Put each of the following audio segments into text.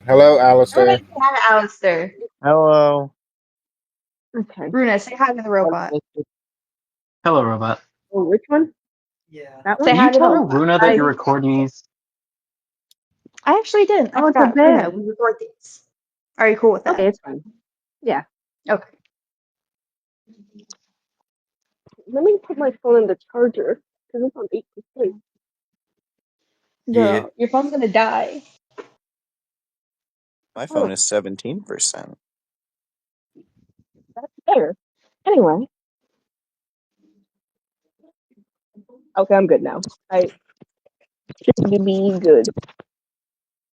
Hello, Alistair. Everybody say hi to Alistair. Hello. Okay. Runa, say hi to the robot. Hello, robot. Oh, which one? That Say Did one? you hi to the tell robot. Runa that I you're recording these? I actually didn't. I Oh, it's a forgot. Runa, bear. we record these. Are you cool with Okay, that? it's fine. Yeah. Okay. Let me put my phone in the charger because it's on 8%. Girl, your phone's gonna die. My phone Oh, is 17%. that's better. Anyway, okay, I'm good now. I should be good.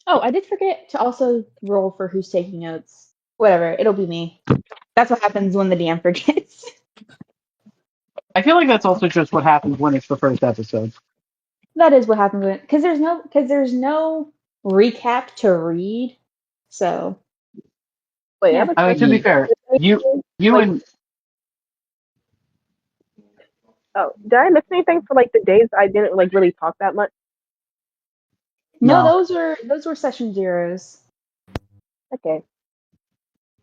Oh, I did forget to also roll for who's taking notes. Whatever, it'll be me. That's what happens when the DM forgets. I feel like that's also just what happens when it's the first episode. That is what happens when because there's no recap to read. So Wait, I yeah. have a I mean, to be question. fair, you Like, and oh, did I miss anything for like the days I didn't like really talk that much? No, no. those were session zeros. Okay,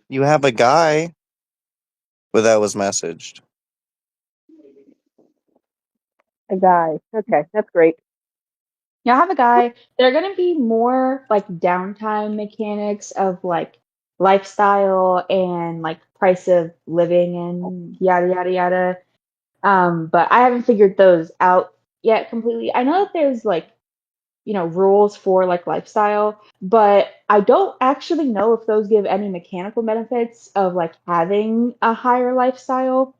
You have a guy, but that was messaged. a guy. Okay, that's great. Yeah, I have a guy. There are gonna be more like downtime mechanics of like lifestyle and like price of living and yada yada yada. But I haven't figured those out yet completely. I know that there's like, rules for like lifestyle, but I don't actually know if those give any mechanical benefits of like having a higher lifestyle.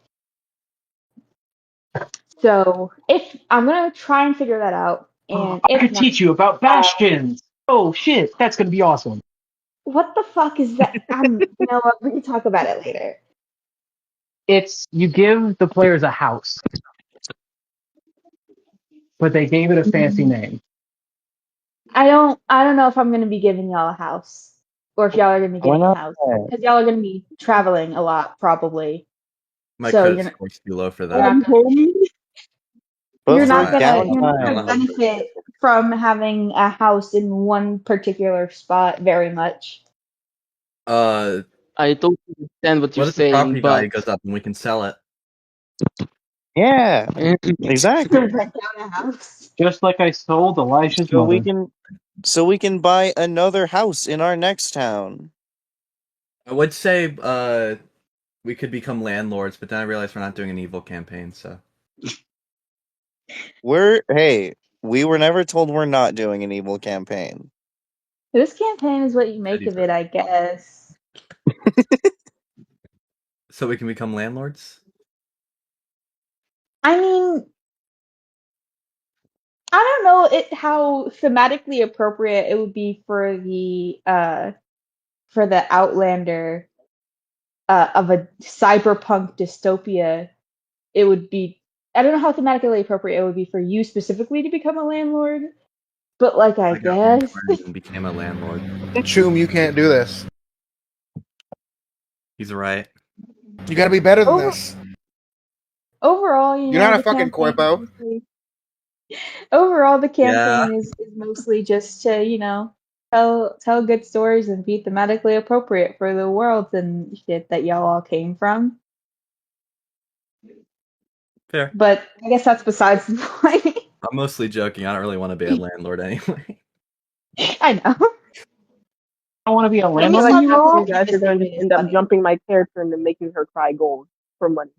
So if I'm gonna try and figure that out, I and if could not, teach you about bastions. Oh shit, that's gonna be awesome. what the fuck is that? You know what? We can talk about it later. It's you give the players a house, but they gave it a fancy Mm. name. I don't know if I'm gonna be giving y'all a house, or if y'all are gonna be Why getting a not? house, because y'all are gonna be traveling a lot probably. My So credit score's too low for you're that. not gonna But I'll for you're not I don't gonna know how downtime, to do it. benefit from having a house in one particular spot very much. Uh, I totally understand what you're what if the property saying, value but goes up and we can sell it? yeah, exactly. Rent down a house. Just like I sold Elijah's So we mother. can, so we can buy another house in our next town. I would say we could become landlords, but then I realized we're not doing an evil campaign, so Hey, we were never told we're not doing an evil campaign. This campaign is what you make cities of are- it, I guess. so we can become landlords. I mean, I don't know how thematically appropriate it would be for the Outlander of a cyberpunk dystopia. It would be I don't know how thematically appropriate it would be for you specifically to become a landlord, but like I I got guess reincarnated and became a landlord. Choom, you can't do this. He's right. You gotta be better than over, this. overall, You're not a the fucking campaign is corpo. mostly overall the Yeah. campaign is mostly just to tell good stories and be thematically appropriate for the worlds and shit that y'all all came from. Fair. But I guess that's besides the point. I'm mostly joking. I don't really want to be a landlord anyway. I know. I want to be a I Let me feel landlord like stop you after you all. guys are going to devastated. end up jumping my character into making her cry gold for money.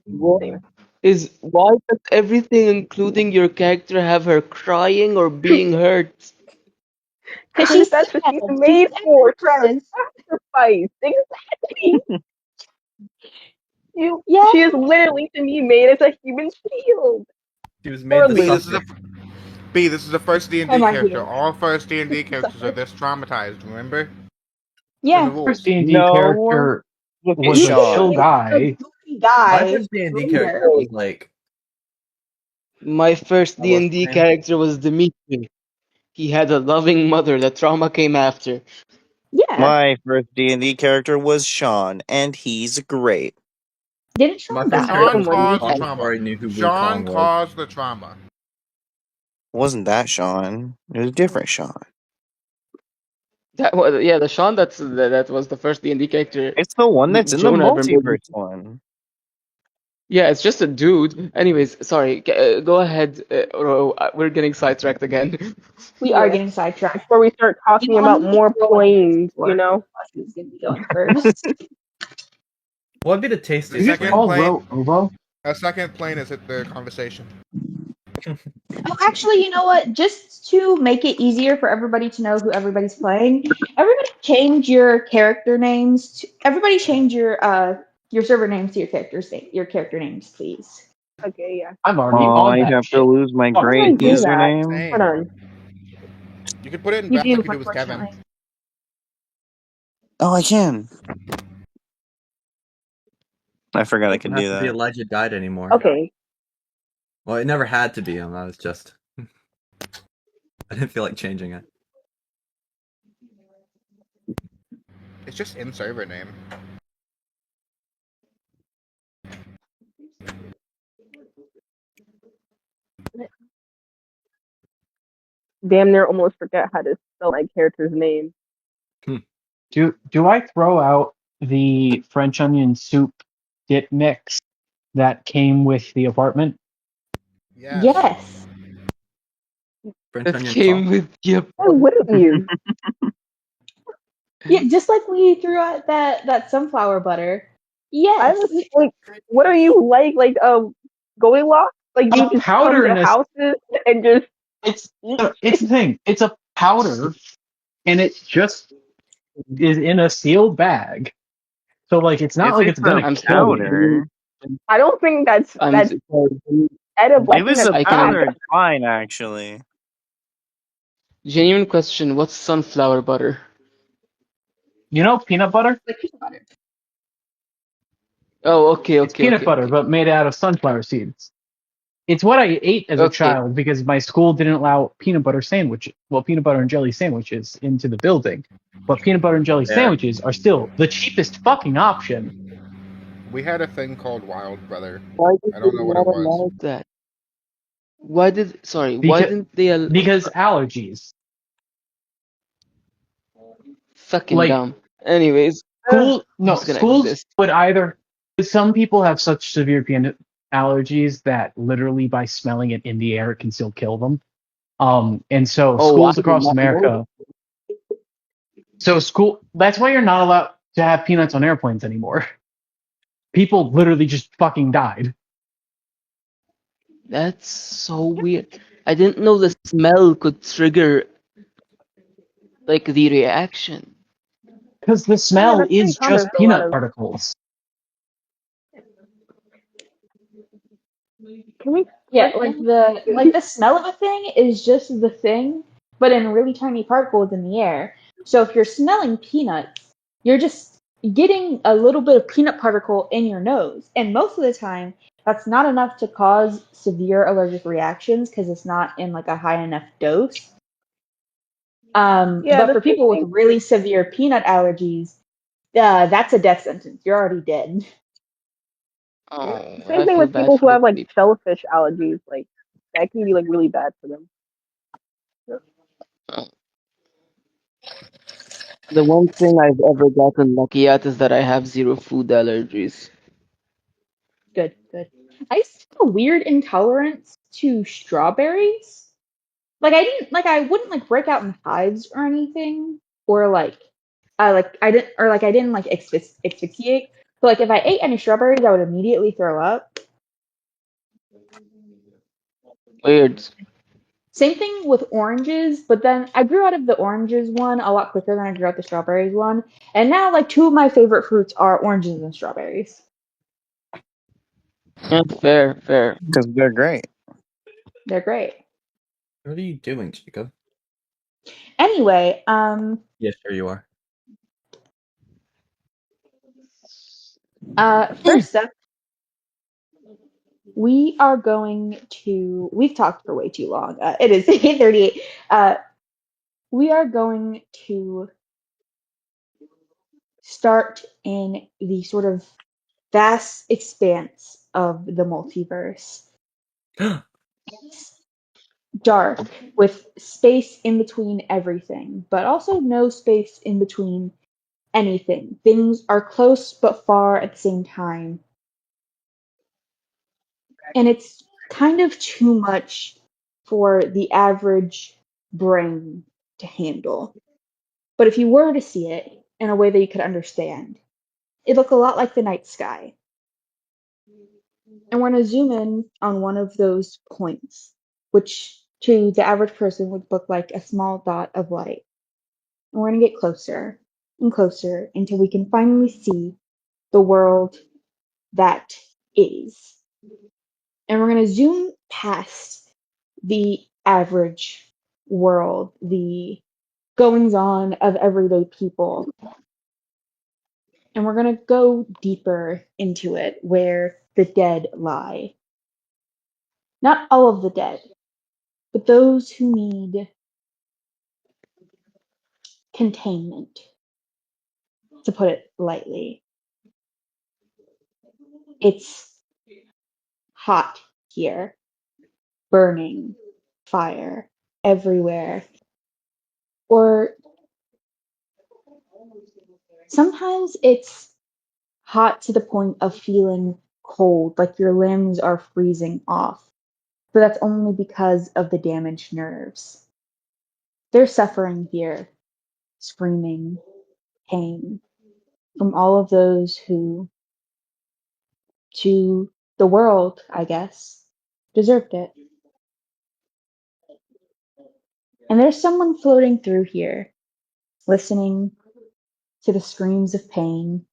Anyway. why does everything, including your character, have her crying or being hurt? Because Because she's that's what sad. she's She's made for. depressed. Sacrifice. Exactly. Yeah. She is literally to be made as a human shield. She was Or made a to B, lady. this is suffer. a B. This is the first D and Oh D my character. dear. All first D and D characters are Suffer. this traumatized. Remember? It's in the Yeah. First rules. D&D No, character look at was You a can't chill Sean. make a guy. goofy My guy first D&D character later. was like My first I was D&D playing. character was Dimitri. He had a loving mother. The trauma came after. Yeah. My first D&D character was Sean, and he's great. Didn't My Sean first die? character Sean was Wukong caused the I, trauma. before I knew who Sean Wukong was. caused the trauma. It wasn't that Sean. It was a different Sean. That was the Sean that was the first D&D character It's the one that's in the Jonah ever made. multiverse one. Yeah, it's just a dude. Anyways, sorry. Go ahead. Ro. We're getting sidetracked again. We are Yeah. getting sidetracked. Before we start talking You know, about I'm more gonna go planes, for you know? who's gonna be going first. What would be the The tastiest You just second call plane? plane. Ro Ovo? A second plane is at the conversation. Oh, actually, you know what? Just to make it easier for everybody to know who everybody's playing, everybody change your character names. Everybody change your server names to your character names, please. Okay, yeah. I'm already Oh, on I that have to shit. lose my Fuck How do great I you. do that? username. Hold Same. on. You could put it in You Beth do, like you do with Kevin. unfortunately. Oh, I can. I forgot I It could doesn't do have to be that. alleged guide anymore. Okay. Well, it never had to be. I was just. I didn't feel like changing it. It's just in server name. Damn near almost forget how to spell my character's name. Do I throw out the French onion soup dip mix that came with the apartment? Yes. Yes. French That onion came sauce. with the Why wouldn't you? Yeah, just like we threw out that sunflower butter. I Yes. was like, what are you like? Like, Goldilocks? Like, you A just powder come in to a. houses and just It's the thing. It's a powder, and it just is in a sealed bag. So like, it's not If like it's it's a gonna I'm kill sorry. you. powder, I don't think that's I'm that's sorry. edible. I if think it's that's a I can powder, it's fine actually. Genuine question. What's sunflower butter? You know, peanut butter. Like peanut butter. Oh, okay, It's okay, peanut okay, butter, okay. but made out of sunflower seeds. It's what I ate as a Okay. child because my school didn't allow peanut butter sandwiches, well, peanut butter and jelly sandwiches into the building. But peanut butter and jelly Yeah. sandwiches are still the cheapest fucking option We had a thing called Wild Brother. Why did I they don't know what it not was. allow that? Why because didn't they because allergies. fucking Like dumb. Anyways, I'm just gonna schools exist. would either. Some people have such severe peanut allergies that literally by smelling it in the air it can still kill them. And so Oh, I schools did across not know America. So that's why you're not allowed to have peanuts on airplanes anymore. People literally just fucking died. That's so weird. I didn't know the smell could trigger like the reaction. Because the yeah, smell that's pretty is common just for a lot peanut of. particles. Can we? Yeah, like the smell of a thing is just the thing, but in really tiny particles in the air. So if you're smelling peanuts, you're just getting a little bit of peanut particle in your nose. And most of the time, that's not enough to cause severe allergic reactions because it's not in like a high enough dose. Yeah, But the for same people with thing. really severe peanut allergies, that's a death sentence. You're already dead. Oh, Same I thing feel with bad people for who the have like people. shellfish allergies. Like that can be like really bad for them. Oh. The one thing I've ever gotten lucky at is that I have zero food allergies. Good, good. I used to have a weird intolerance to strawberries. I wouldn't like break out in hives or anything, or I didn't like asphyxiate. But like if I ate any strawberries, I would immediately throw up. Weird. Same thing with oranges, but then I grew out of the oranges one a lot quicker than I grew out the strawberries one, and now like two of my favorite fruits are oranges and strawberries. Yeah, fair, fair. Because they're great. They're great. What are you doing, Jacob? Anyway, Yes, sure you are. first up, we've talked for way too long. It is 8:38. We are going to start in the sort of vast expanse of the multiverse. dark with space in between everything, but also no space in between anything. Things are close but far at the same time. And it's kind of too much for the average brain to handle. But if you were to see it in a way that you could understand, it'd look a lot like the night sky. And we're going to zoom in on one of those points, which to the average person would look like a small dot of light. And we're going to get closer and closer until we can finally see the world that is. And we're going to zoom past the average world, the goings on of everyday people. And we're going to go deeper into it where the dead lie. Not all of the dead, but those who need containment, to put it lightly. It's hot here, burning fire everywhere. Or sometimes it's hot to the point of feeling cold, like your limbs are freezing off. But that's only because of the damaged nerves. They're suffering here, screaming, pain from all of those who, to the world, I guess, deserved it. And there's someone floating through here, listening to the screams of pain,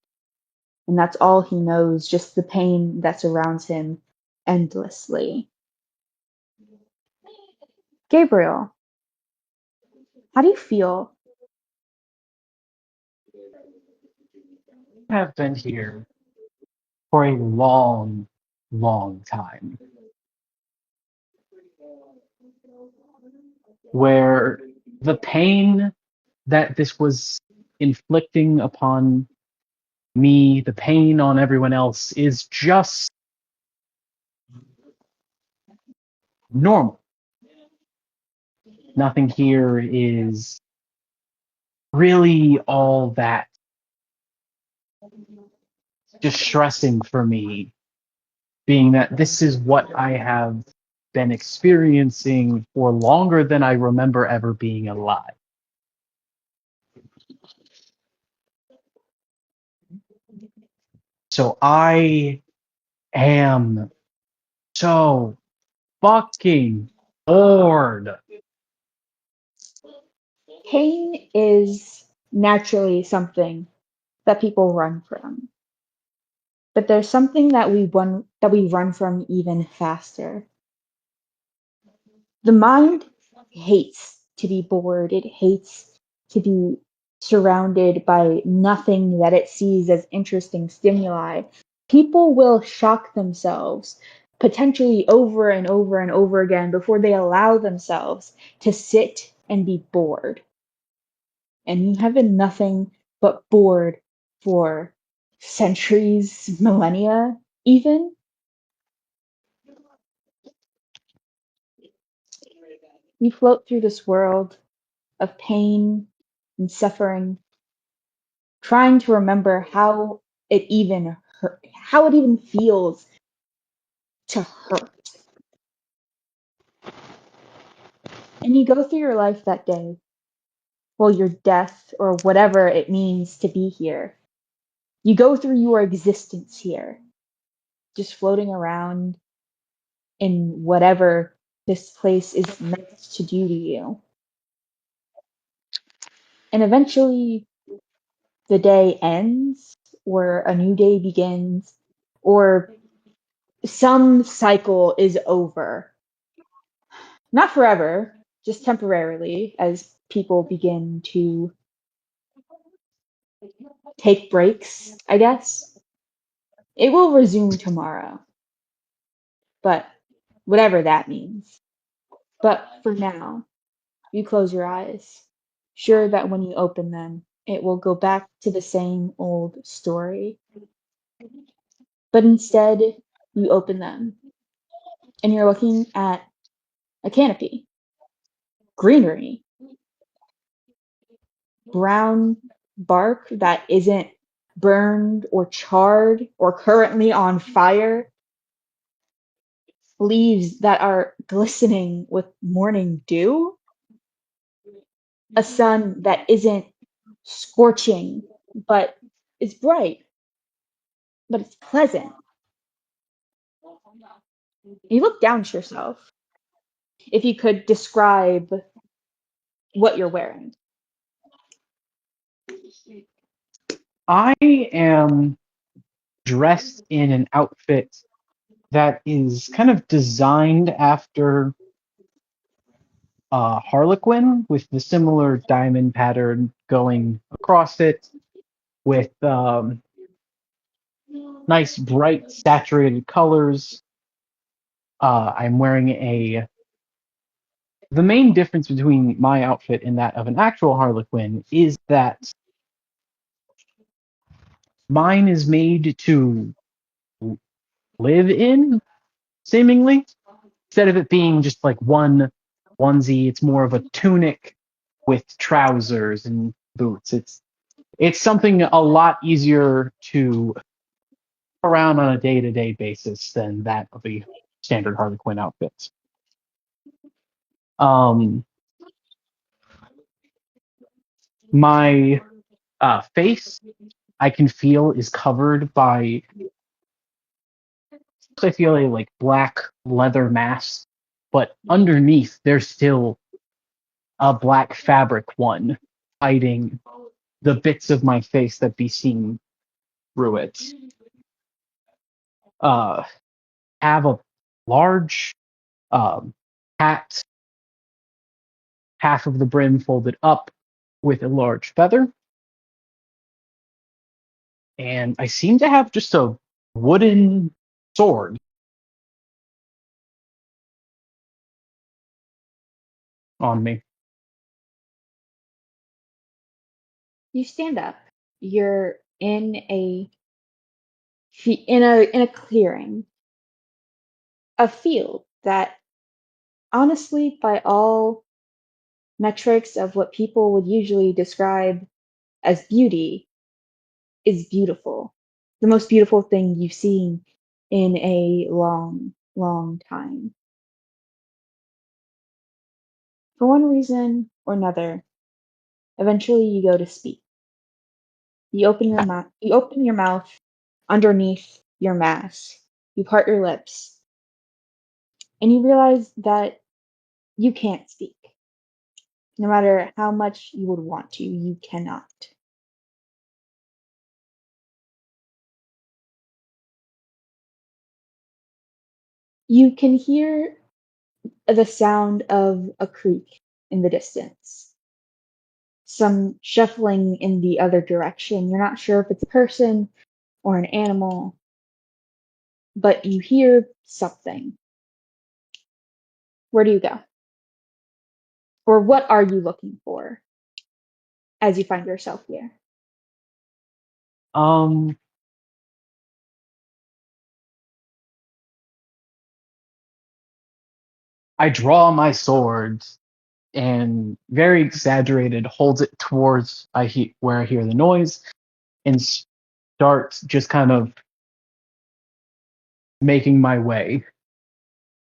and that's all he knows, just the pain that surrounds him endlessly. Gabriel, how do you feel? I have been here for a long, long time. Where the pain that this was inflicting upon me, the pain on everyone else, is just normal. Nothing here is really all that distressing for me, being that this is what I have been experiencing for longer than I remember ever being alive. So I am so fucking bored. Pain is naturally something that people run from. But there's something that we run from even faster. The mind hates to be bored. It hates to be surrounded by nothing that it sees as interesting stimuli. People will shock themselves potentially over and over and over again before they allow themselves to sit and be bored. And you have been nothing but bored for centuries, millennia, even. We float through this world of pain and suffering, trying to remember how it even hurt, how it even feels to hurt. And you go through your life that day, well, your death or whatever it means to be here. You go through your existence here, just floating around in whatever this place is meant to do to you. And eventually the day ends, or a new day begins, or some cycle is over. Not forever, just temporarily, as people begin to take breaks, I guess. It will resume tomorrow, but whatever that means. But for now, you close your eyes, sure that when you open them, it will go back to the same old story. But instead, you open them, and you're looking at a canopy. greenery, brown bark that isn't burned or charred or currently on fire, leaves that are glistening with morning dew, a sun that isn't scorching but is bright, but it's pleasant. You look down at yourself. If you could describe what you're wearing. I am dressed in an outfit that is kind of designed after Harlequin, with the similar diamond pattern going across it, with nice bright saturated colors. I'm wearing the main difference between my outfit and that of an actual Harlequin is that mine is made to live in, seemingly. Instead of it being just like one onesie, it's more of a tunic with trousers and boots. It's something a lot easier to around on a day-to-day basis than that of a standard Harlequin outfit. Um, my face, I can feel, is covered by. I feel a like black leather mask, but underneath there's still a black fabric one, hiding the bits of my face that be seen through it. Uh, have a large hat, half of the brim folded up with a large feather. And I seem to have just a wooden sword on me. You stand up. You're in a clearing, a field that honestly, by all metrics of what people would usually describe as beauty, is beautiful. The most beautiful thing you've seen in a long, long time. For one reason or another, eventually you go to speak. You open your mouth underneath your mask. You part your lips, and you realize that you can't speak. No matter how much you would want to, you cannot. You can hear the sound of a creek in the distance. Some shuffling in the other direction. You're not sure if it's a person or an animal, but you hear something. Where do you go? Or what are you looking for as you find yourself here? Um, I draw my sword and, very exaggerated, holds it towards where I hear the noise and start just kind of making my way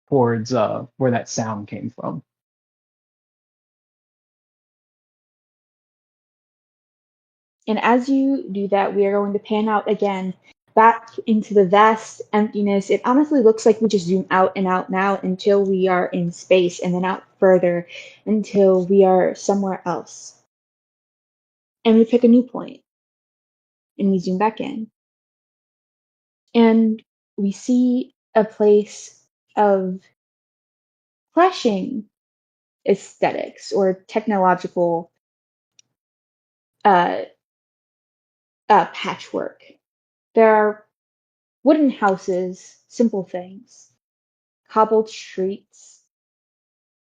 towards where that sound came from. And as you do that, we are going to pan out again back into the vast emptiness. It honestly looks like we just zoom out and out now until we are in space, and then out further until we are somewhere else. And we pick a new point and we zoom back in. And we see a place of clashing aesthetics or technological uh, patchwork. There are wooden houses, simple things, cobbled streets.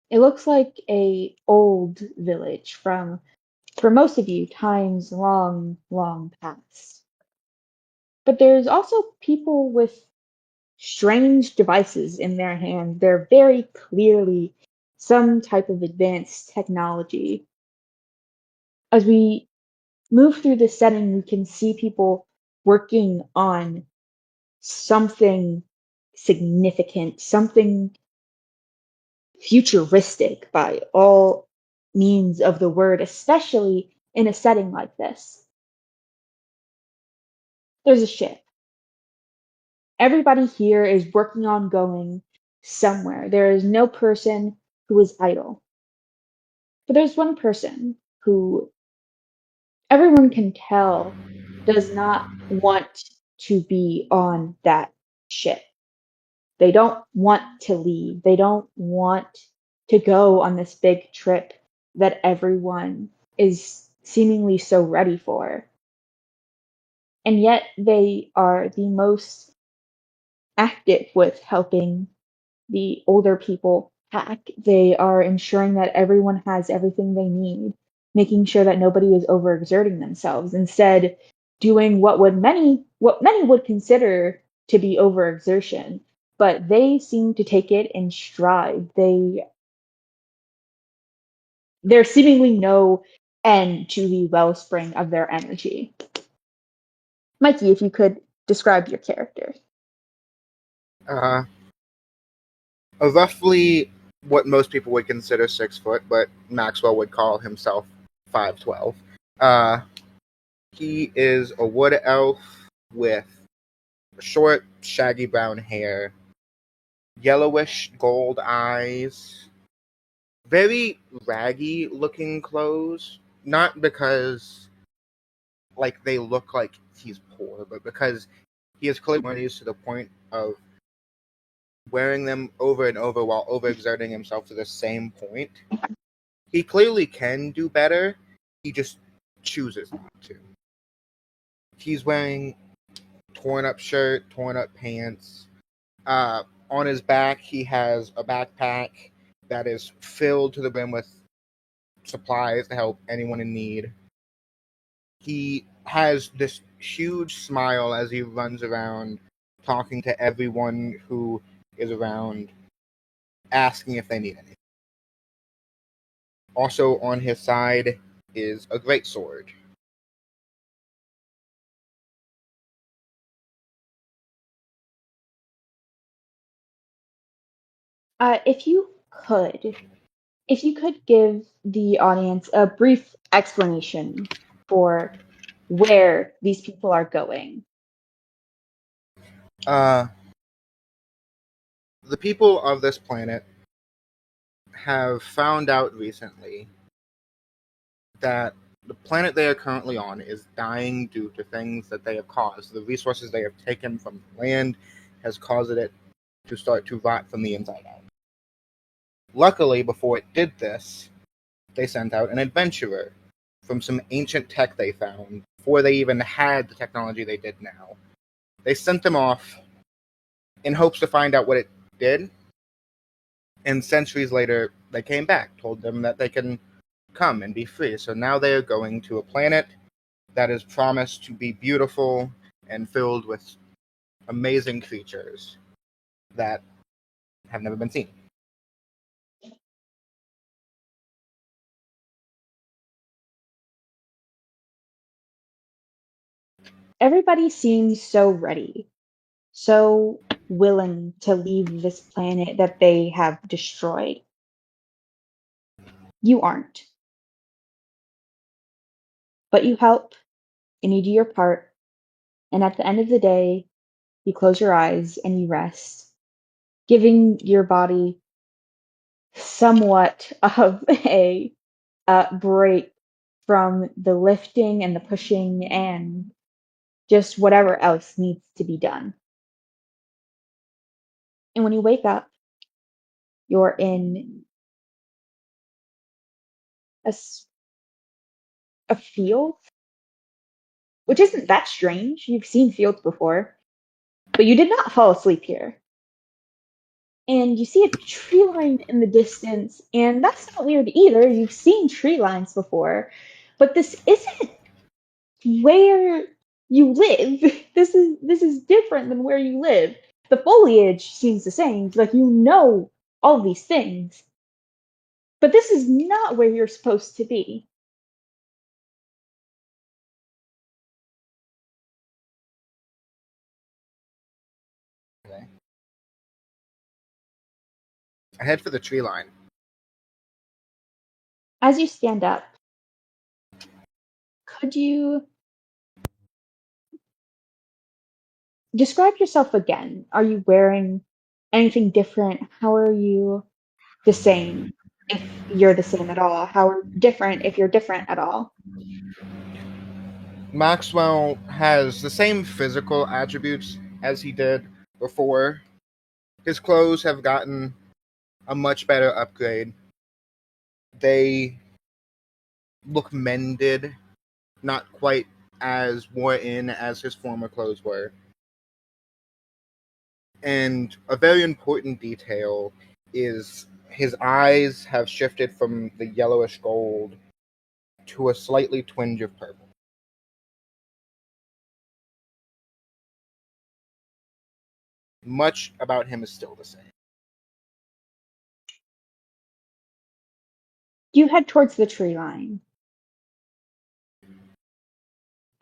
It looks like a old village from, for most of you, times long, long past. But there's also people with strange devices in their hand. They're very clearly some type of advanced technology. As we move through this setting, we can see people working on something significant, something futuristic by all means of the word, especially in a setting like this. There's a ship. Everybody here is working on going somewhere. There is no person who is idle. But there's one person who everyone can tell does not want to be on that ship. They don't want to leave. They don't want to go on this big trip that everyone is seemingly so ready for. And yet they are the most active with helping the older people hack. They are ensuring that everyone has everything they need, making sure that nobody is overexerting themselves. Instead, doing what many would consider to be overexertion, but they seem to take it in stride. There's seemingly no end to the wellspring of their energy. Mikey, if you could describe your character. Roughly what most people would consider 6 foot, but Maxwell would call himself 5'12". He is a wood elf with short, shaggy brown hair, yellowish gold eyes, very raggy looking clothes. Not because they look like he's poor, but because he is clearly used to the point of wearing them over and over while overexerting himself to the same point. He clearly can do better. He just chooses not to. He's wearing torn up shirt, torn up pants. On his back, he has a backpack that is filled to the brim with supplies to help anyone in need. He has this huge smile as he runs around talking to everyone who is around, asking if they need anything. Also on his side is a greatsword. If you could give the audience a brief explanation for where these people are going. The people of this planet have found out recently that the planet they are currently on is dying due to things that they have caused. The resources they have taken from the land has caused it to start to rot from the inside out. Luckily, before it did this, they sent out an adventurer from some ancient tech they found before they even had the technology they did now. They sent them off in hopes to find out what it did, and centuries later, they came back, told them that they can come and be free. So now they are going to a planet that is promised to be beautiful and filled with amazing creatures that have never been seen. Everybody seems so ready, so willing to leave this planet that they have destroyed. You aren't. But you help, and you do your part, and at the end of the day, you close your eyes and you rest, giving your body somewhat of a break from the lifting and the pushing and just whatever else needs to be done. And when you wake up, you're in a field, which isn't that strange. You've seen fields before, but you did not fall asleep here. And you see a tree line in the distance, and that's not weird either. You've seen tree lines before, but this isn't where you live. This is different than where you live. The foliage seems the same, like you know all these things. But this is not where you're supposed to be. Okay. I head for the tree line. As you stand up, could you describe yourself again? Are you wearing anything different? How are you the same if you're the same at all? How are you different if you're different at all? Maxwell has the same physical attributes as he did before. His clothes have gotten a much better upgrade. They look mended, not quite as worn in as his former clothes were. And a very important detail is his eyes have shifted from the yellowish gold to a slightly twinge of purple. Much about him is still the same. You head towards the tree line.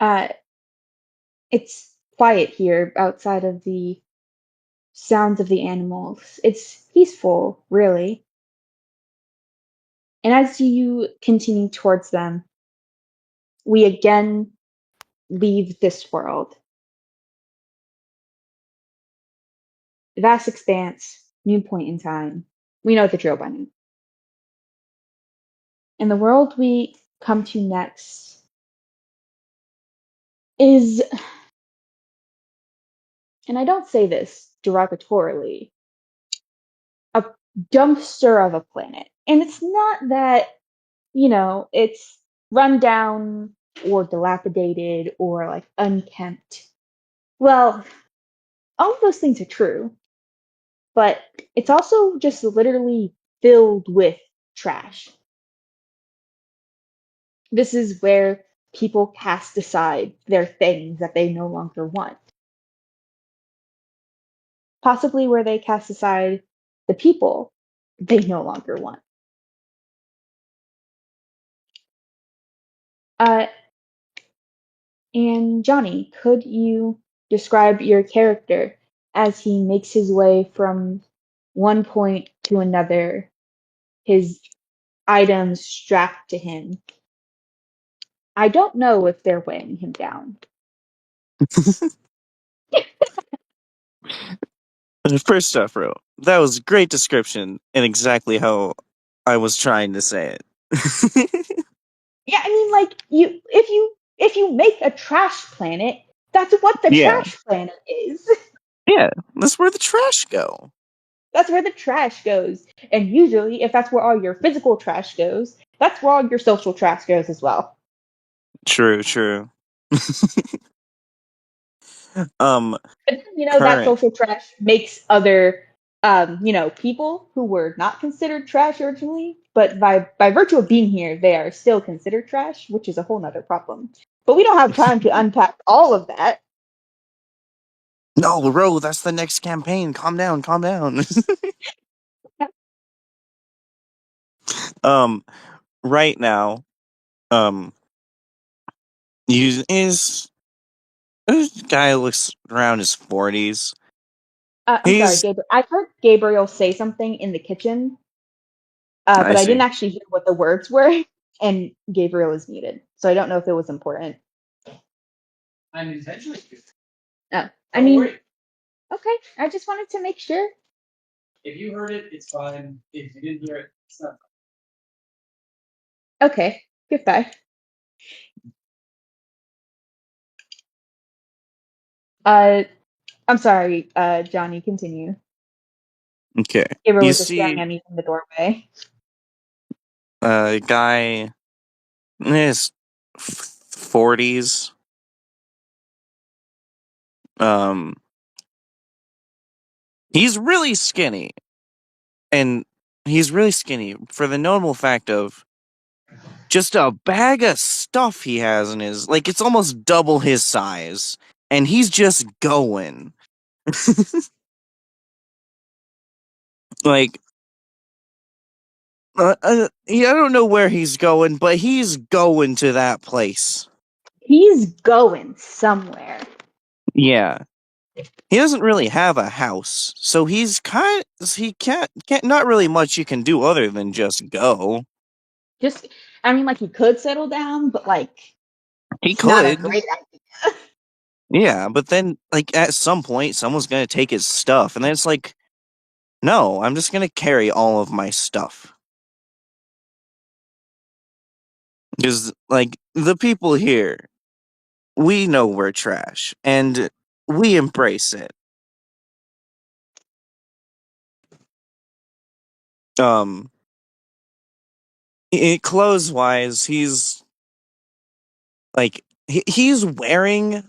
Uh, it's quiet here outside of the sounds of the animals. It's peaceful, really. And as you continue towards them, we again leave this world. Vast expanse, new point in time. We know the drill by now. And the world we come to next is, and I don't say this derogatorily, a dumpster of a planet. And it's not that, it's run down or dilapidated or like unkempt. Well, all of those things are true, but it's also just literally filled with trash. This is where people cast aside their things that they no longer want. Possibly where they cast aside the people they no longer want. Uh, and Johnny, could you describe your character as he makes his way from one point to another, his items strapped to him? I don't know if they're weighing him down. First off, bro, that was a great description and exactly how I was trying to say it. Yeah, I mean, like if you make a trash planet, that's what the Yeah, trash planet is. yeah, that's where the trash go. That's where the trash goes. And usually, if that's where all your physical trash goes, that's where all your social trash goes as well. True, true. um, But then, that current. social trash makes other, people who were not considered trash originally, but by virtue of being here, they are still considered trash, which is a whole nother problem. But we don't have time to unpack all of that. No, bro, that's the next campaign. Calm down, calm down. um, right now, um, this guy looks around his 40s. I'm sorry, He's, Gabriel. I heard Gabriel say something in the kitchen, I but I didn't see. actually hear what the words were, and Gabriel is muted, so I don't know if it was important. I'm intentionally. Oh, I Don't mean, worry. okay. I just wanted to make sure. If you heard it, it's fine. If you didn't hear it, it's not. Okay, goodbye. Uh, I'm sorry, Johnny. Continue. Okay. Gabriel You was just staring see at me from the doorway. a guy in his 40s. Um, he's really skinny. And he's really skinny for the notable fact of just a bag of stuff he has in his, like, it's almost double his size. And he's just going. Like, Yeah, I don't know where he's going, but he's going to that place. He's going somewhere. Yeah. He doesn't really have a house, so he can't not really much you can do other than just go. Just, I mean, like he could settle down, but like He it's not a could. great idea. Yeah, but then like at some point someone's gonna take his stuff, and then it's like, no, I'm just gonna carry all of my stuff. Because like the people here, we know we're trash, and we embrace it. Um clothes wise, he's wearing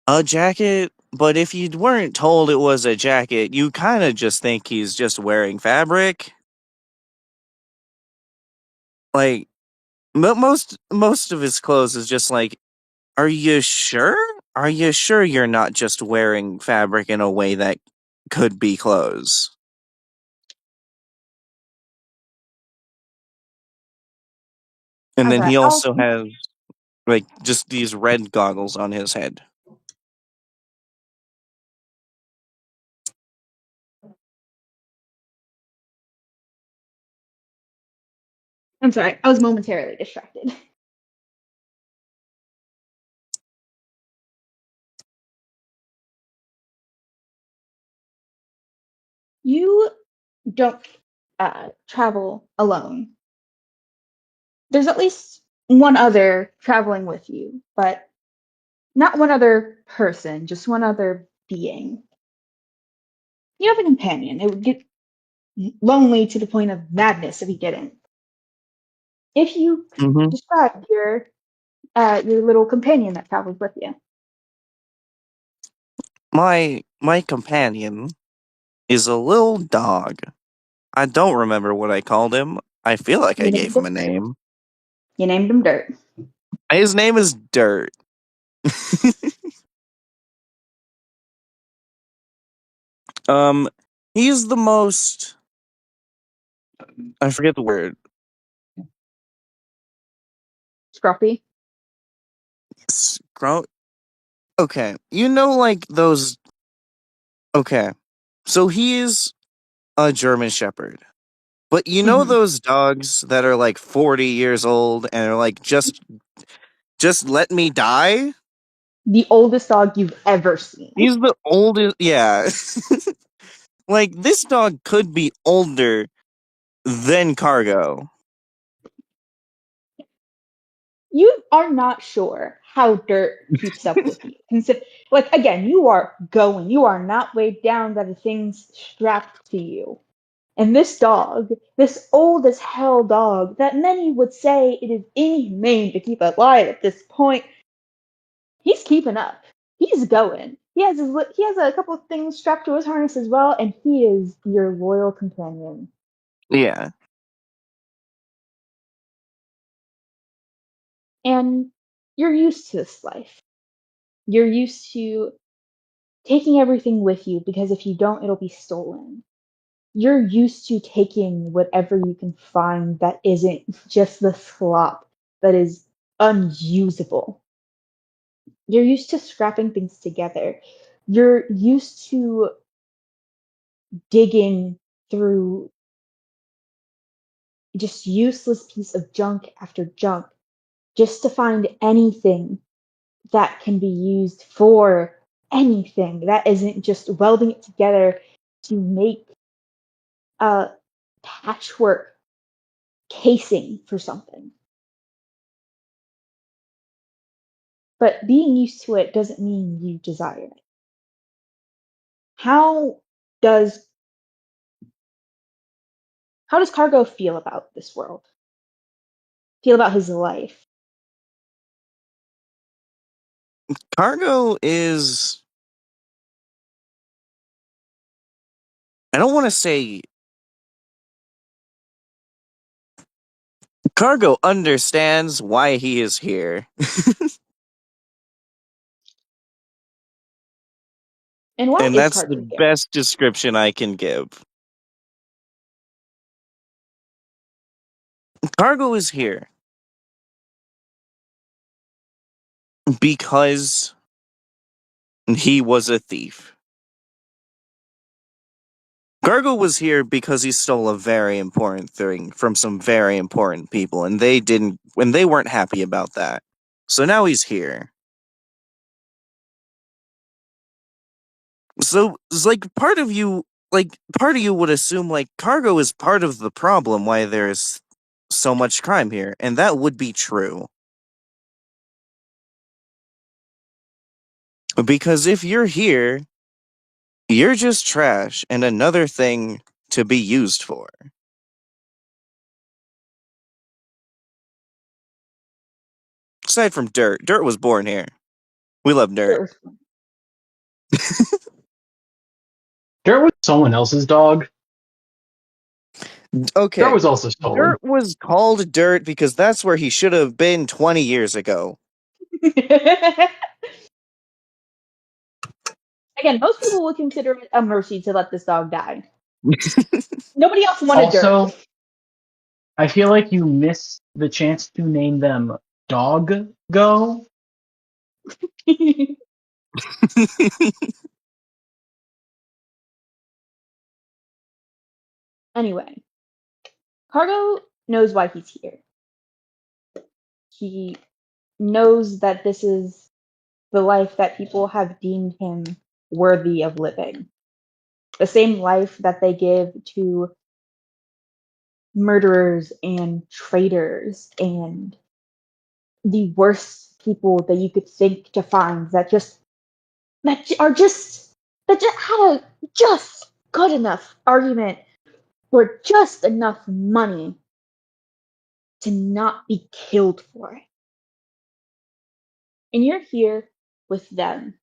a jacket, but if you weren't told it was a jacket, you kind of just think he's just wearing fabric. Like most of his clothes is just like, are you sure? Are you sure you're not just wearing fabric in a way that could be clothes? And then Okay, he also has like just these red goggles on his head. I'm sorry, I was momentarily distracted. You don't travel alone. There's at least one other traveling with you, but not one other person, just one other being. You have a companion. It would get lonely to the point of madness if you didn't. If you Hmm. describe your little companion that travels with you, My companion is a little dog. I don't remember what I called him. I feel like I you gave named him him. a name. You named him Dirt. His name is Dirt. um, he's the most. I forget the word. Scruffy. Scro- Okay, you know, like those. Okay, so he is a German Shepherd. But you know Hmm. those dogs that are like 40 years old and are like, just let me die? The oldest dog you've ever seen. He's the oldest. Yeah. Like, this dog could be older than Cargo. You are not sure how Dirt keeps up with you. Like again, you are going. You are not weighed down by the things strapped to you. And this dog, this old as hell dog, that many would say it is inhumane to keep alive at this point, he's keeping up. He's going. He has a couple of things strapped to his harness as well, and he is your loyal companion. Yeah. And you're used to this life. You're used to taking everything with you because if you don't, it'll be stolen. You're used to taking whatever you can find that isn't just the slop that is unusable. You're used to scrapping things together. You're used to digging through just useless piece of junk after junk just to find anything that can be used for anything that isn't just welding it together to make a patchwork casing for something. But being used to it doesn't mean you desire it. How does how does Cargo feel about this world? Feel about his life? Cargo is. I don't want to say. Cargo understands why he is here. And why And is that's Cargo the here? best description I can give. Cargo is here because he was a thief. Cargo was here because he stole a very important thing from some very important people, and they weren't happy about that. So now he's here. So it's like part of you would assume like Cargo is part of the problem why there's so much crime here, and that would be true. Because if you're here, you're just trash and another thing to be used for. Aside from Dirt, Dirt was born here. We love It Dirt. was fun. Dirt was someone else's dog. Okay, Dirt was also stolen. Dirt was called Dirt because that's where he should have been 20 years ago. Again, most people would consider it a mercy to let this dog die. Nobody else wanted Also, Dirt. I feel like you missed the chance to name them Dog Go. Anyway, Cargo knows why he's here. He knows that this is the life that people have deemed him worthy of living. The same life that they give to murderers and traitors and the worst people that you could think to find that just had a just good enough argument or just enough money to not be killed for it. And you're here with them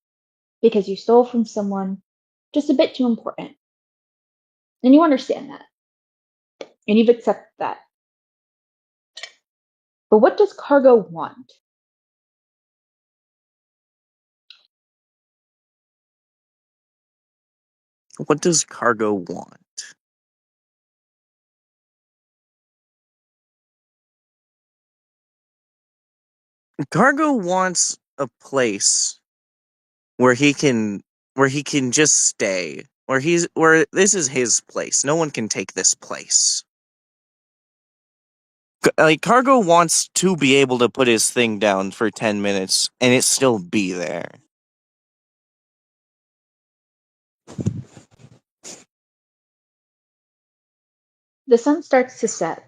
because you stole from someone just a bit too important. And you understand that. And you've accepted that. But what does Cargo want? What does Cargo want? Cargo wants a place where he can just stay. Where this is his place. No one can take this place. Like Cargo wants to be able to put his thing down for 10 minutes and it still be there. The sun starts to set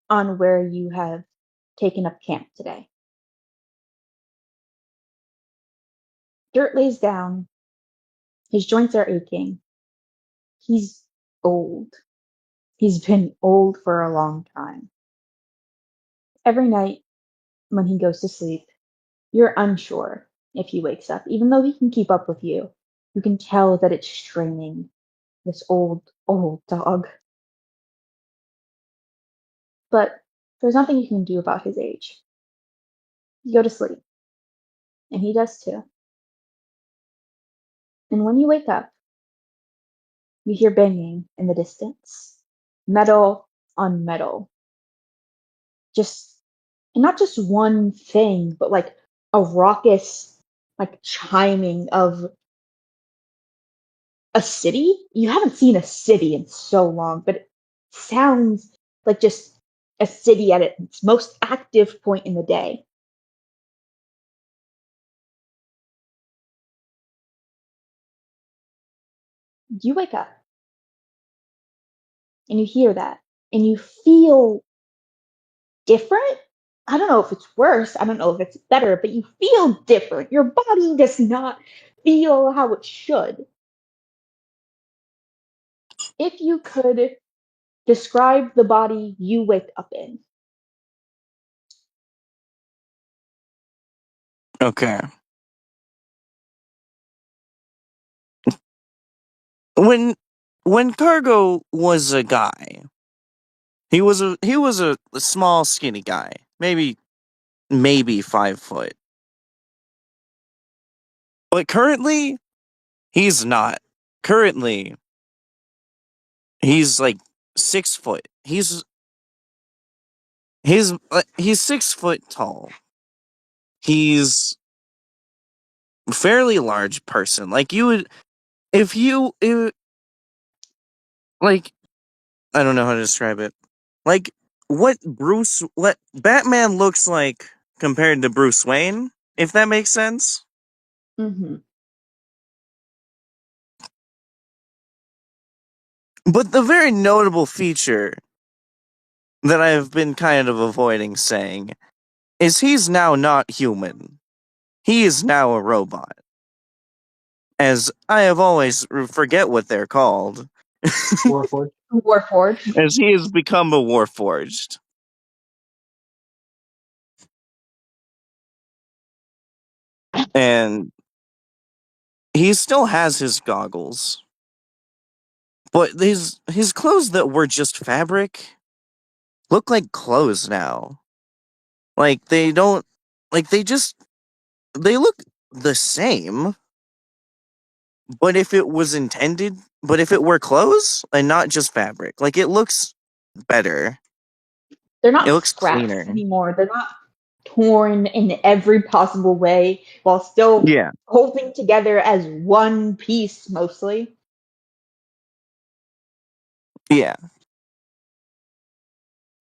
on where you have taken up camp today. Dirt lays down. His joints are aching. He's old. He's been old for a long time. Every night when he goes to sleep, you're unsure if he wakes up. Even though he can keep up with you, you can tell that it's straining this old dog. But there's nothing you can do about his age. You go to sleep, and he does too. And when you wake up, you hear banging in the distance, metal on metal. Just, and not just one thing, but like a raucous, like chiming of a city. You haven't seen a city in so long, but it sounds like just a city at its most active point in the day. You wake up and you hear that and you feel different. I don't know if it's worse. I don't know if it's better, but you feel different. Your body does not feel how it should. If you could describe the body you wake up in. Okay. When Cargo was a guy, he was a small skinny guy. Maybe 5 foot. But currently he's not. Currently he's like 6 foot. He's 6 foot tall. He's a fairly large person. Like you would, like I don't know how to describe it. Like what Batman looks like compared to Bruce Wayne, if that makes sense. Mm-hmm. But the very notable feature that I've been kind of avoiding saying is he's now not human. He is now a robot. As I have always forget what they're called. Warforged. Warforged. As he has become a Warforged. And he still has his goggles. But his clothes that were just fabric look like clothes now. Like they don't like they look the same. But if it was intended, but if it were clothes and not just fabric, like it looks better. They're It not looks scraps cleaner. anymore. They're not torn in every possible way while still Yeah. holding together as one piece mostly. Yeah.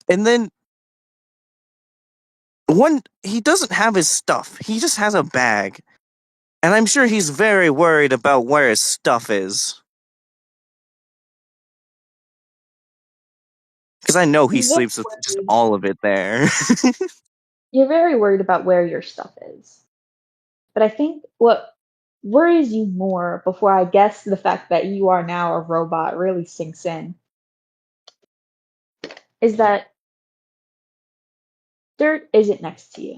And then he doesn't have his stuff. He just has a bag. And I'm sure he's very worried about where his stuff is. Because I know he You're very sleeps with just worried. all of it there. You're very worried about where your stuff is. But I think what worries you more before I guess the fact that you are now a robot really sinks in is that dirt isn't next to you.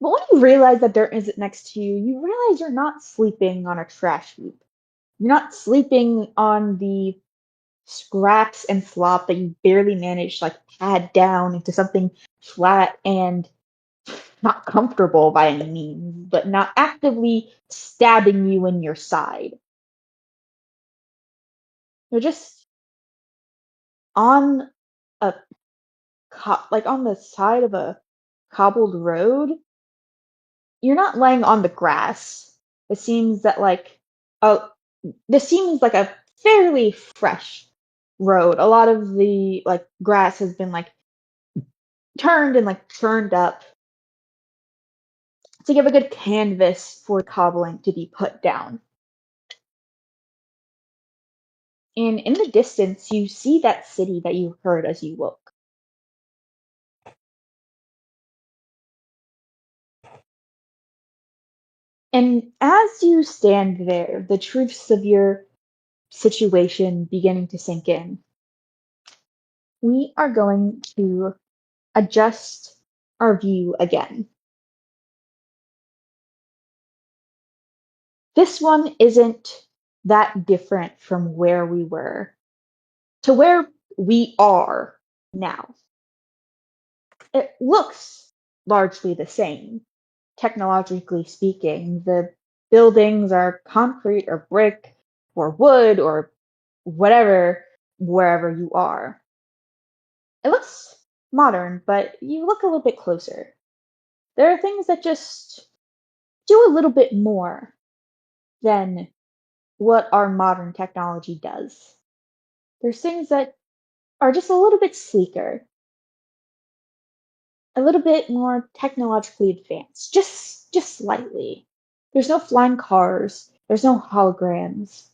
But when you realize that dirt isn't next to you, you realize you're not sleeping on a trash heap. You're not sleeping on the scraps and slop that you barely managed to like pad down into something flat and not comfortable by any means, but not actively stabbing you in your side. You're just on a like on the side of a cobbled road. You're not laying on the grass. It seems that like oh, this seems like a fairly fresh road. A lot of the like grass has been like turned and like churned up to give a good canvas for cobbling to be put down. And in the distance, you see that city that you heard as you woke. And as you stand there, the truths of your situation beginning to sink in, we are going to adjust our view again. This one isn't that different from where we were to where we are now. It looks largely the same, technologically speaking. The buildings are concrete or brick or wood or whatever, wherever you are. It looks modern, but you look a little bit closer. There are things that just do a little bit more than what our modern technology does. There's things that are just a little bit sleeker, a little bit more technologically advanced, just slightly. There's no flying cars, there's no holograms,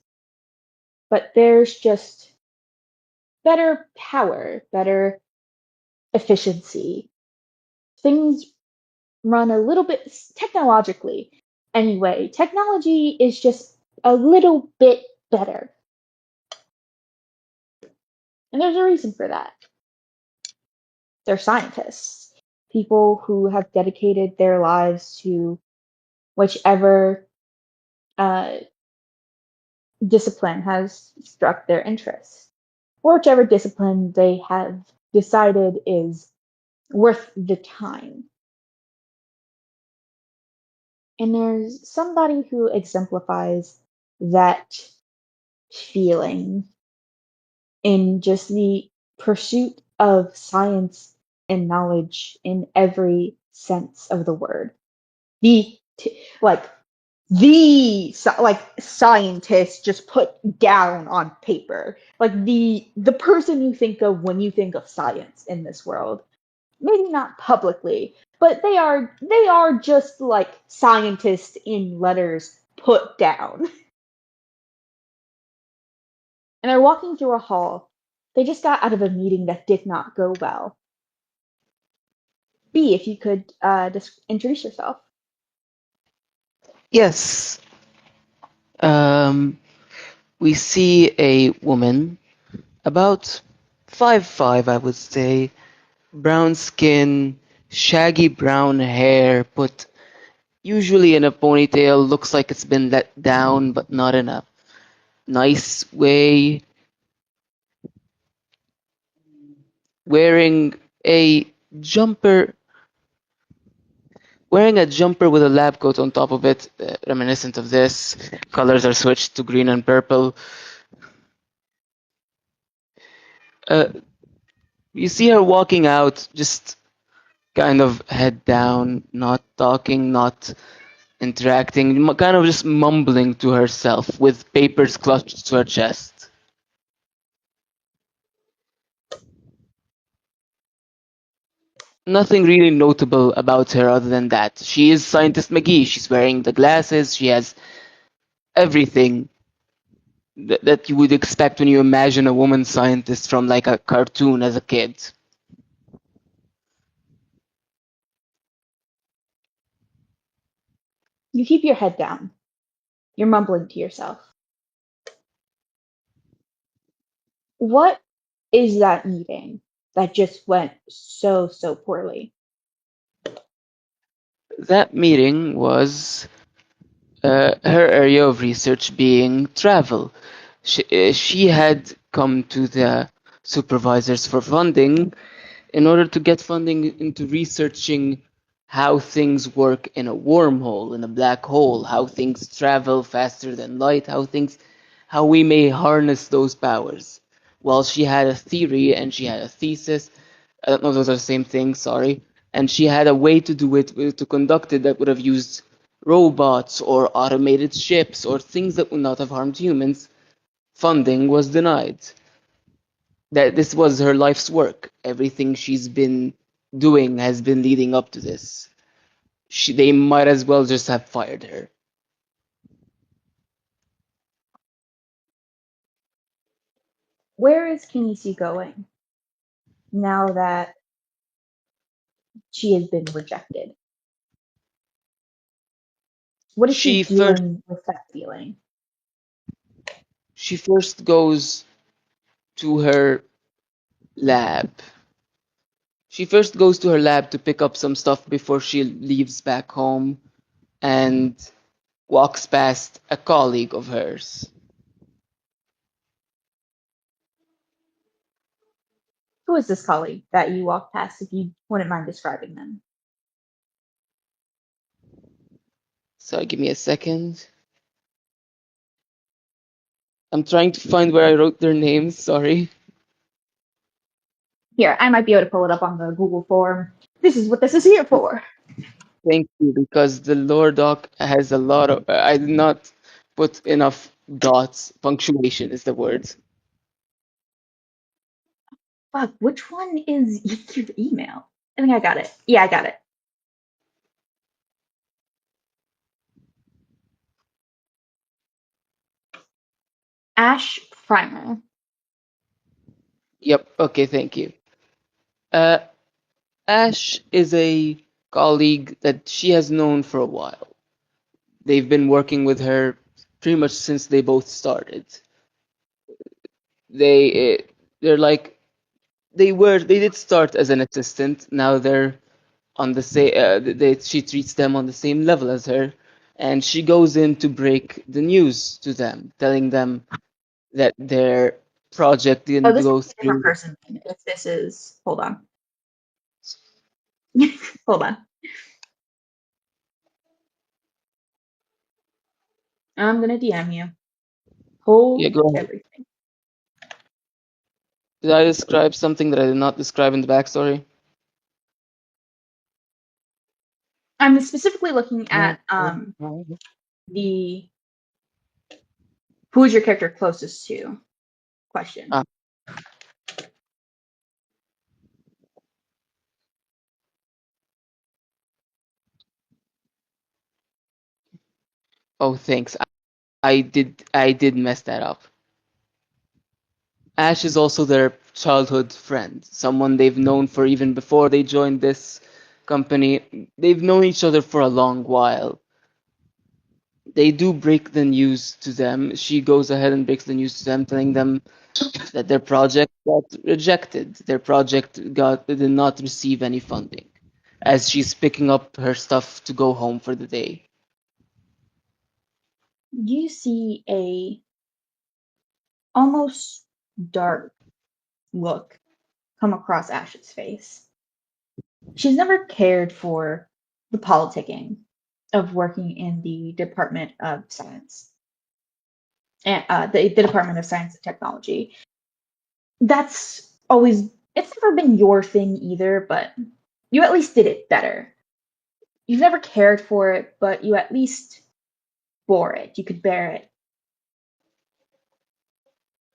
but there's just better power, better efficiency. Things run a little bit technologically. Anyway, technology is just a little bit better. And there's a reason for that. They're scientists, people who have dedicated their lives to whichever uh, discipline has struck their interest, or whichever discipline they have decided is worth the time. And there's somebody who exemplifies that feeling in just the pursuit of science and knowledge in every sense of the word. The like like scientist just put down on paper, like the person you think of when you think of science in this world. Maybe not publicly, but they are just like scientists in letters put down. And they're walking through a hall. They just got out of a meeting that did not go well. B, if you could just introduce yourself. Yes. Um, we see a woman about 5'5", I would say, brown skin, shaggy brown hair, put usually in a ponytail, looks like it's been let down, but not in a nice way. Wearing a jumper, wearing a jumper with a lab coat on top of it, reminiscent of this. Colors are switched to green and purple. Uh, you see her walking out, just kind of head down, not talking, not interacting, kind of just mumbling to herself with papers clutched to her chest. Nothing really notable about her other than that. She is Scientist McGee. She's wearing the glasses. She has everything that you would expect when you imagine a woman scientist from like a cartoon as a kid. You keep your head down. You're mumbling to yourself. What is that meeting that just went so poorly? That meeting was her area of research being travel. She had come to the supervisors for funding in order to get funding into researching how things work in a wormhole, in a black hole, how things travel faster than light, how we may harness those powers. Well, she had a theory and she had a thesis. I don't know if those are the same thing, sorry. And she had a way to do it, to conduct it, that would have used robots or automated ships or things that would not have harmed humans. Funding was denied. That this was her life's work. Everything she's been doing has been leading up to this. They might as well just have fired her. Where is Kinesi going now that she has been rejected? What is she She first doing with that feeling? she first goes to her lab. She first goes to her lab to pick up some stuff before she leaves back home and walks past a colleague of hers. Who is this colleague that you walked past, if you wouldn't mind describing them? So give me a second. I'm trying to find where I wrote their names, sorry. Here, I might be able to pull it up on the Google form. This is what this is here for. Thank you, because the lore doc has a lot of. I did not put enough dots. Punctuation is the word. Fuck, which one is your email? I think I got it. Yeah, I got it. Ash Primer. Yep, okay, thank you. Uh, Ash is a colleague that she has known for a while. They've been working with her pretty much since they both started. They're like they did start as an assistant. Now they're on the same. She treats them on the same level as her, and she goes in to break the news to them, telling them that their project Oh, didn't this is go a different through. person. If this is, hold on, hold on. I'm gonna DM you. Yeah, Hold go ahead. everything. Did I describe something that I did not describe in the backstory? I'm specifically looking at the who is your character closest to question. Ah, oh, thanks. I did mess that up. Ash is also their childhood friend, someone they've known for even before they joined this company. They've known each other for a long while. They do break the news to them. She goes ahead and breaks the news to them, telling them that their project got rejected. Their project did not receive any funding, as she's picking up her stuff to go home for the day. You see a almost dark look come across Ash's face. She's never cared for the politicking of working in the Department of Science and the Department of Science and Technology. That's always it's never been your thing either, but you at least did it better. You've never cared for it, but you at least bore it. You could bear it.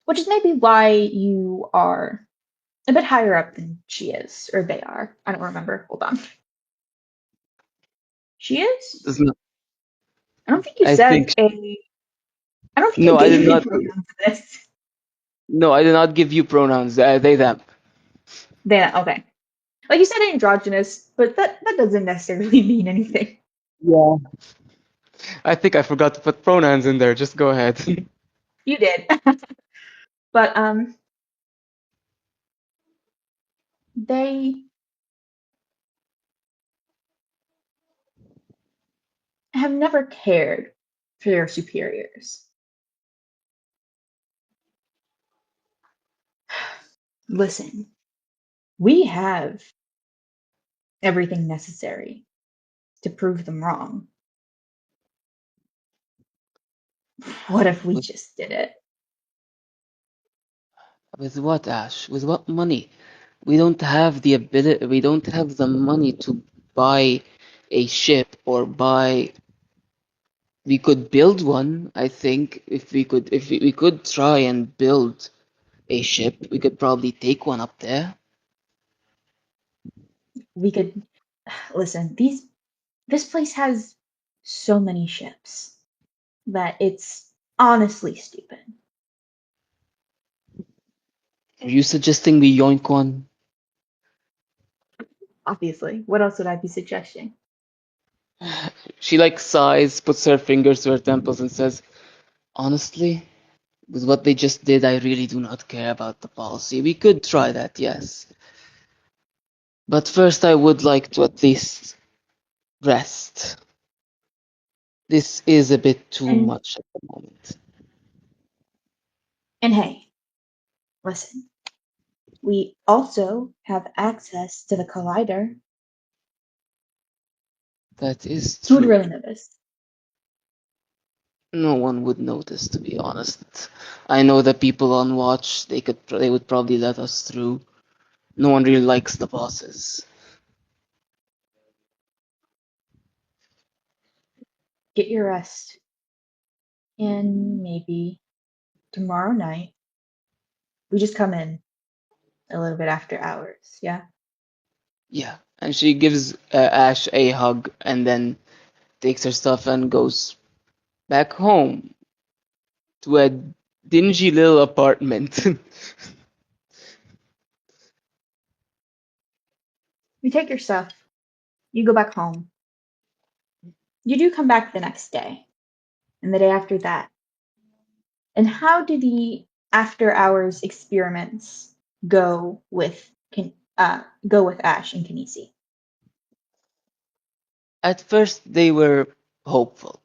Which is maybe why you are a bit higher up than she is, or they are. I don't remember. Hold on. She is? Does not, I don't think you I said think a. I don't think you no, I did gave me not. pronouns for this. No, I did not give you pronouns. They them. Then okay. Like you said androgynous, but that doesn't necessarily mean anything. Yeah. I think I forgot to put pronouns in there. Just go ahead. You did. But they have never cared for their superiors. Listen, we have everything necessary to prove them wrong. What if we with, just did it? with what, Ash? With what money? We don't have the ability. We don't have the money to buy a ship or buy. We could build one. I think if we could try and build a ship, we could probably take one up there. We could listen, this place has so many ships that it's honestly stupid. Are you suggesting we yoink one? Obviously. What else would I be suggesting? She like sighs, puts her fingers to her temples, and says, "Honestly, with what they just did, I really do not care about the policy. We could try that, yes. But first, I would like to at least rest. This is a bit too And much at the moment." and hey, listen. We also have access to the collider. That is Who would true. really notice? No one would notice, to be honest. I know the people on watch, they would probably let us through. No one really likes the bosses. Get your rest. And maybe tomorrow night we just come in a little bit after hours, yeah? Yeah, and she gives Ash a hug and then takes her stuff and goes back home to a dingy little apartment. You take your stuff, you go back home. You do come back the next day, and the day after that. And how do the after hours experiments go with go with Ash and Kanisi? At first, they were hopeful.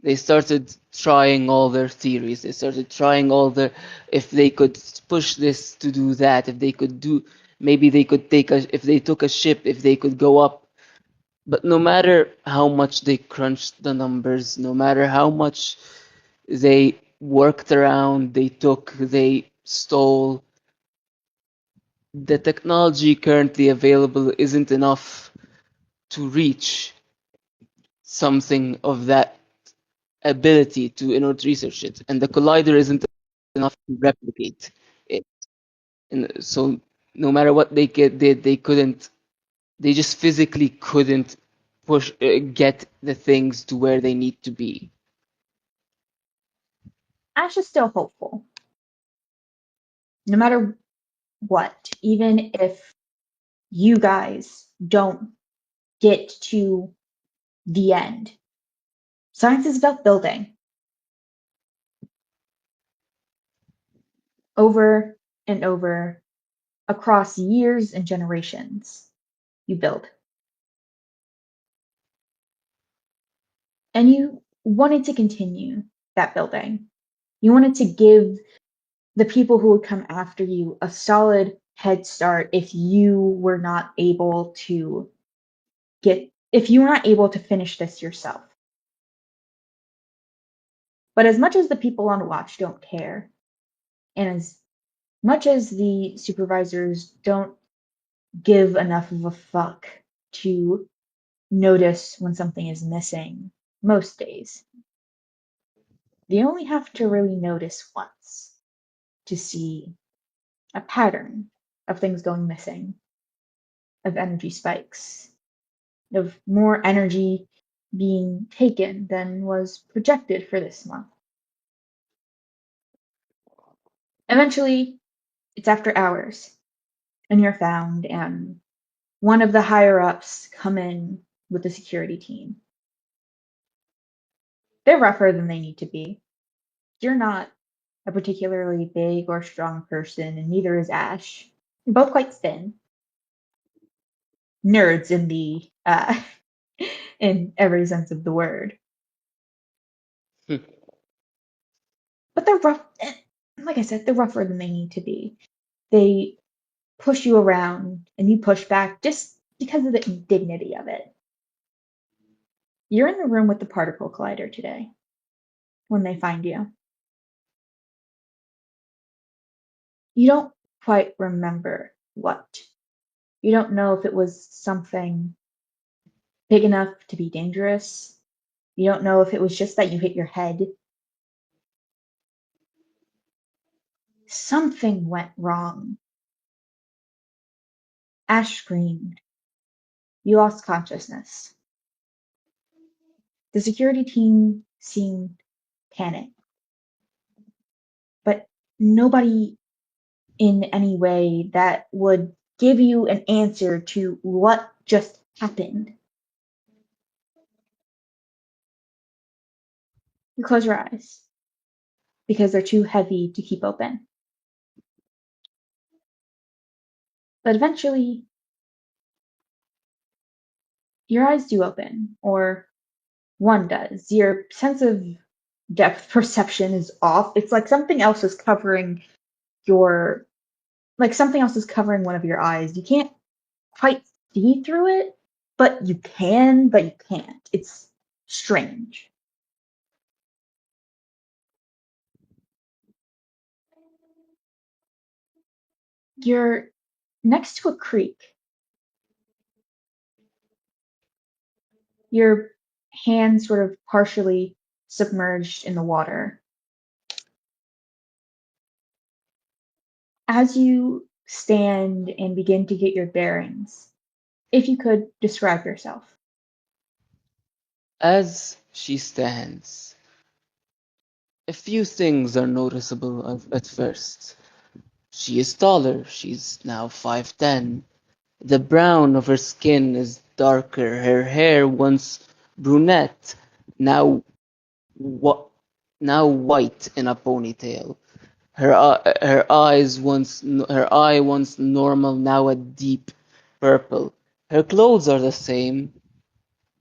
They started trying all their theories. They started trying all their, if they could push this to do that, if they could do, maybe they could if they took a ship, if they could go up. But no matter how much they crunched the numbers, no matter how much they worked around, they took, they stole, the technology currently available isn't enough to reach something of that ability to research it, and the collider isn't enough to replicate it. And so no matter what did, they couldn't. They just physically couldn't get the things to where they need to be. Ash is still hopeful. No matter what, even if you guys don't get to the end, science is about building. Over and over, across years and generations, you build. And you wanted to continue that building. You wanted to give the people who would come after you a solid head start if you were not able to finish this yourself. But as much as the people on watch don't care, and as much as the supervisors don't give enough of a fuck to notice when something is missing most days, they only have to really notice once to see a pattern of things going missing, of energy spikes, of more energy being taken than was projected for this month. Eventually, it's after hours, and you're found, and one of the higher ups come in with the security team. They're rougher than they need to be. You're not a particularly big or strong person, and neither is Ash. You're both quite thin. Nerds in the in every sense of the word. Hmm. But they're rough. Like I said, they're rougher than they need to be. They push you around, and you push back just because of the dignity of it. You're in the room with the particle collider today when they find you. You don't quite remember what. You don't know if it was something big enough to be dangerous. You don't know if it was just that you hit your head. Something went wrong. Ash screamed. You lost consciousness. The security team seemed panicked, but nobody in any way that would give you an answer to what just happened. You close your eyes because they're too heavy to keep open. But eventually, your eyes do open, or one does. Your sense of depth perception is off. It's like something else is covering something else is covering one of your eyes. You can't quite see through it, but you can, but you can't. It's strange. You're next to a creek. Your hands sort of partially submerged in the water. As you stand and begin to get your bearings, if you could describe yourself. As she stands, a few things are noticeable at first. She is taller, she's now 5'10". The brown of her skin is darker, her hair once brunette, now what now white in a ponytail. Her eye once normal, now a deep purple. Her clothes are the same,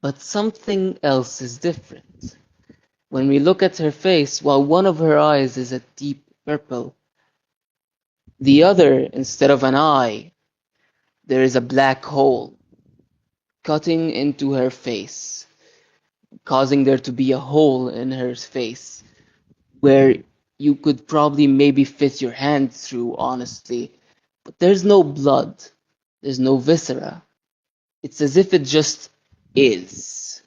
but something else is different. When we look at her face, while one of her eyes is a deep purple, the other, instead of an eye, there is a black hole cutting into her face, causing there to be a hole in her face where you could probably maybe fit your hand through, honestly. But there's no blood, there's no viscera. It's as if it just is.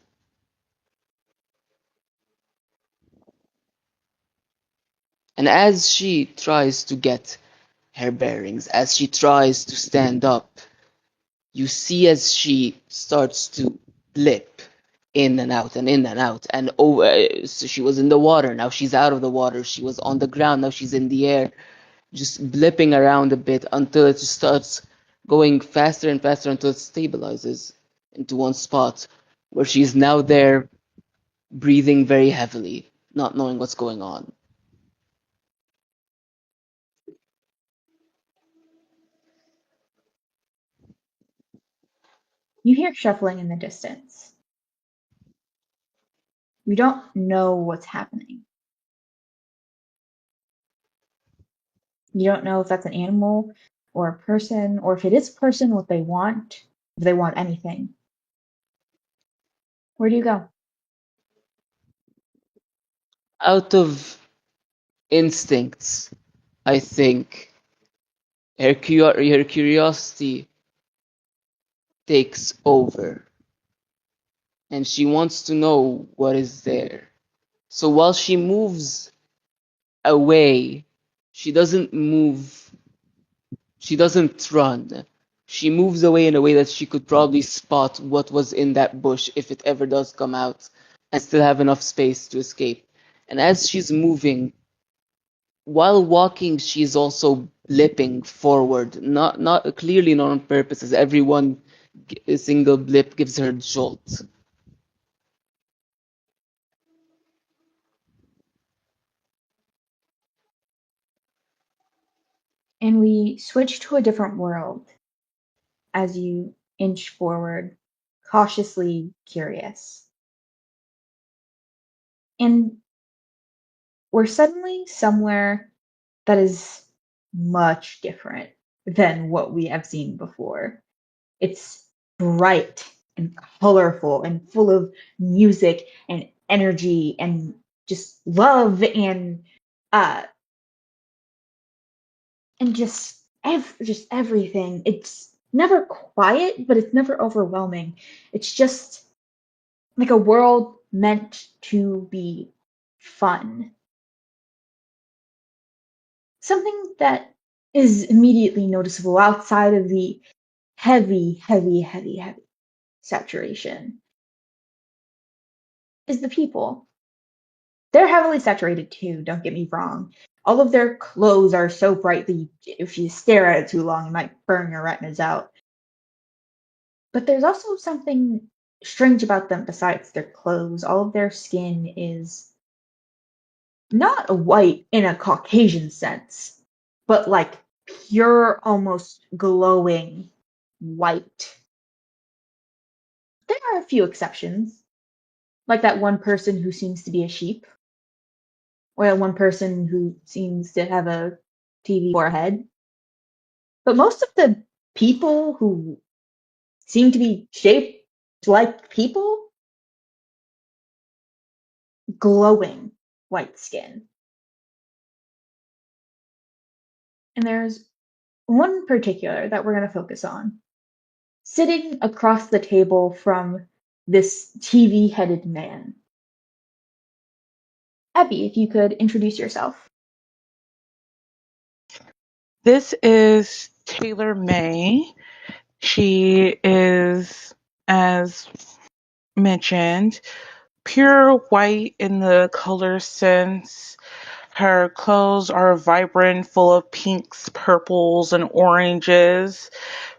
And as she tries to get her bearings, as she tries to stand up, you see as she starts to blip in and out and in and out and over. So she was in the water, now she's out of the water. She was on the ground, now she's in the air, just blipping around a bit until it just starts going faster and faster until it stabilizes into one spot where she's now there, breathing very heavily, not knowing what's going on. You hear shuffling in the distance. You don't know what's happening. You don't know if that's an animal or a person, or if it is a person, what they want, if they want anything. Where do you go? Out of instincts, I think her curiosity takes over, and she wants to know what is there. So while she moves away, she doesn't move, she doesn't run. She moves away in a way that she could probably spot what was in that bush if it ever does come out, and still have enough space to escape. And as she's moving, while walking, she's also blipping forward, not clearly not on purpose, as everyone a single blip gives her a jolt. And we switch to a different world as you inch forward, cautiously curious. And we're suddenly somewhere that is much different than what we have seen before. It's bright and colorful and full of music and energy and just love uh and just everything. It's never quiet, but it's never overwhelming. It's just like a world meant to be fun. Something that is immediately noticeable outside of the heavy saturation is the people. They're heavily saturated too, don't get me wrong. All of their clothes are so brightly, if you stare at it too long, it might burn your retinas out. But there's also something strange about them besides their clothes. All of their skin is not white in a Caucasian sense, but like pure, almost glowing white. There are a few exceptions, like that one person who seems to be a sheep, or that one person who seems to have a TV forehead. But most of the people who seem to be shaped like people, glowing white skin. And there's one in particular that we're going to focus on. Sitting across the table from this TV headed man. Abby, if you could introduce yourself. This is Taylor May. She is, as mentioned, pure white in the color sense. Her clothes are vibrant, full of pinks, purples, and oranges.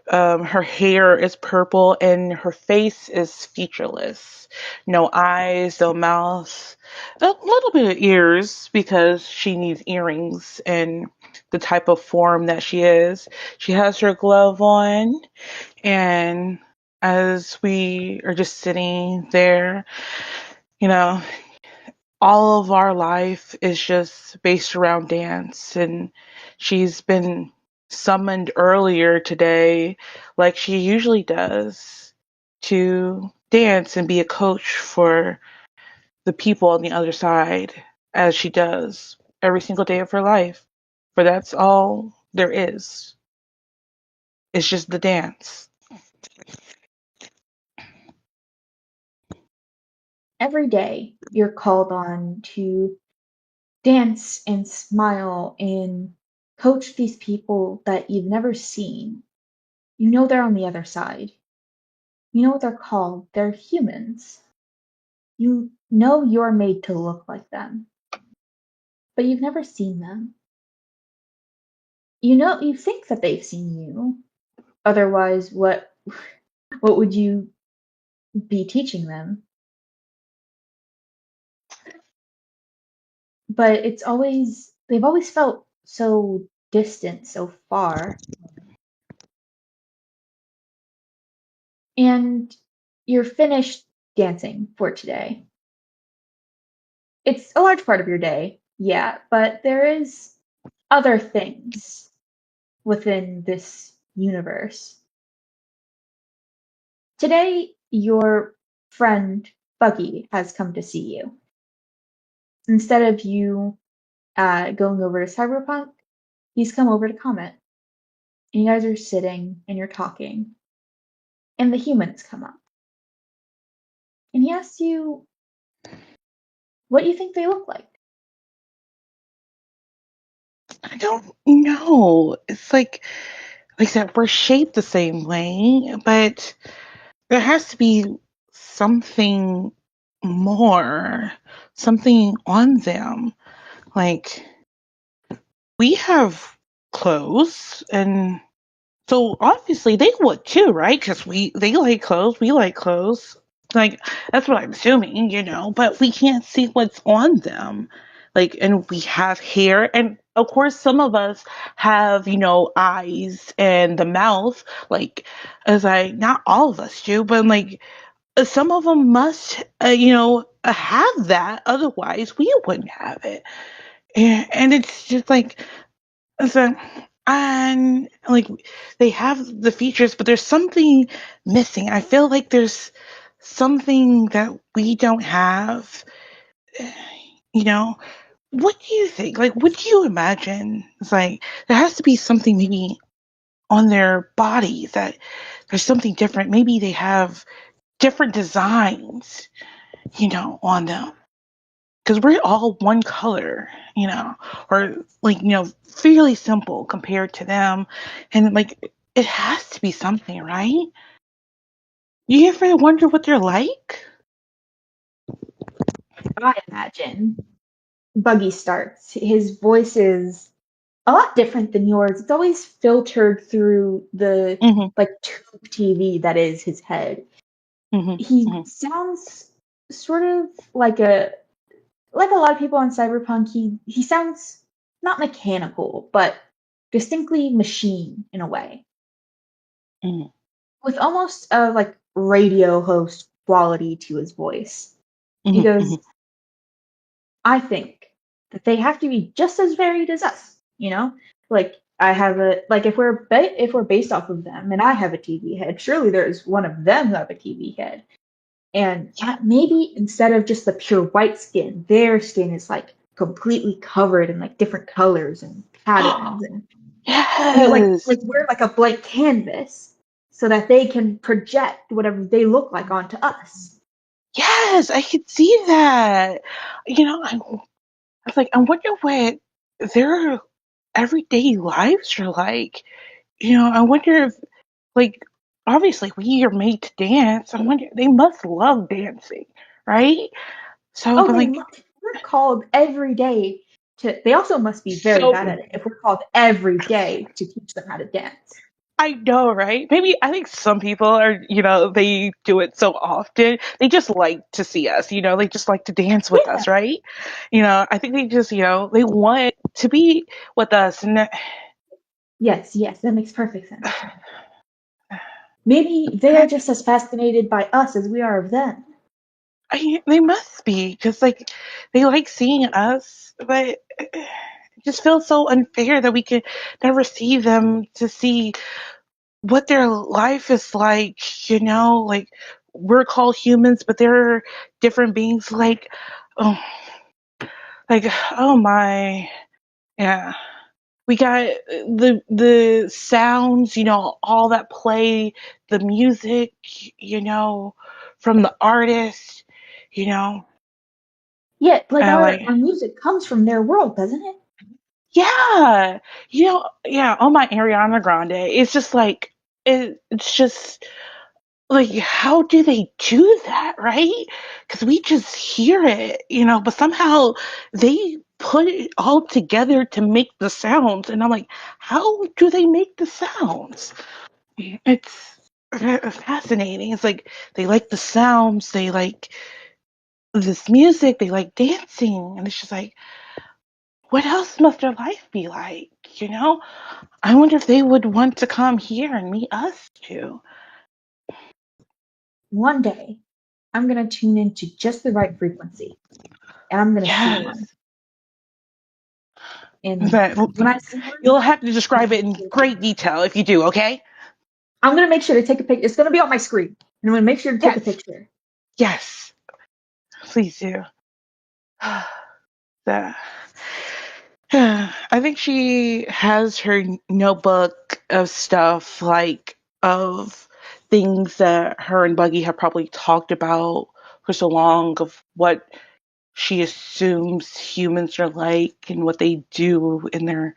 Her hair is purple, and her face is featureless. No eyes, no mouth, a little bit of ears because she needs earrings and the type of form that she is. She has her glove on, and as we are just sitting there, you know, all of our life is just based around dance, and she's been summoned earlier today like she usually does to dance and be a coach for the people on the other side, as she does every single day of her life, for that's all there is. It's just the dance. Every day, you're called on to dance and smile and coach these people that you've never seen. You know they're on the other side. You know what they're called. They're humans. You know you're made to look like them, but you've never seen them. You know you think that they've seen you. Otherwise, what would you be teaching them? But they've always felt so distant, so far. And you're finished dancing for today. It's a large part of your day, yeah, but there is other things within this universe. Today, your friend Buggy has come to see you. Instead of you going over to Cyberpunk, he's come over to Comet. And you guys are sitting and you're talking. And the humans come up. And he asks you what you think they look like. I don't know. It's like I said, we're shaped the same way, but there has to be something more, something on them. Like, we have clothes, and so obviously they would too, right? Because they like clothes, we like clothes. Like, that's what I'm assuming, but we can't see what's on them. Like, and we have hair, and of course, some of us have, eyes and the mouth. Like, not all of us do, but like, some of them must, have that. Otherwise, we wouldn't have it. And it's just like, so, and like they have the features, but there's something missing. I feel like there's something that we don't have. You know, what do you think? Like, what do you imagine? It's like there has to be something maybe on their bodies that there's something different. Maybe they have different designs, on them. Because we're all one color, or like, fairly simple compared to them. And like, it has to be something, right? You ever wonder what they're like? I imagine. Buggy starts. His voice is a lot different than yours. It's always filtered through the Mm-hmm, like tube TV that is his head. He mm-hmm, sounds sort of like a lot of people on Cyberpunk. He sounds not mechanical, but distinctly machine in a way, mm-hmm, with almost a like radio host quality to his voice. He mm-hmm, goes, I think that they have to be just as varied as us, Like I have if we're based off of them and I have a TV head, surely there's one of them who have a TV head. And maybe instead of just the pure white skin, their skin is like completely covered in like different colors and patterns and yes, like we're like a blank canvas so that they can project whatever they look like onto us. yes, I could see that. I was like, I wonder what their everyday lives are like. I wonder if, like, obviously we are made to dance. I wonder, they must love dancing, right? So, Oh, but like, we're called every day to. They also must be very bad so at it if we're called every day to teach them how to dance. I know, right? Maybe I think some people are, they do it so often. They just like to see us, they just like to dance with Yeah. us, right? I think they just, they want to be with us. And Yes, that makes perfect sense. Maybe they are just as fascinated by us as we are of them. they must be, because like they like seeing us, but it just feels so unfair that we could never see them to see what their life is like. Like we're called humans, but they're different beings. Oh, like, oh my, yeah. We got the sounds, all that play, the music, from the artist, you know. Yeah, like And our music comes from their world, doesn't it? yeah, yeah. Oh my Ariana Grande. It's just like it's just like how do they do that, right? Because we just hear it, but somehow they put it all together to make the sounds, and I'm like, how do they make the sounds? It's fascinating. It's like they like the sounds, they like this music, they like dancing, and it's just like, what else must their life be like? I wonder if they would want to come here and meet us too. One day, I'm gonna tune into just the right frequency, and I'm gonna see Yes. one. And But when I see one, you'll have to describe it in great detail if you do, okay? I'm gonna make sure to take a picture. It's gonna be on my screen, and I'm gonna make sure to take a Yes. picture. Yes. Please do. The- I think she has her notebook of stuff, like of things that her and Buggy have probably talked about for so long, of what she assumes humans are like and what they do in their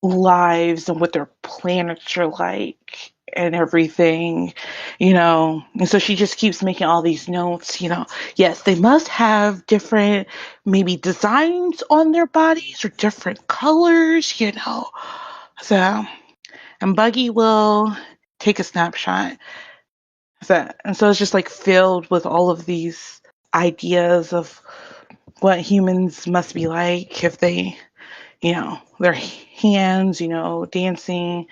lives and what their planets are like and everything, And so she just keeps making all these notes, Yes, they must have different, maybe designs on their bodies or different colors. So, and Buggy will take a snapshot. And so it's just like filled with all of these ideas of what humans must be like if they, their hands, dancing,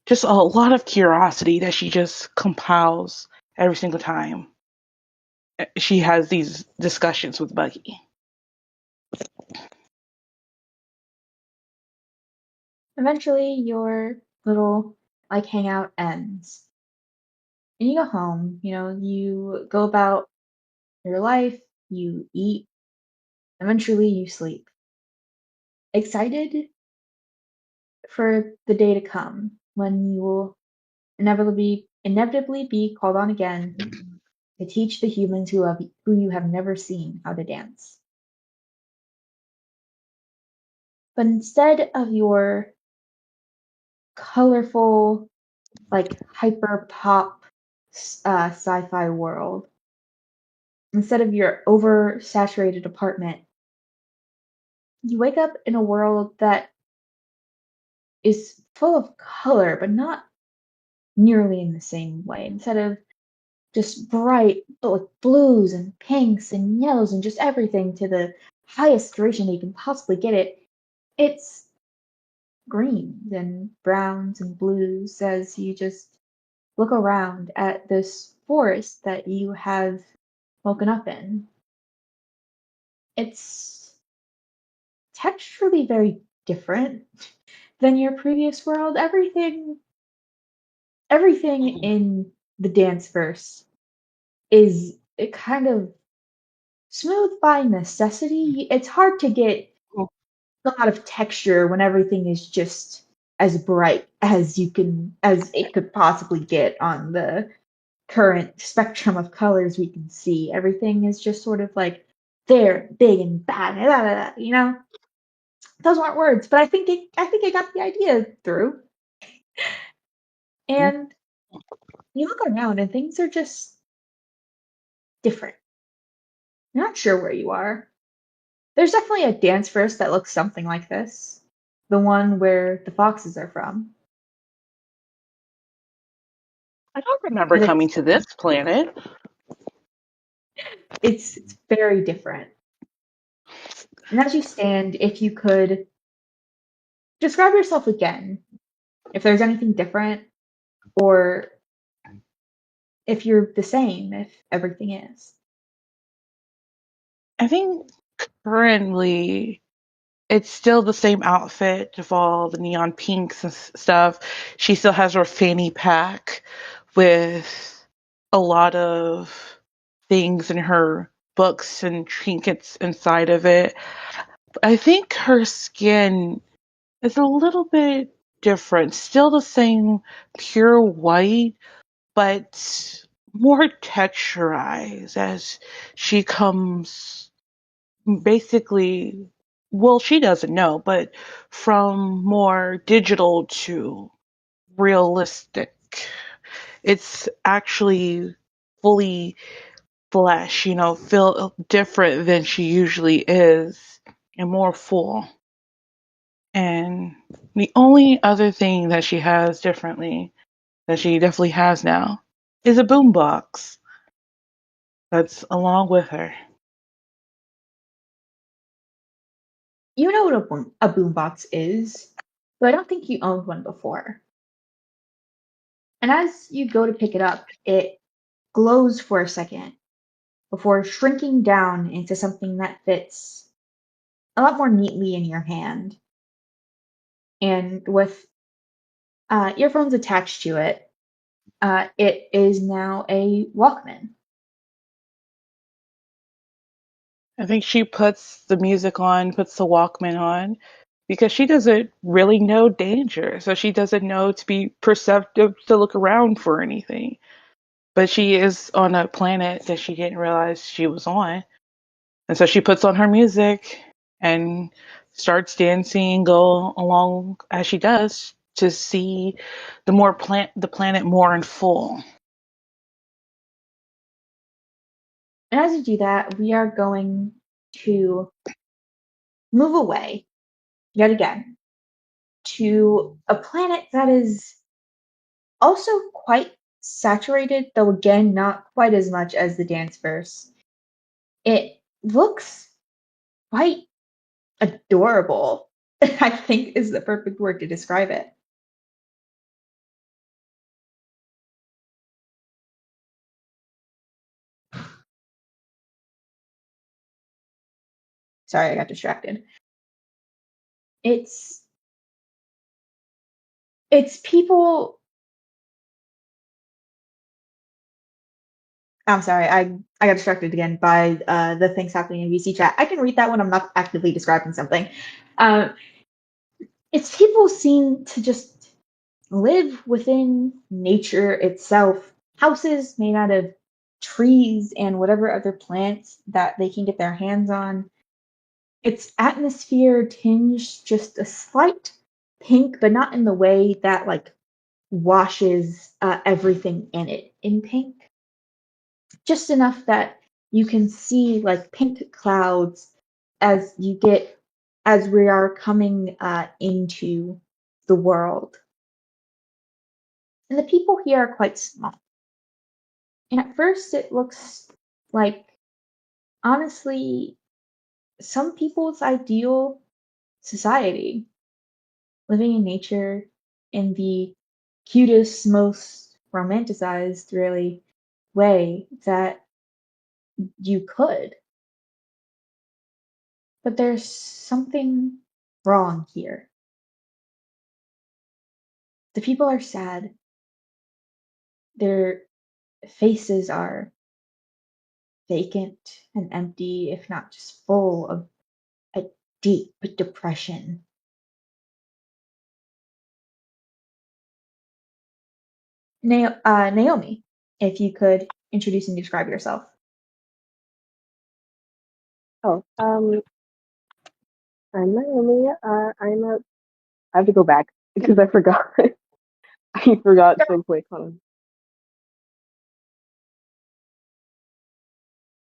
just a lot of curiosity that she just compiles every single time she has these discussions with Buggy. Eventually, your little like hangout ends, and you go home. You go about your life. You eat. Eventually, you sleep. Excited for the day to come when you will inevitably be called on again to teach the humans who you have never seen how to dance. But instead of your colorful, like hyper pop sci-fi world, instead of your oversaturated apartment, you wake up in a world that is full of color, but not nearly in the same way. Instead of just bright like blues and pinks and yellows and just everything to the highest duration that you can possibly get it, it's greens and browns and blues as you just look around at this forest that you have woken up in. It's texturally very different than your previous world. Everything in the dance verse is it kind of smooth by necessity. It's hard to get a lot of texture when everything is just as bright as it could possibly get on the current spectrum of colors we can see. Everything is just sort of like there, big and bad, blah, blah, blah. Those aren't words, but I think I got the idea through. And you look around and things are just different. You're not sure where you are. There's definitely a dance verse that looks something like this. The one where the foxes are from. I don't remember But coming to this planet. it's very different. And as you stand, if you could describe yourself again, if there's anything different, or if you're the same, if everything is. I think currently it's still the same outfit of all the neon pinks and stuff. She still has her fanny pack with a lot of things in her books and trinkets inside of it. I think her skin is a little bit different. Still the same pure white, but more texturized as she comes basically, well, she doesn't know, but from more digital to realistic. It's actually fully flesh, feel different than she usually is and more full. And the only other thing that she has differently, that she definitely has now, is a boombox that's along with her. You know what a boombox is, but I don't think you owned one before. And as you go to pick it up, it glows for a second before shrinking down into something that fits a lot more neatly in your hand. And with earphones attached to it, it is now a Walkman. I think she puts the music on, puts the Walkman on, because she doesn't really know danger. So she doesn't know to be perceptive to look around for anything. But she is on a planet that she didn't realize she was on. And so she puts on her music and starts dancing, go along as she does to see the planet more in full. And as you do that, we are going to move away yet again to a planet that is also quite saturated, though again, not quite as much as the dance verse. It looks quite adorable, I think is the perfect word to describe it. Sorry, I got distracted. It's people. I'm sorry, I got distracted again by the things happening in VC chat. I can read that when I'm not actively describing something. Uh, it's people seem to just live within nature itself. Houses made out of trees and whatever other plants that they can get their hands on. Its atmosphere tinged just a slight pink, but not in the way that like washes everything in it in pink. Just enough that you can see like pink clouds as as we are coming into the world. And the people here are quite small. And at first it looks like honestly some people's ideal society, living in nature in the cutest, most romanticized really way that you could. But there's something wrong here. The people are sad. Their faces are vacant and empty, if not just full of a deep depression. Naomi, if you could introduce and describe yourself. Oh, I'm Naomi. I have to go back because I forgot. I forgot so quick. Hold on.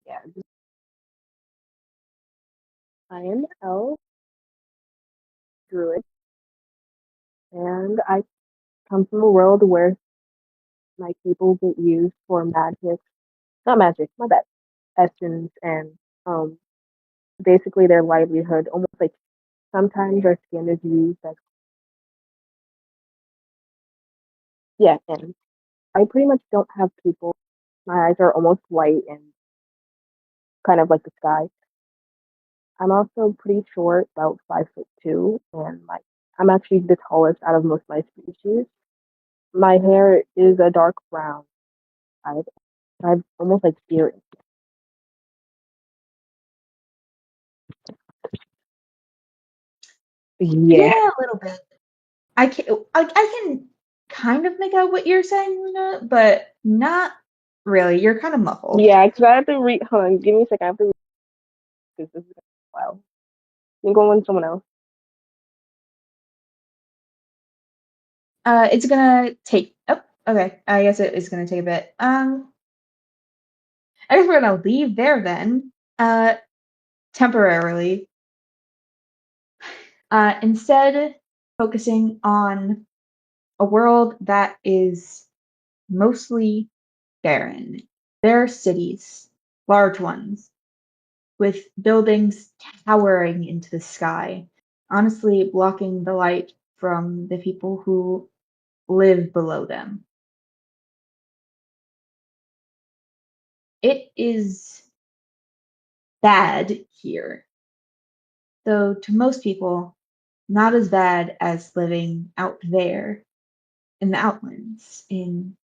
Yeah, I am elf druid, and I come from a world where my people get used for magic, not magic, my bad, essence, and um, basically their livelihood. Almost like sometimes our skin is used as yeah, and I pretty much don't have pupils. My eyes are almost white and kind of like the sky. I'm also pretty short, about 5'2", and I'm actually the tallest out of most of my species. My hair is a dark brown. I've I've almost like earrings. Yeah, Yeah, a little bit. I can kind of make out what you're saying, Luna, but not really. You're kind of muffled. yeah. Because I have to read. Hold on, give me a second. I have to read 'cause this is Wow. You go with someone else. It's gonna take. Oh, okay. I guess it is gonna take a bit. I guess we're gonna leave there then. Temporarily. Instead, focusing on a world that is mostly barren. There are cities, large ones, with buildings towering into the sky, honestly blocking the light from the people who live below them. It is bad here, though to most people, not as bad as living out there in the outlands, in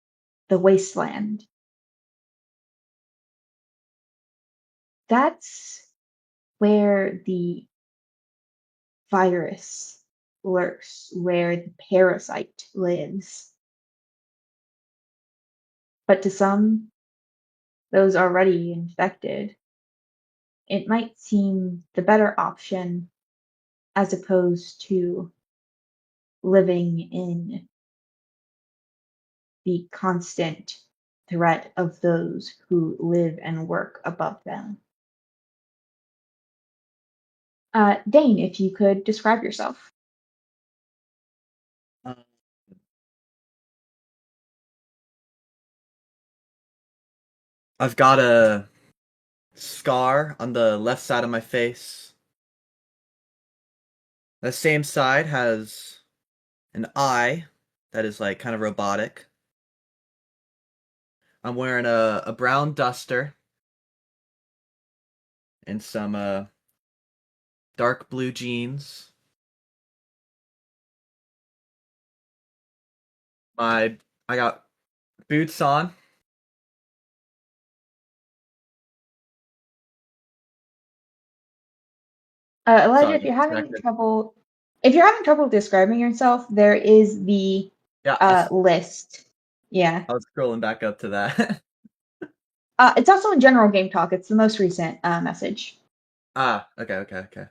the wasteland. That's where the virus lurks, where the parasite lives. But to some, those already infected, it might seem the better option as opposed to living in the constant threat of those who live and work above them. Dane, if you could describe yourself. Uh, I've got a scar on the left side of my face. The same side has an eye that is like kind of robotic. I'm wearing a brown duster and some dark blue jeans. I got boots on. Elijah, Sorry, get distracted. if you're having trouble describing yourself, there is the Yeah, list. Yeah. I was scrolling back up to that. It's also in general game talk. It's the most recent message. Okay.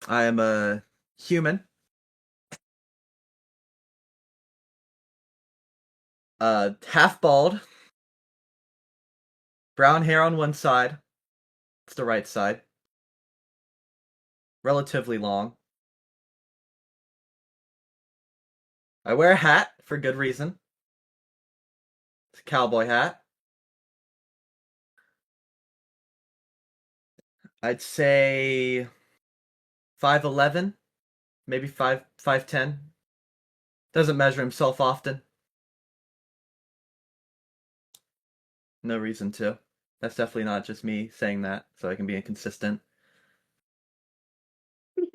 I am a human. Half bald. Brown hair on one side. It's the right side. Relatively long. I wear a hat for good reason. It's a cowboy hat. I'd say 5'11", maybe 5'10". Doesn't measure himself often. No reason to. That's definitely not just me saying that, so I can be inconsistent.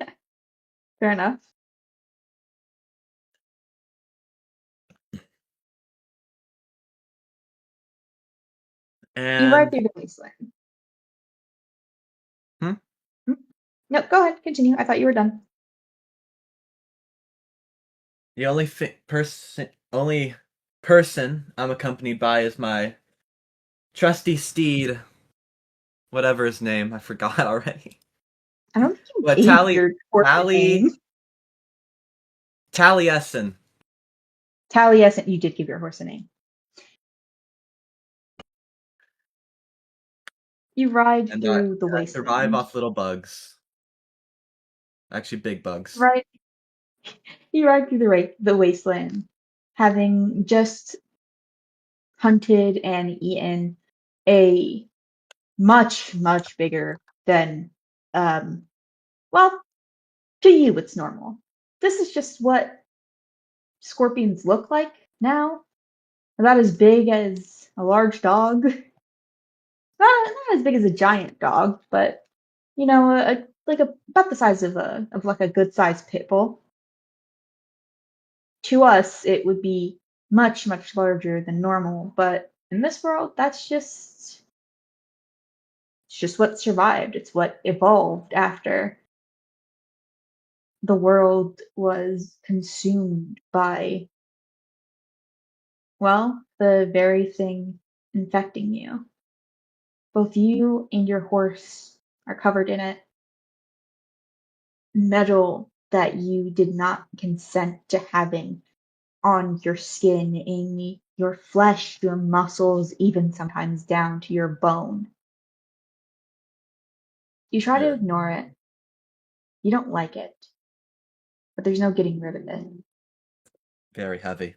Yeah, fair enough. You ride And through the wasteland. hmm? Hmm? No, go ahead. Continue. I thought you were done. The only person I'm accompanied by is my trusty steed, whatever his name, I forgot already. I don't think you What gave your horse a name. Taliesin. Taliesin, you did give your horse a name. You ride And through the I survive wasteland. off little bugs. Actually, big bugs. Right. You ride through the wasteland, having just hunted and eaten a much, much bigger than, um, well, to you it's normal. This is just what scorpions look like now. About as big as a large dog. Not as big as a giant dog, but about the size of like a good sized pit bull. To us, it would be much, much larger than normal, but in this world, it's just what survived. It's what evolved after the world was consumed by, well, the very thing infecting you. Both you and your horse are covered in it. Metal that you did not consent to having on your skin, in your flesh, your muscles, even sometimes down to your bone. You try to Yeah. ignore it. You don't like it, but there's no getting rid of it. Very heavy.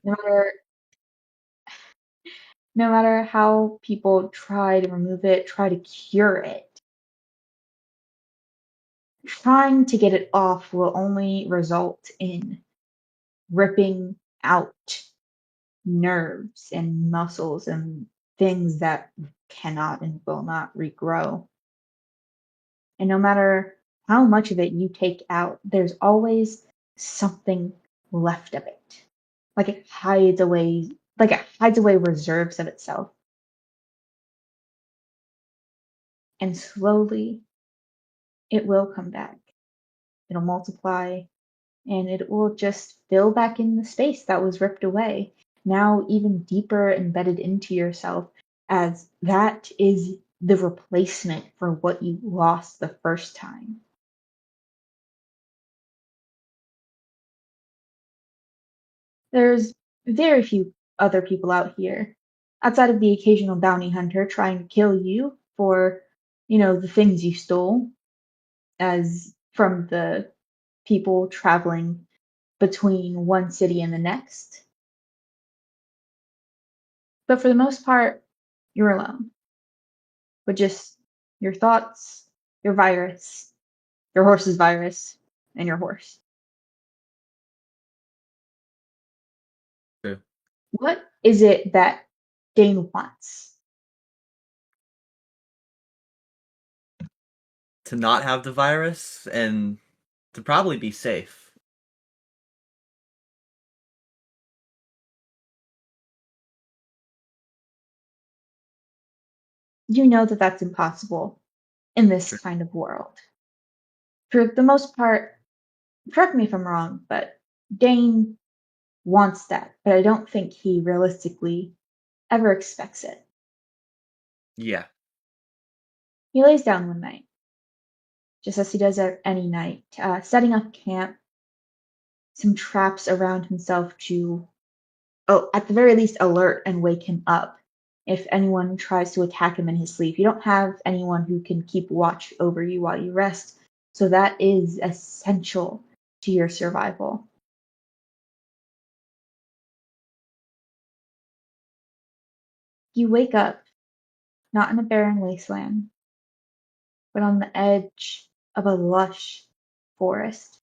No matter how people try to remove it, try to cure it, trying to get it off will only result in ripping out nerves and muscles and things that cannot and will not regrow. And no matter how much of it you take out, there's always something left of it. Like it hides away reserves of itself. And slowly it will come back. It'll multiply and it will just fill back in the space that was ripped away, now even deeper embedded into yourself, as that is the replacement for what you lost the first time. There's very few other people out here, outside of the occasional bounty hunter trying to kill you for, the things you stole, as from the people traveling between one city and the next. But for the most part, you're alone with just your thoughts, your virus, your horse's virus, and your horse. True. What is it that Dane wants? To not have the virus and to probably be safe. You know that that's impossible in this True. kind of world. For the most part, correct me if I'm wrong, but Dane wants that, but I don't think he realistically ever expects it. Yeah. He lays down one night, just as he does any night, setting up camp, some traps around himself to, at the very least, alert and wake him up if anyone tries to attack him in his sleep. You don't have anyone who can keep watch over you while you rest, so that is essential to your survival. You wake up not in a barren wasteland, but on the edge of a lush forest.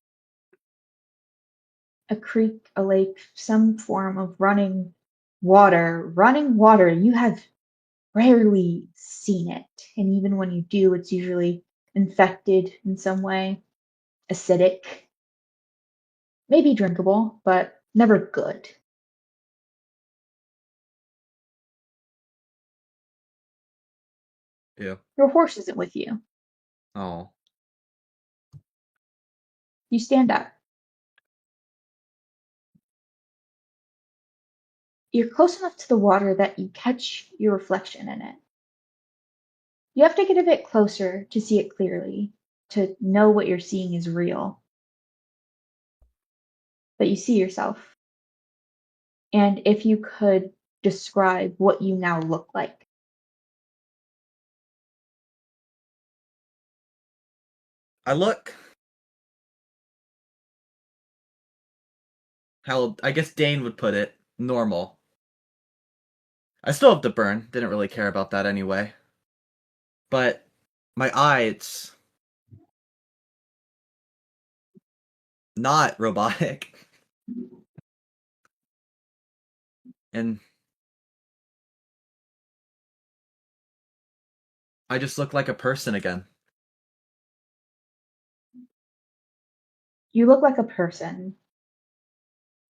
A creek, a lake, some form of running water. Running water, you have rarely seen it. And even when you do, it's usually infected in some way, acidic, maybe drinkable, but never good. Yeah. Your horse isn't with you. Oh. You stand up. You're close enough to the water that you catch your reflection in it. You have to get a bit closer to see it clearly, to know what you're seeing is real. But you see yourself. And if you could describe what you now look like. I look how I guess Dane would put it, normal. I still have the burn. Didn't really care about that anyway. But my eye, it's not robotic. And I just look like a person again. You look like a person,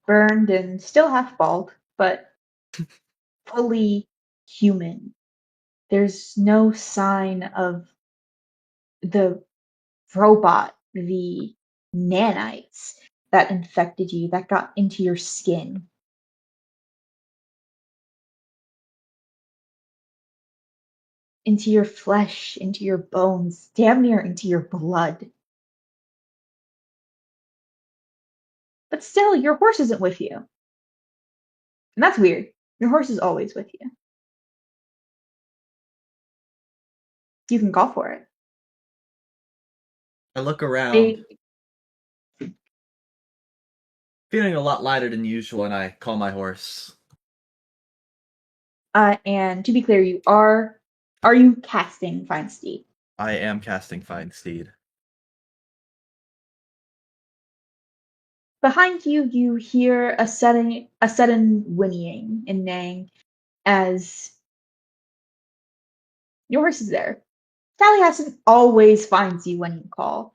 burned and still half bald, but fully human. There's no sign of the robot, the nanites that infected you, that got into your skin. into your flesh, into your bones, damn near into your blood. But still, your horse isn't with you. And that's weird. Your horse is always with you. You can call for it. I look around, They, feeling a lot lighter than usual, and I call my horse. and to be clear, are you casting Find Steed? I am casting Find Steed. Behind you, you hear a sudden whinnying and neighing as your horse is there. Taliesin always finds you when you call.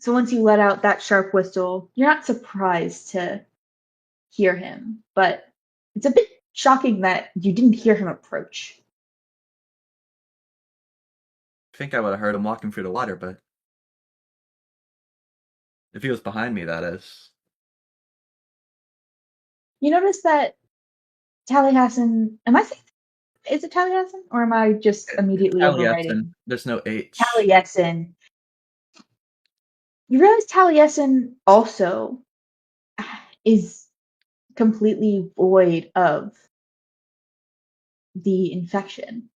So once you let out that sharp whistle, you're not surprised to hear him, but it's a bit shocking that you didn't hear him approach. I think I would have heard him walking through the water, but if he was behind me, that is. You notice that Taliesin, am I saying, is it Taliesin? Or am I just immediately Taliesin. overwriting There's no H. Taliesin? You realize Taliesin also is completely void of the infection.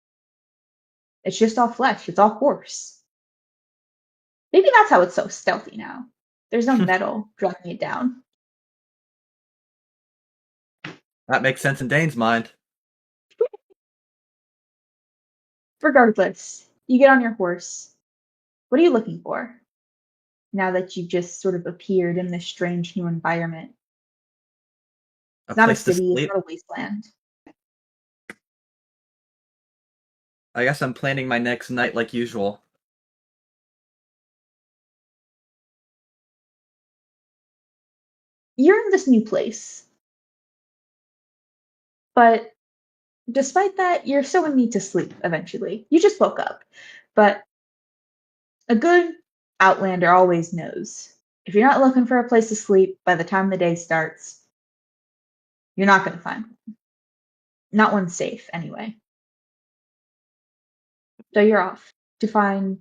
It's just all flesh, it's all horse. Maybe that's how it's so stealthy now. There's no metal dragging it down. That makes sense in Dane's mind. Regardless, you get on your horse. What are you looking for now that you've just sort of appeared in this strange new environment? A It's not a place to city, it's sleep. not a wasteland. I guess I'm planning my next night like usual. You're in this new place, but despite that, you're still gonna need to sleep eventually. You just woke up, but a good Outlander always knows if you're not looking for a place to sleep by the time the day starts, you're not gonna find one. Not one safe, anyway. So you're off to find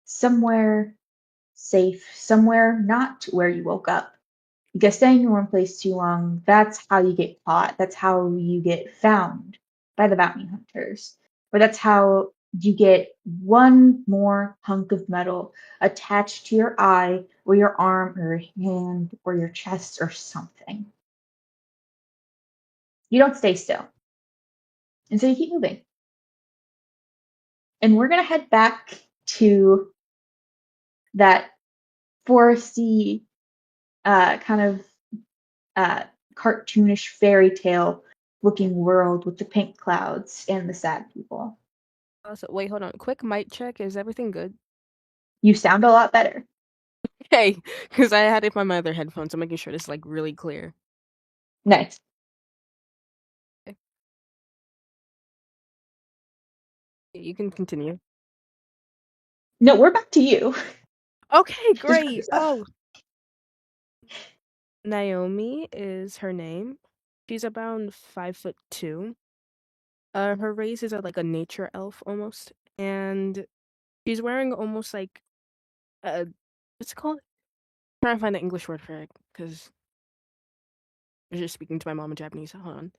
somewhere safe, somewhere not where you woke up. Because staying in one place too long, that's how you get caught. That's how you get found by the bounty hunters. Or that's how you get one more hunk of metal attached to your eye or your arm or your hand or your chest or something. You don't stay still. And so you keep moving. And we're going to head back to that foresty kind of cartoonish fairy tale looking world with the pink clouds and the sad people. Also, wait, hold on. Quick mic check. Is everything good? You sound a lot better. Hey, because I had it on my other headphones. I'm making sure this is like really clear. Nice. Okay. You can continue. No, we're back to you. Okay, Describe great. yourself. Oh, Naomi is her name. She's around 5'2". Her race is like a nature elf almost, and she's wearing almost like what's it called? I'm trying to find the English word for it because I was just speaking to my mom in Japanese. Hold on.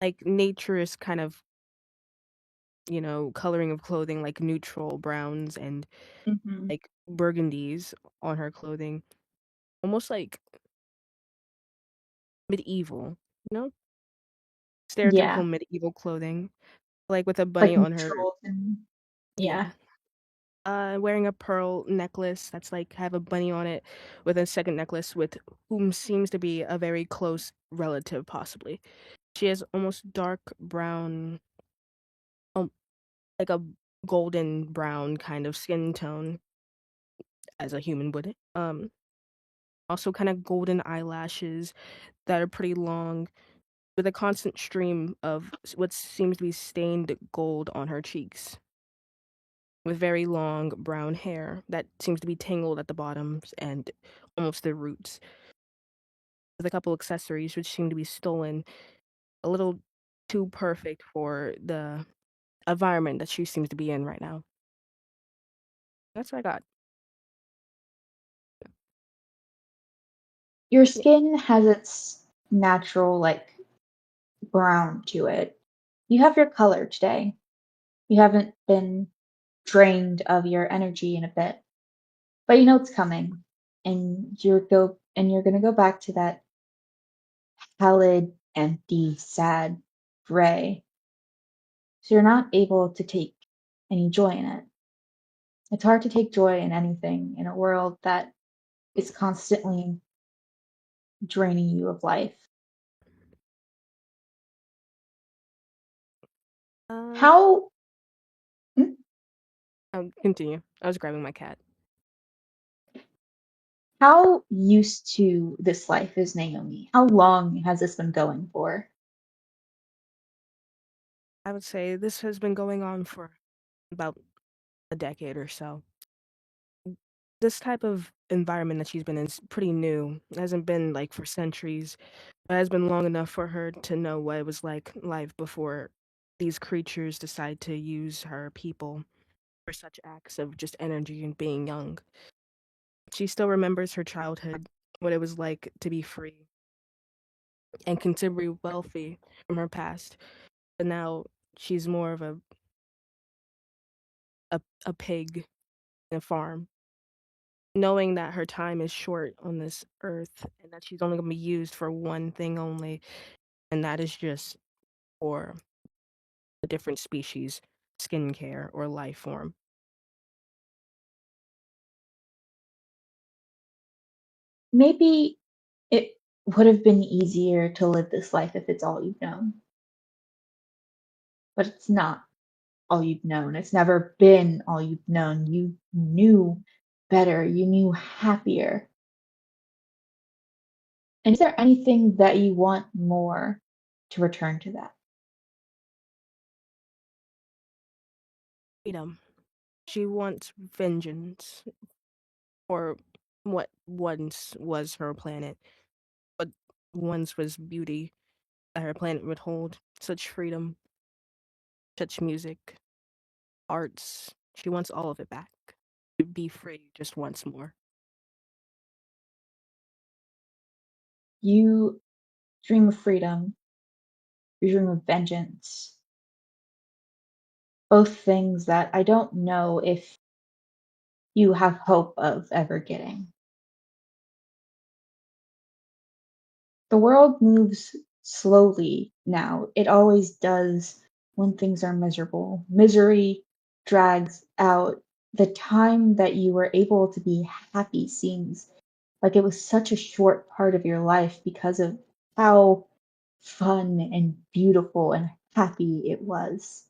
Like nature is kind of coloring of clothing like neutral browns and Mm-hmm. like burgundies on her clothing, almost like medieval, you know, Yeah, stereotypical medieval clothing, like with a bunny like on her. neutrals and Yeah. yeah. Wearing a pearl necklace that's like have a bunny on it, with a second necklace with whom seems to be a very close relative, possibly. She has almost dark brown, um, like a golden brown kind of skin tone, as a human would. Also kind of golden eyelashes that are pretty long, with a constant stream of what seems to be stained gold on her cheeks, with very long brown hair that seems to be tangled at the bottoms and almost the roots, with a couple accessories which seem to be stolen, a little too perfect for the environment that she seems to be in right now. That's what I got. Your Yeah. skin has its natural, like, brown to it. You have your color today. You haven't been drained of your energy in a bit, but you know it's coming, and you're gonna go back to that pallid, empty, sad gray. So you're not able to take any joy in it. It's hard to take joy in anything in a world that is constantly draining you of life. Um, How hmm? I'll continue. I was grabbing my cat. How used to this life is Naomi? How long has this been going for? I would say this has been going on for about a decade or so. This type of environment that she's been in is pretty new. It hasn't been like for centuries, but it has been long enough for her to know what it was like life before these creatures decide to use her people for such acts of just energy and being young. She still remembers her childhood, what it was like to be free and considerably wealthy from her past. But now she's more of a pig in a farm, knowing that her time is short on this earth and that she's only going to be used for one thing only, and that is just for a different species, skincare, or life form. Maybe it would have been easier to live this life if it's all you've known, but it's not all you've known. It's never been all you've known. You knew better, you knew happier. And is there anything that you want more to return to that? Freedom. She wants vengeance for what once was her planet, what once was beauty that her planet would hold. Such freedom, such music, arts. She wants all of it back. To be free just once more. You dream of freedom, you dream of vengeance, both things that I don't know if you have hope of ever getting. The world moves slowly now. It always does when things are miserable. Misery drags out. The time that you were able to be happy seems like it was such a short part of your life because of how fun and beautiful and happy it was.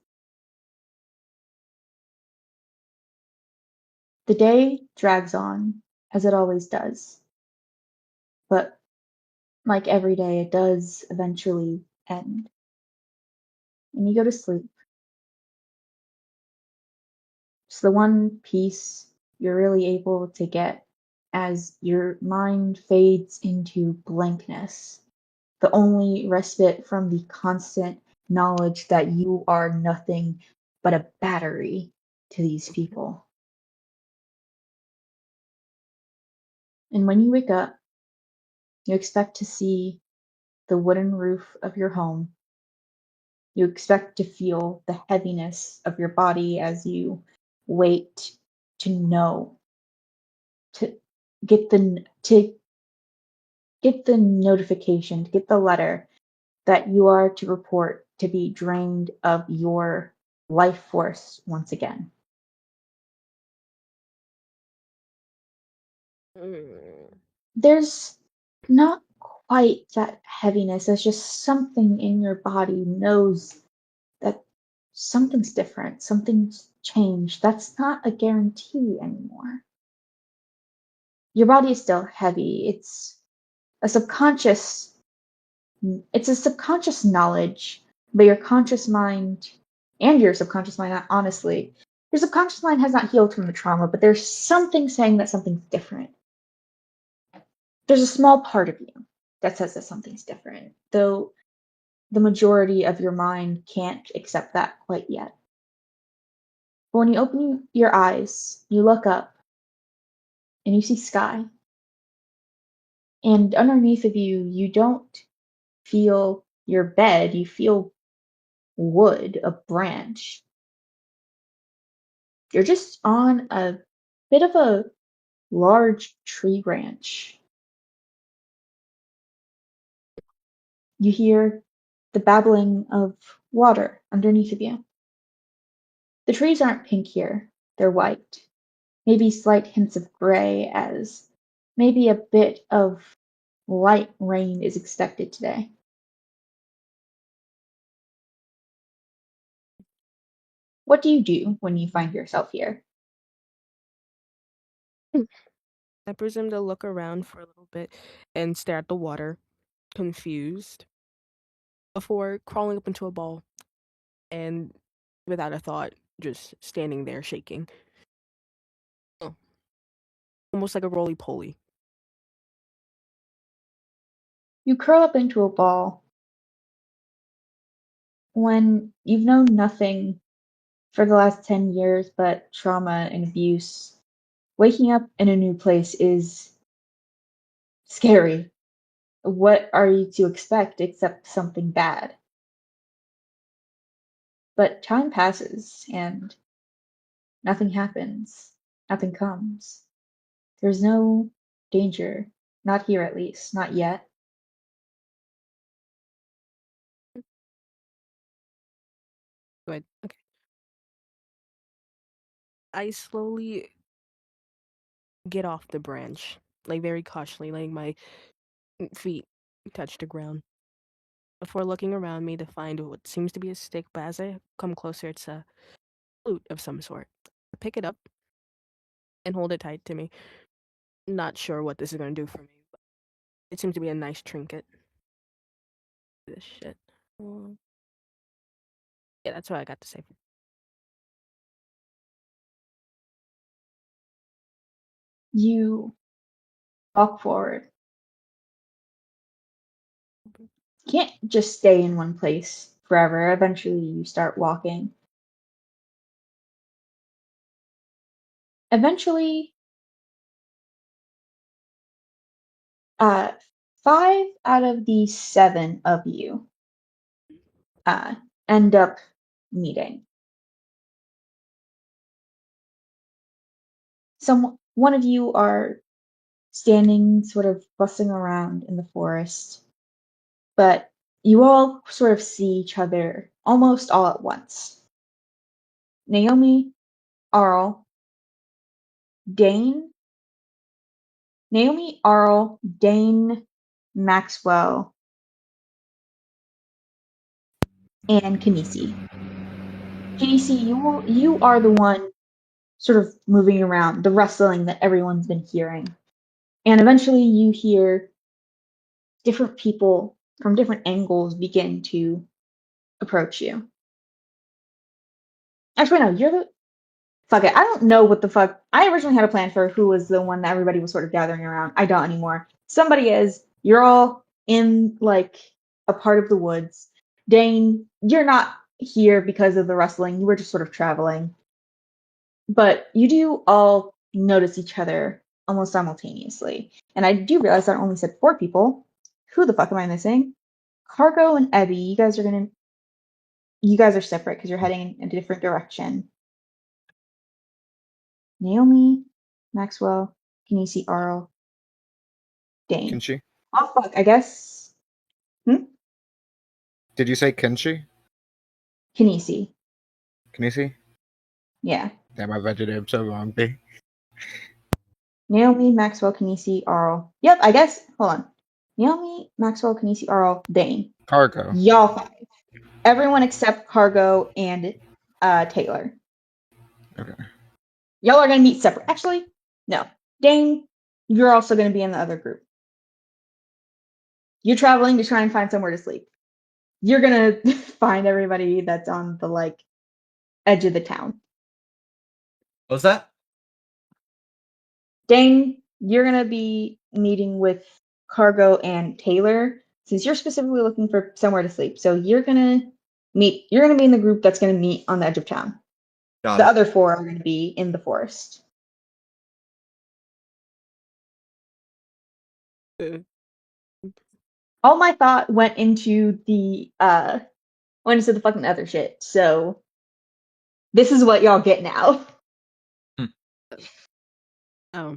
The day drags on, as it always does, but like every day, it does eventually end, and you go to sleep. It's the one peace you're really able to get as your mind fades into blankness, the only respite from the constant knowledge that you are nothing but a battery to these people. And when you wake up, you expect to see the wooden roof of your home. You expect to feel the heaviness of your body as you wait to know, to to get the notification, to get the letter that you are to report to be drained of your life force once again. Mm. There's not quite that heaviness. There's just something in your body knows that something's different, something's changed. That's not a guarantee anymore. Your body is still heavy. A subconscious it's a subconscious knowledge, but your conscious mind and your subconscious mind, honestly, your subconscious mind has not healed from the trauma, but there's something saying that something's different. There's a small part of you that says that something's different, though the majority of your mind can't accept that quite yet. But when you open your eyes, you look up and you see sky. And underneath of you, you don't feel your bed, you feel wood, a branch. You're just on a bit of a large tree branch. You hear the babbling of water underneath of you. The trees aren't pink here, they're white. Maybe slight hints of gray, as maybe a bit of light rain is expected today. What do you do when you find yourself here? I presume to look around for a little bit and stare at the water, confused, before crawling up into a ball and, without a thought, just standing there shaking. Oh, almost like a roly poly. You curl up into a ball when you've known nothing for the last 10 years but trauma and abuse. Waking up in a new place is scary. What are you to expect except something bad? But time passes and nothing happens. Nothing comes. There's no danger. Not here, at least. Not yet. Good. Okay. I slowly get off the branch, like very cautiously, letting my feet touch the ground before looking around me to find what seems to be a stick. But as I come closer, it's a flute of some sort. I pick it up and hold it tight to me. Not sure what this is going to do for me, but it seems to be a nice trinket. This shit. Yeah, that's what I got to say. You walk forward. You can't just stay in one place forever. Eventually, you start walking. Eventually, uh, 5 out of the 7 of you uh, end up meeting. One of you are standing, sort of bustling around in the forest, but you all sort of see each other almost all at once. Naomi, Arl, Dane, Naomi, Arl, Dane, Maxwell, and Kanisi. Kanisi, you are the one sort of moving around, the rustling that everyone's been hearing. And eventually you hear different people from different angles begin to approach you. Actually, no, you're the. Fuck it. I don't know what the fuck. I originally had a plan for who was the one that everybody was sort of gathering around. I don't anymore. Somebody is. You're all in, like, a part of the woods. Dane, you're not here because of the rustling. You were just sort of traveling. But you do all notice each other almost simultaneously. And I do realize I only said 4 people. Who the fuck am I missing? Cargo and Ebby, you guys are separate because you're heading in a different direction. Naomi, Maxwell, Kinesi, Arl, Dane. Kinchi? Oh fuck, I guess. Did you say Kinchi? Kinesi. Kinisi? Yeah. Damn, I read your name so wrong, B. Naomi, Maxwell, Kinesi, Arl. Yep, I guess. Hold on. Naomi, Maxwell, Kinesi, Arl, Dane. Cargo. Y'all 5. Everyone except Cargo and Taylor. Okay. Y'all are gonna meet separate. Actually, no. Dane, you're also gonna be in the other group. You're traveling to try and find somewhere to sleep. You're gonna find everybody that's on the like edge of the town. What was that? Dane, you're gonna be meeting with Cargo and Taylor, since you're specifically looking for somewhere to sleep, so you're gonna be in the group that's gonna meet on the edge of town. Got The it. other 4 are gonna be in the forest. Uh, All my thought went into the fucking other shit. So this is what y'all get now. Oh,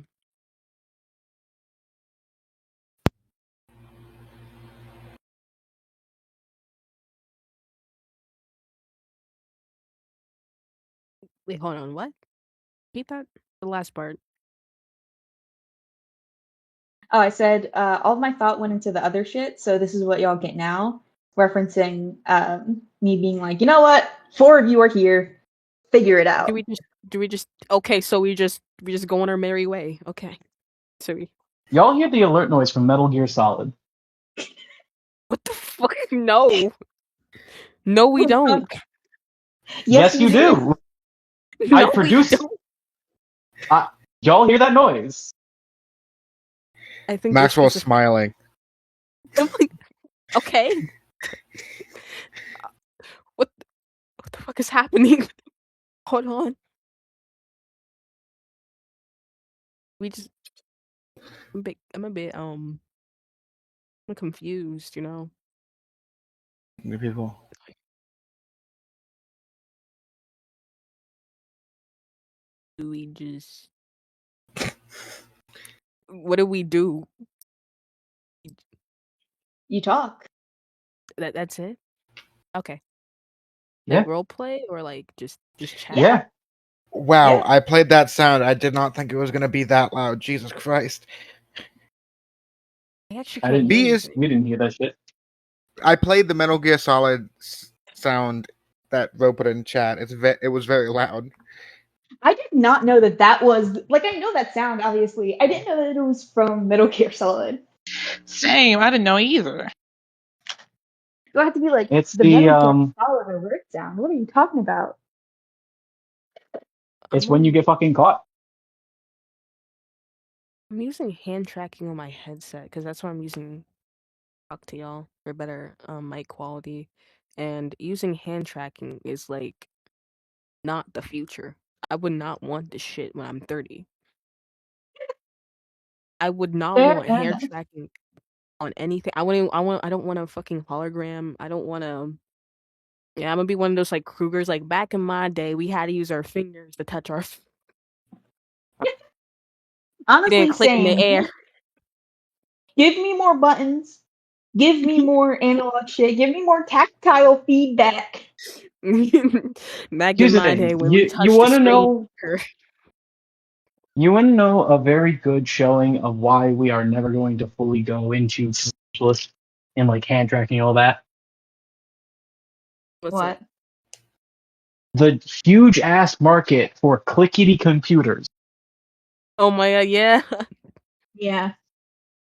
wait, hold on. What? Repeat that. The last part. Oh, I said all of my thought went into the other shit. So this is what y'all get now, referencing me being like, you know what, 4 of you are here, figure it out. Do we just? Okay, so we just go on our merry way. Okay. So we. Y'all hear the alert noise from Metal Gear Solid. What the fuck? No. No, we don't. Yes, You do. I No, we produced. don't. Y'all hear that noise? I think Maxwell's there's smiling. okay. What the fuck is happening? Hold on. We just I'm a bit I'm confused, you know. New people. Do we just what do we do? You talk. That's it? Okay. Yeah. Like role play or like just chat? Yeah. Wow, Yeah. I played that sound. I did not think it was going to be that loud. Jesus Christ. I actually I can't didn't. hear B is. anything. We didn't hear that shit. I played the Metal Gear Solid sound that Ro put in chat. It was very loud. I did not know that was like, I know that sound obviously. I didn't know that it was from Metal Gear Solid. Same. I didn't know either. Do I have to be like It's the the Metal Gear Solid alert sound? What are you talking about? It's when you get fucking caught. I'm using hand tracking on my headset because that's what I'm using to talk to y'all for better mic quality. And using hand tracking is like not the future. I would not want this shit when I'm 30. I would not Fair want hand enough. tracking on anything. I don't want a fucking hologram. I don't want to. Yeah, I'm gonna be one of those like Krugers. Like back in my day, we had to use our fingers to touch our. We didn't Honestly, click in the same. air. Give me more buttons. Give me more analog shit. Give me more tactile feedback. Back in Here's the my thing. day, when we You touched the want to screen. know? You want to know a very good showing of why we are never going to fully go into specialist and like hand tracking and all that. What's up? What? The huge ass market for clickety computers. Oh my god, yeah. Yeah.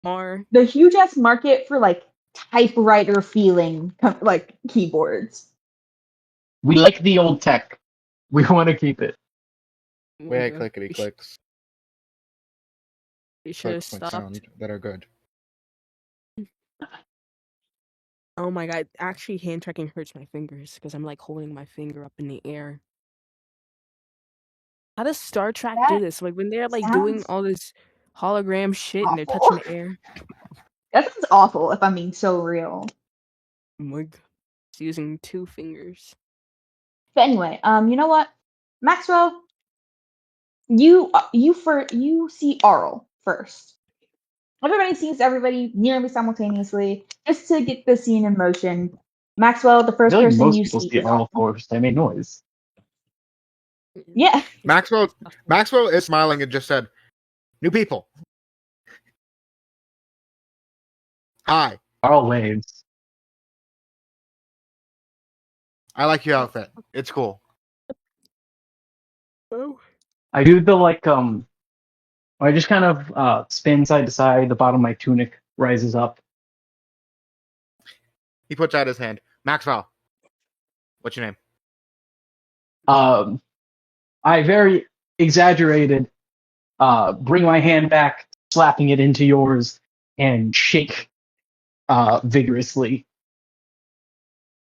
More. The huge ass market for like typewriter feeling like keyboards. We like the old tech. We want to keep it. Where Yeah. clickety clicks. We should have Clicks make stopped. sound that are good. Oh my god, actually hand tracking hurts my fingers because I'm like holding my finger up in the air. How does Star Trek do That this? Like when they're like doing sounds all this hologram shit and they're touching awful. the air. That sounds awful if I'm being so real. Oh my god. It's using 2 fingers. But anyway, you know what? Maxwell, you see Arl first. Everybody sees everybody nearly simultaneously, just to get the scene in motion. Maxwell, the I first feel like person most you people see see is Arnold Arl. Forrest. They made noise. Yeah. Maxwell Maxwell is smiling and just said, "New people. Hi. Arl waves. I like your outfit. It's cool." Oh. I do the I just kind of spin side to side. The bottom of my tunic rises up. He puts out his hand. Maxwell. What's your name? Um, I very exaggerated. Bring my hand back, slapping it into yours, and shake vigorously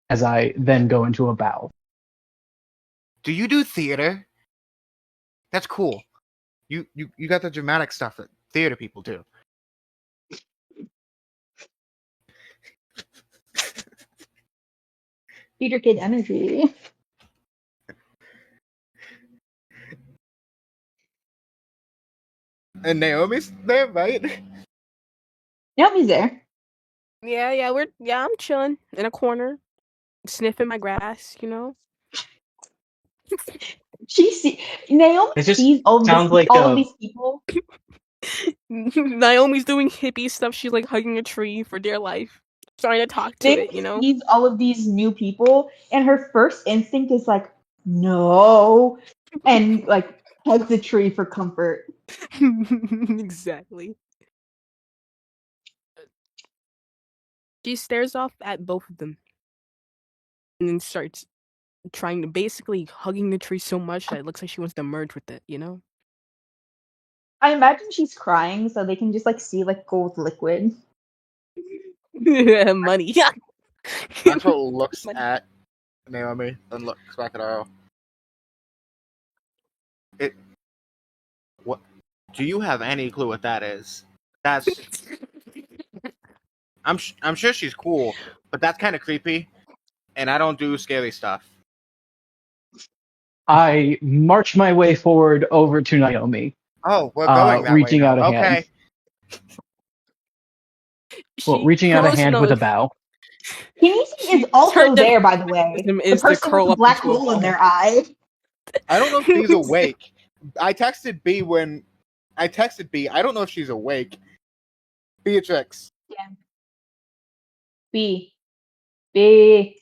as I then go into a bow. Do you do theater? That's cool. You got the dramatic stuff that theater people do. Peter Kid energy. And Naomi's there, right? Naomi's there. Yeah, I'm chilling in a corner, sniffing my grass, you know. Naomi It just sees sounds like all of these people. Naomi's doing hippie stuff. She's like hugging a tree for dear life, trying to talk to it, you Naomi know. sees all of these new people, and her first instinct is like, no, and like hugs the tree for comfort. Exactly. She stares off at both of them and then starts trying to basically hugging the tree so much that it looks like she wants to merge with it, you know? I imagine she's crying, so they can just like see like gold liquid. Money. Yeah. Maxwell looks Money. at Naomi and looks back at Earl. What? Do you have any clue what that is? That's. I'm sure she's cool, but that's kind of creepy, and I don't do scary stuff. I march my way forward over to Naomi, Oh, we're going that way reaching now. out a hand. Okay. Well, She reaching out a curls hand with a nose. bow. Kinesi She is also her there, by the way. definition The is to person with curl the up black into a hole in ball. their eye. I don't know if she's awake. I texted B when I texted B. I don't know if she's awake. Beatrix. Yeah. B. B.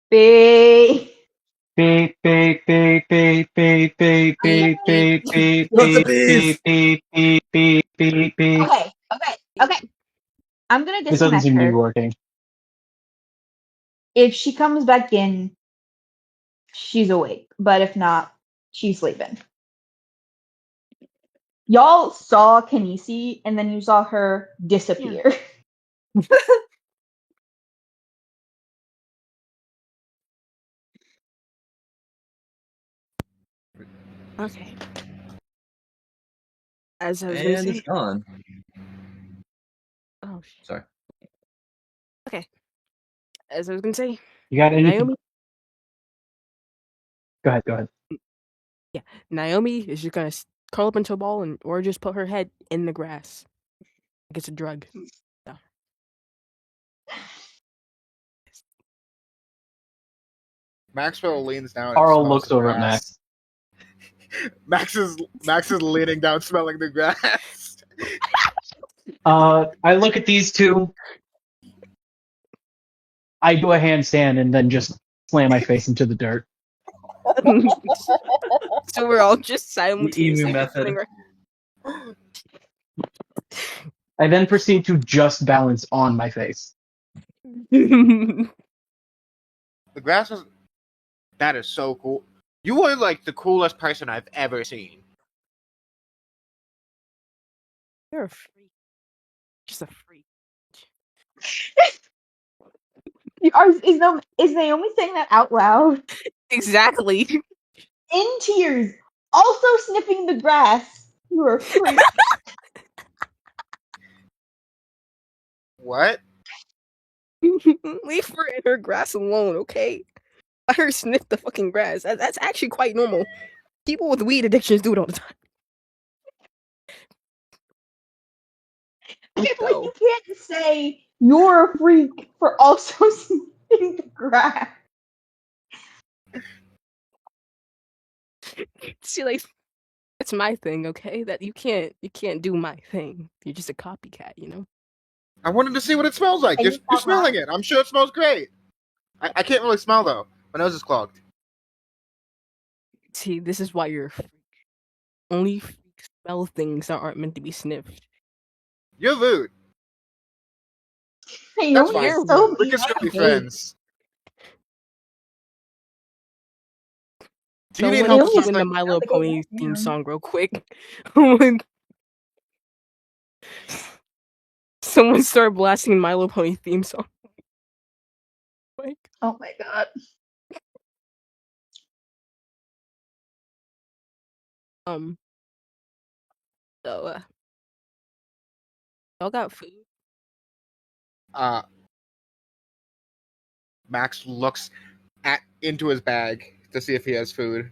B. Beep beep beep beep beep beep beep beep beep What's the beep beef? beep beep beep beep beep. Okay. I'm gonna This doesn't disconnect seem to be her. working. If she comes back in, she's awake. But if not, she's sleeping. Y'all saw Kinesi, and then you saw her disappear. Okay. As I was gonna And say. it's gone. Oh shit. Sorry. Okay. As I was gonna say, You got anything? Naomi. Go ahead. Go ahead. Yeah, Naomi is just gonna curl up into a ball or just put her head in the grass. Like it's a drug. So. Maxwell leans down and Carl smells looks the over at Max. grass. Max is leaning down, smelling the grass. I look at these two. I do a handstand and then just slam my face into the dirt. So we're all just The emu simultaneously method. I then proceed to just balance on my face. The grass is. That is so cool. You are like the coolest person I've ever seen. You're a freak. Just a freak. Is Naomi saying that out loud? Exactly. In tears, also sniffing the grass. You're a freak. What? Leave her in her grass alone, okay? Let her sniff the fucking grass. That's actually quite normal. People with weed addictions do it all the time. Okay, but like, So, you can't say you're a freak for also sniffing the grass. see, like, that's my thing, okay? That you can't do my thing. You're just a copycat, you know? I wanted to see what it smells like. And You're, you you're thought not. smelling it. I'm sure it smells great. I can't really smell though. My nose is clogged. See, this is why you're a freak. Only freaks smell things that aren't meant to be sniffed. You're rude. That's Naomi fine. is You're so rude. We mean can still and be vague. friends. Do you So need what help if with you Naomi's win the something? My Little to go Pony back theme down. song real quick? Someone started blasting My Little Pony theme song. Like, Oh my god. um, so y'all got food? Uh, Max looks into his bag to see if he has food.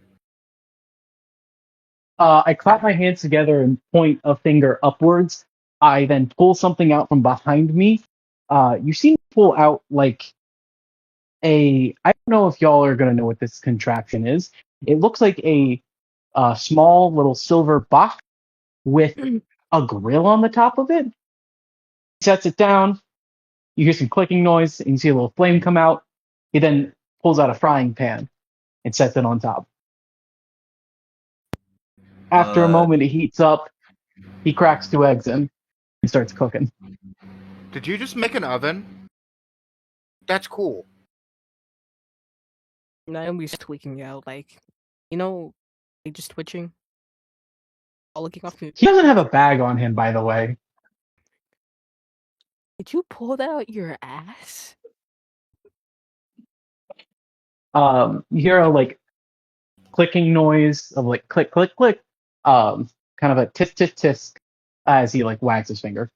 I clap my hands together and point a finger upwards. I then pull something out from behind me. You see me pull out like I don't know if y'all are gonna know what this contraption is. It looks like a small little silver box with a grill on the top of it. He sets it down. You hear some clicking noise, and you see a little flame come out. He then pulls out a frying pan and sets it on top. After a moment, it heats up. He cracks 2 eggs in and starts cooking. Did you just make an oven? That's cool. Naomi's tweaking out, like, like just twitching. All looking off. He doesn't have a bag on him, by the way. Did you pull that out your ass? You hear a like clicking noise of like click, click, click. Kind of a tisk, tisk, tisk as he like wags his finger.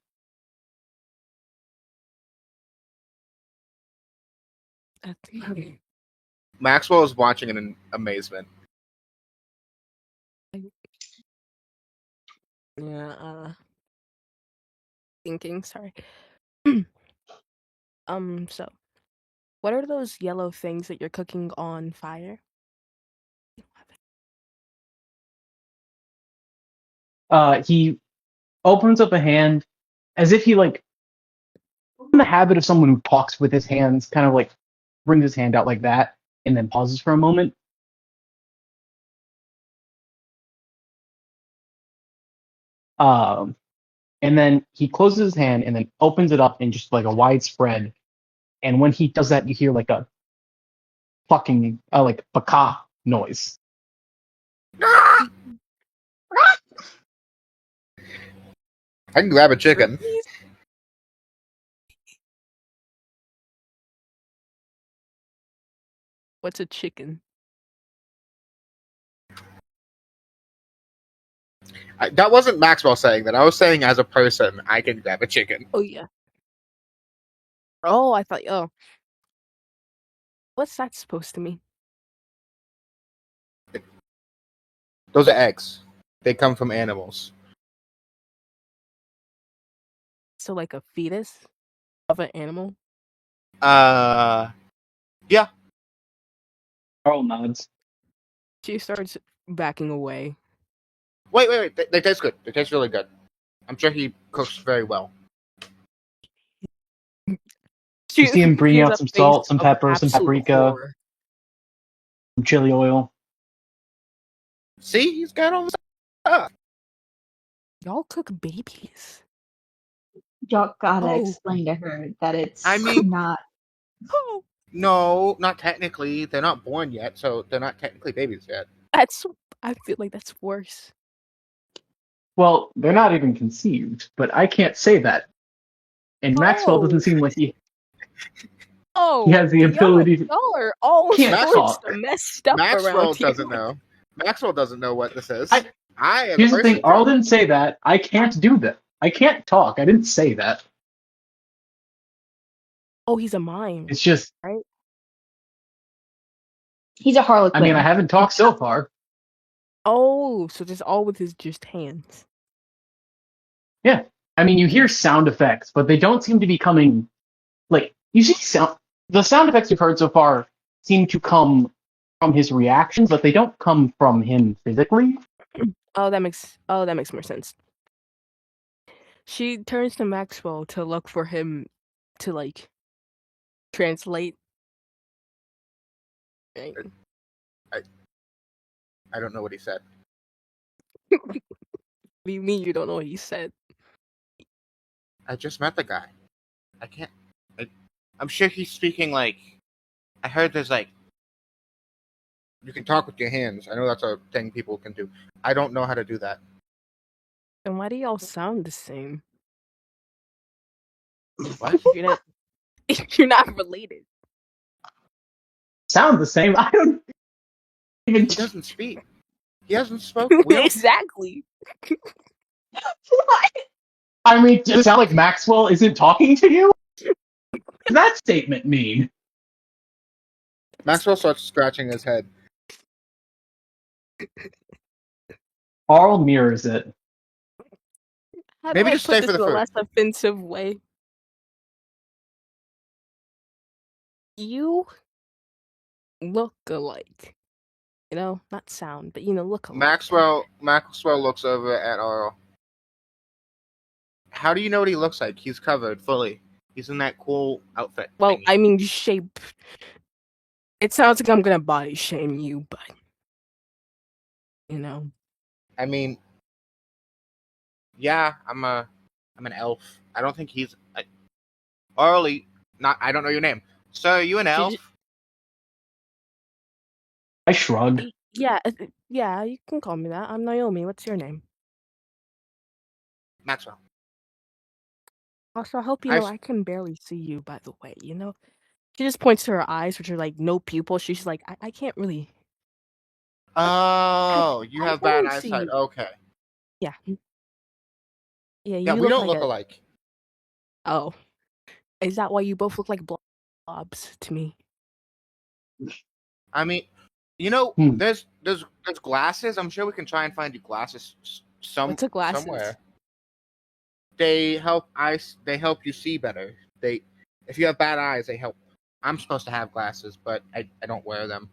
Maxwell is watching in amazement. Yeah, thinking, sorry. So what are those yellow things that you're cooking on fire? He opens up a hand as if he like in the habit of someone who talks with his hands, kind of like brings his hand out like that, and then pauses for a moment. Um, and then he closes his hand and then opens it up in just like a wide spread. And when he does that, you hear like a plucking, like baka noise. I can grab a chicken. What's a chicken? That wasn't Maxwell saying that. I was saying as a person, I can grab a chicken. Oh yeah. Oh, I thought. Oh, what's that supposed to mean? Those are eggs. They come from animals. So like a fetus of an animal? Yeah. Carl nods. She starts backing away. Wait. They taste good. They taste really good. I'm sure he cooks very well. You see him bring He has out a some face salt, some of pepper, some absolute paprika, horror. some chili oil. See, he's got all this stuff. Y'all cook babies. Y'all gotta Oh. explain to her that it's I mean- not. Oh, No, not technically. They're not born yet, so they're not technically babies yet. I feel like that's worse. Well, they're not even conceived, but I can't say that. And Maxwell doesn't seem like he has the ability to. Y'all are all Can't sorts talk. of messed up Maxwell around here. doesn't know. Maxwell doesn't know what this is. I- as Here's a the thing, person, Arl didn't say that. I can't do that. I can't talk. I didn't say that. Oh, he's a mime. It's just, Right? He's a harlequin. I mean, I haven't talked so far. Oh, so just all with his just hands. Yeah. I mean, you hear sound effects, but they don't seem to be coming, like, you see the sound effects you've heard so far seem to come from his reactions, but they don't come from him physically. Oh, that makes more sense. She turns to Maxwell to look for him to like translate. Right. I don't know what he said. What do you mean you don't know what he said? I just met the guy. I can't. I'm sure he's speaking like. I heard there's like. You can talk with your hands. I know that's a thing people can do. I don't know how to do that. And why do y'all sound the same? What? If you're not related. Sound the same? I don't even. He doesn't speak. He hasn't spoke. We don't. Exactly. I mean, does it sound like Maxwell isn't talking to you? What does that statement mean? Maxwell starts scratching his head. Arl mirrors it. How do Maybe I just put stay this for the in a food. less offensive way? You look alike. You know, not sound, but look alike. Maxwell looks over at Arl. How do you know what he looks like? He's covered fully. He's in that cool outfit. Well, thingy. I mean, shape. It sounds like I'm gonna body shame you, but I mean, yeah, I'm an elf. I don't think he's Arlie. Not. I don't know your name. Sir, are you an elf? I shrug. Yeah, yeah, you can call me that. I'm Naomi. What's your name? Maxwell. Also, I hope you know I can barely see you. By the way, she just points to her eyes, which are like no pupil. She's like, I can't really. Oh, you I have can bad only see eyesight. you. Okay. Yeah. Yeah, Yeah, you we look don't like look alike. Oh, is that why you both look like blobs to me? I mean, there's glasses. I'm sure we can try and find you glasses What's a glasses? somewhere. They help They help you see better. If you have bad eyes, they help. I'm supposed to have glasses, but I don't wear them.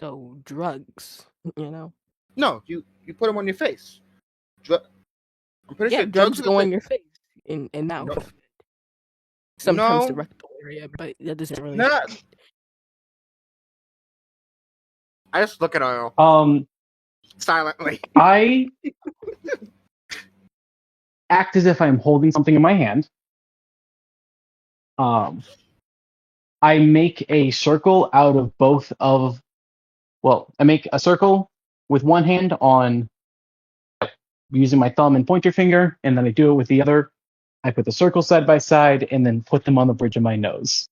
So drugs, No, you put them on your face. I'm pretty Yeah, sure drugs are the go thing. on your face and mouth. No, Sometimes the no, rectal area, but that doesn't really. not. I just look at Earl silently. I act as if I'm holding something in my hand. I make a circle out of both of. Well, I make a circle with one hand on using my thumb and pointer finger, and then I do it with the other. I put the circle side by side and then put them on the bridge of my nose.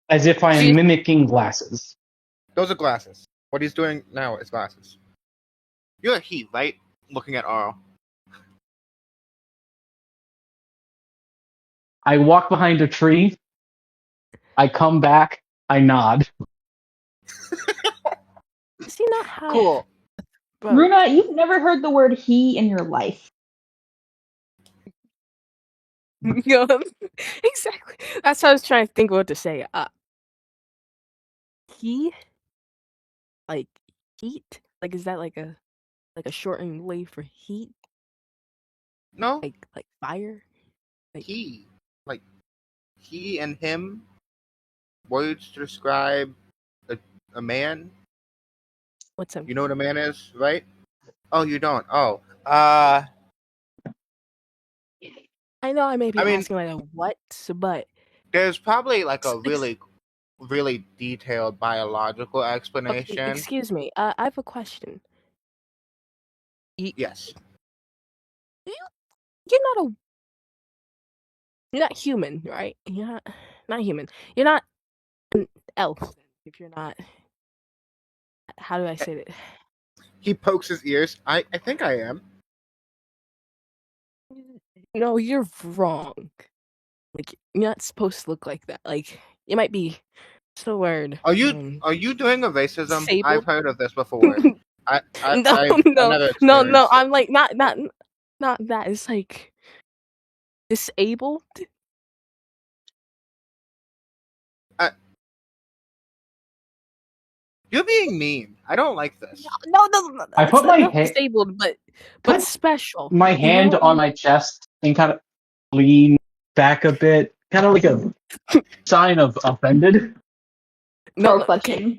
As if I am mimicking glasses. Those are glasses. What he's doing now is glasses. You're a he, right? Looking at Earl. I walk behind a tree. I come back. I nod. Does he not have? Cool. Runa, you've never heard the word he in your life. Exactly. That's what I was trying to think of what to say. He, like heat, like is that like a shortened way for heat? No. Like fire. He, like he and him. Words to describe a man. What's him? You know what a man is, right? Oh, you don't. Oh, I know I may be asking like a what, but there's probably like a really, really detailed biological explanation. Okay, excuse me. I have a question. Yes. You're not human, right? You're not human. You're not an elf. If you're not, how do I say that? He pokes his ears. I think I am. No, you're wrong. Like you're not supposed to look like that. Like it might be. What's the word? Are you doing a racism? Disabled? I've heard of this before. I've No. never experienced it. I'm like not that. It's like disabled. You're being mean. I don't like this. No. I put my Not hand disabled, but special. my hand on my chest and kind of lean back a bit, kind of like a sign of offended. No, clutching.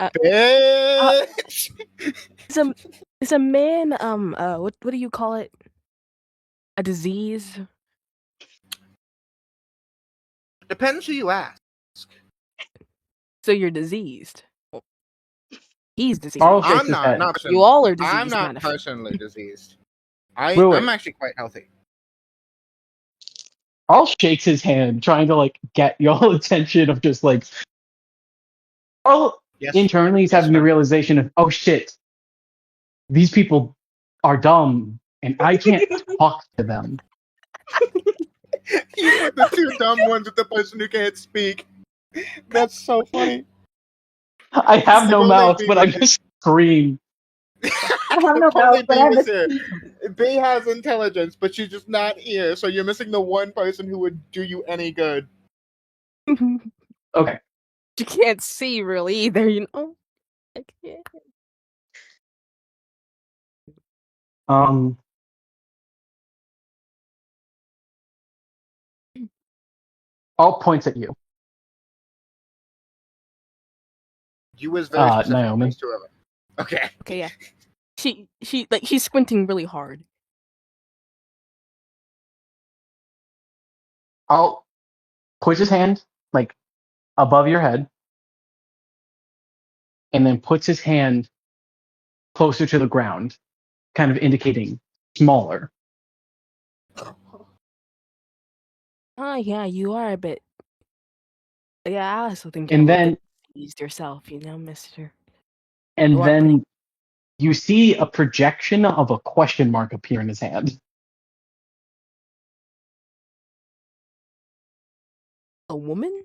Is a man what do you call it? A disease? Depends who you ask. So you're diseased. Well, he's diseased. I'm not personally. You all are diseased. I'm not personally diseased. Wait. I'm actually quite healthy. Arl shakes his hand, trying to like get y'all attention of just like Arl Yes, internally he's yes, having the sir. realization of, oh shit, these people are dumb and I can't talk to them. You put the two dumb ones with the person who can't speak. That's so funny. I have If no only mouth, B but I was here. just scream. I have no If only mouth, but B I have was a here. speech. B has intelligence, but she's just not here, so you're missing the one person who would do you any good. Okay. You can't see really either, you know? I can't. Um Arl points at you. You was very specific. Naomi. There's two of them. Okay. Okay, yeah. She like she's squinting really hard. Arl puts his hand like above your head and then puts his hand closer to the ground, kind of indicating smaller. Oh yeah, you are a bit. Yeah, I also think you're a And little then bit pleased yourself, you know, Mister. You and are pretty. then you see a projection of a question mark appear in his hand. A woman?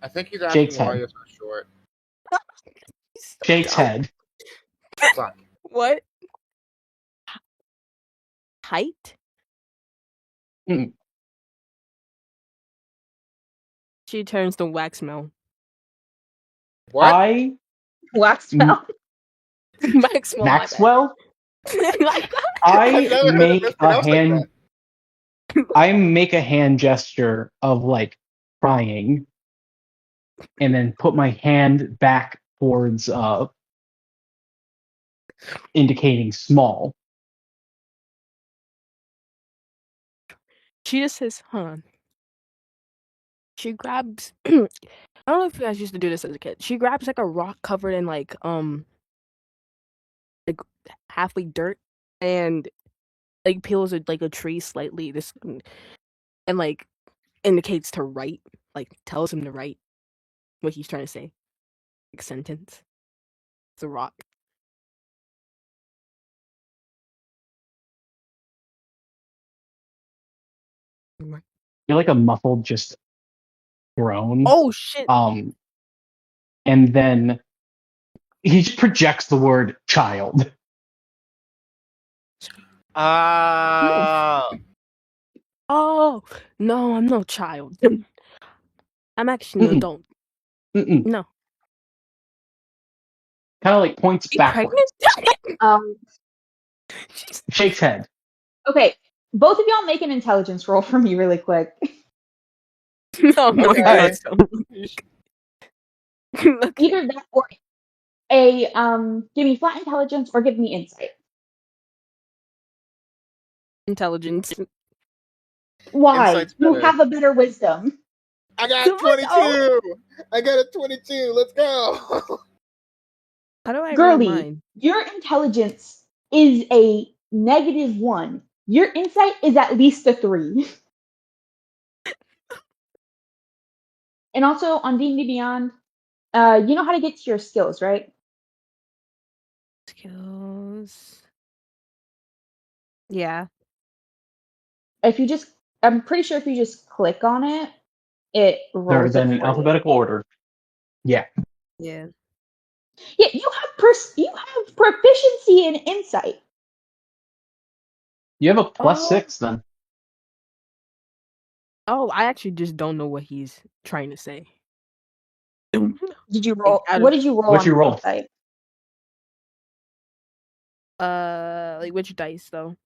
I think he's Shake's asking why head. you're so short. He's so Shake's dumb. head. Fuck. What? Height? Mm. She turns to wax melt. What? Wax M- melt. Wax melt, my bad. Maxwell, Like, I've I never heard it make a mispronounced like hand. that. I make a hand gesture of like crying, and then put my hand back towards indicating small. she just says, huh. She grabs I don't know if you guys used to do this as a kid. She grabs like a rock covered in like halfway dirt and like peels it like a tree slightly this and like indicates to write, like tells him to write what he's trying to say. Like sentence. It's a rock. You're like a muffled just groan. Oh shit. And then he just projects the word child. Ah. Oh no, I'm no child. I'm actually an Mm-mm, adult. mm-mm. No. Kind of like points You backward. pregnant? She's- Shakes head. Okay, both of y'all make an intelligence roll for me really quick. oh my Okay. god. So okay. Either that or a give me flat intelligence or give me insight. Intelligence. Why? Insight's You better. have a better wisdom. I got 22. I got a 22. Let's go. How do I roll Girly, mine? your intelligence is a -1. Your insight is at least a 3. And also on D&D Beyond, you know how to get to your skills, right? Skills. Yeah. If you just, I'm pretty sure if you just click on it, it They're rolls it then in for you. alphabetical order. Yeah. Yeah. Yeah, you have proficiency in insight. You have a Oh. +6 then. Oh, I actually just don't know what he's trying to say. Did you Like, roll? out What of did you roll What'd on you your roll? insight? like which dice though?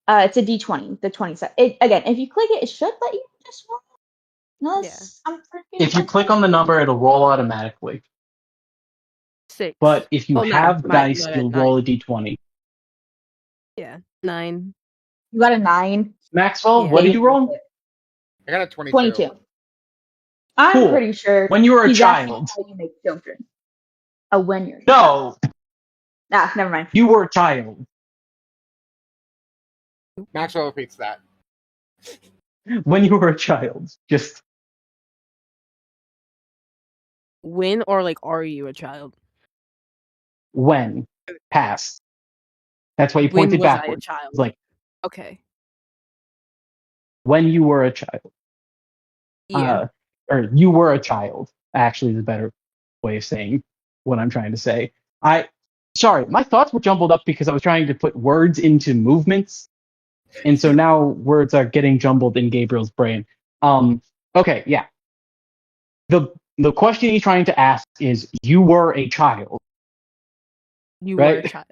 It's a D20, the 20 side. Again, if you click it, it should let you just roll. Unless I'm freaking If you click on the number, it'll roll automatically. 6. But if you Oh, 9. have My dice, bad, you'll 9. roll a d20. Yeah. 9. You got a 9. Maxwell, Yeah. what Yeah, did you you make roll? it. I got a 22. 22. I'm Cool. pretty sure When you were a he's asking child. how you make children. When you're a No, child. Ah, never mind. you were a child. Maxwell repeats that. When you were a child, just When or like are you a child? when, past. That's why you When pointed was I a backwards. child? It's like Okay. when you were a child. Yeah. Or you were a child, actually, is a better way of saying what I'm trying to say. Sorry, my thoughts were jumbled up because I was trying to put words into movements, and so now words are getting jumbled in Gabriel's brain. Okay, yeah. The question he's trying to ask is, you were a child, You were a right? child.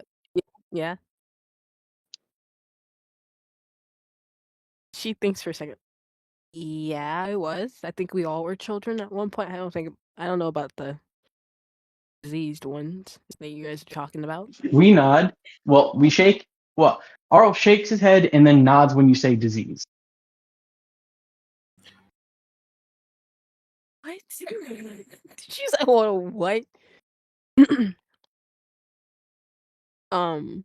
Yeah. She thinks for a second. Yeah, I was. I think we all were children at one point. I don't know about the diseased ones that you guys are talking about. We nod. Well, we shake. Well, Arl shakes his head and then nods when you say disease. What? She's like, "Whoa, what?" um,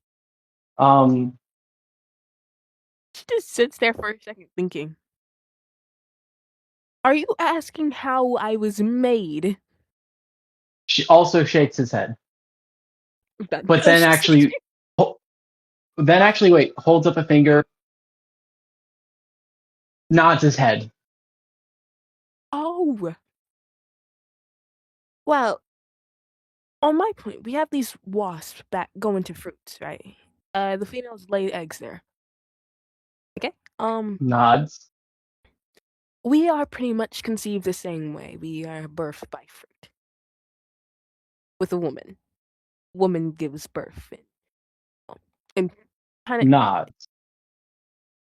Um, she just sits there for a second thinking. Are you asking how I was made? she also shakes his head, but then actually, wait, holds up a finger, nods his head. Oh, well, on my point, we have these wasps that go into fruits, right? The females lay eggs there. Okay. Nods. We are pretty much conceived the same way. We are birthed by fruit. With a woman. Woman gives birth and kind of Nods.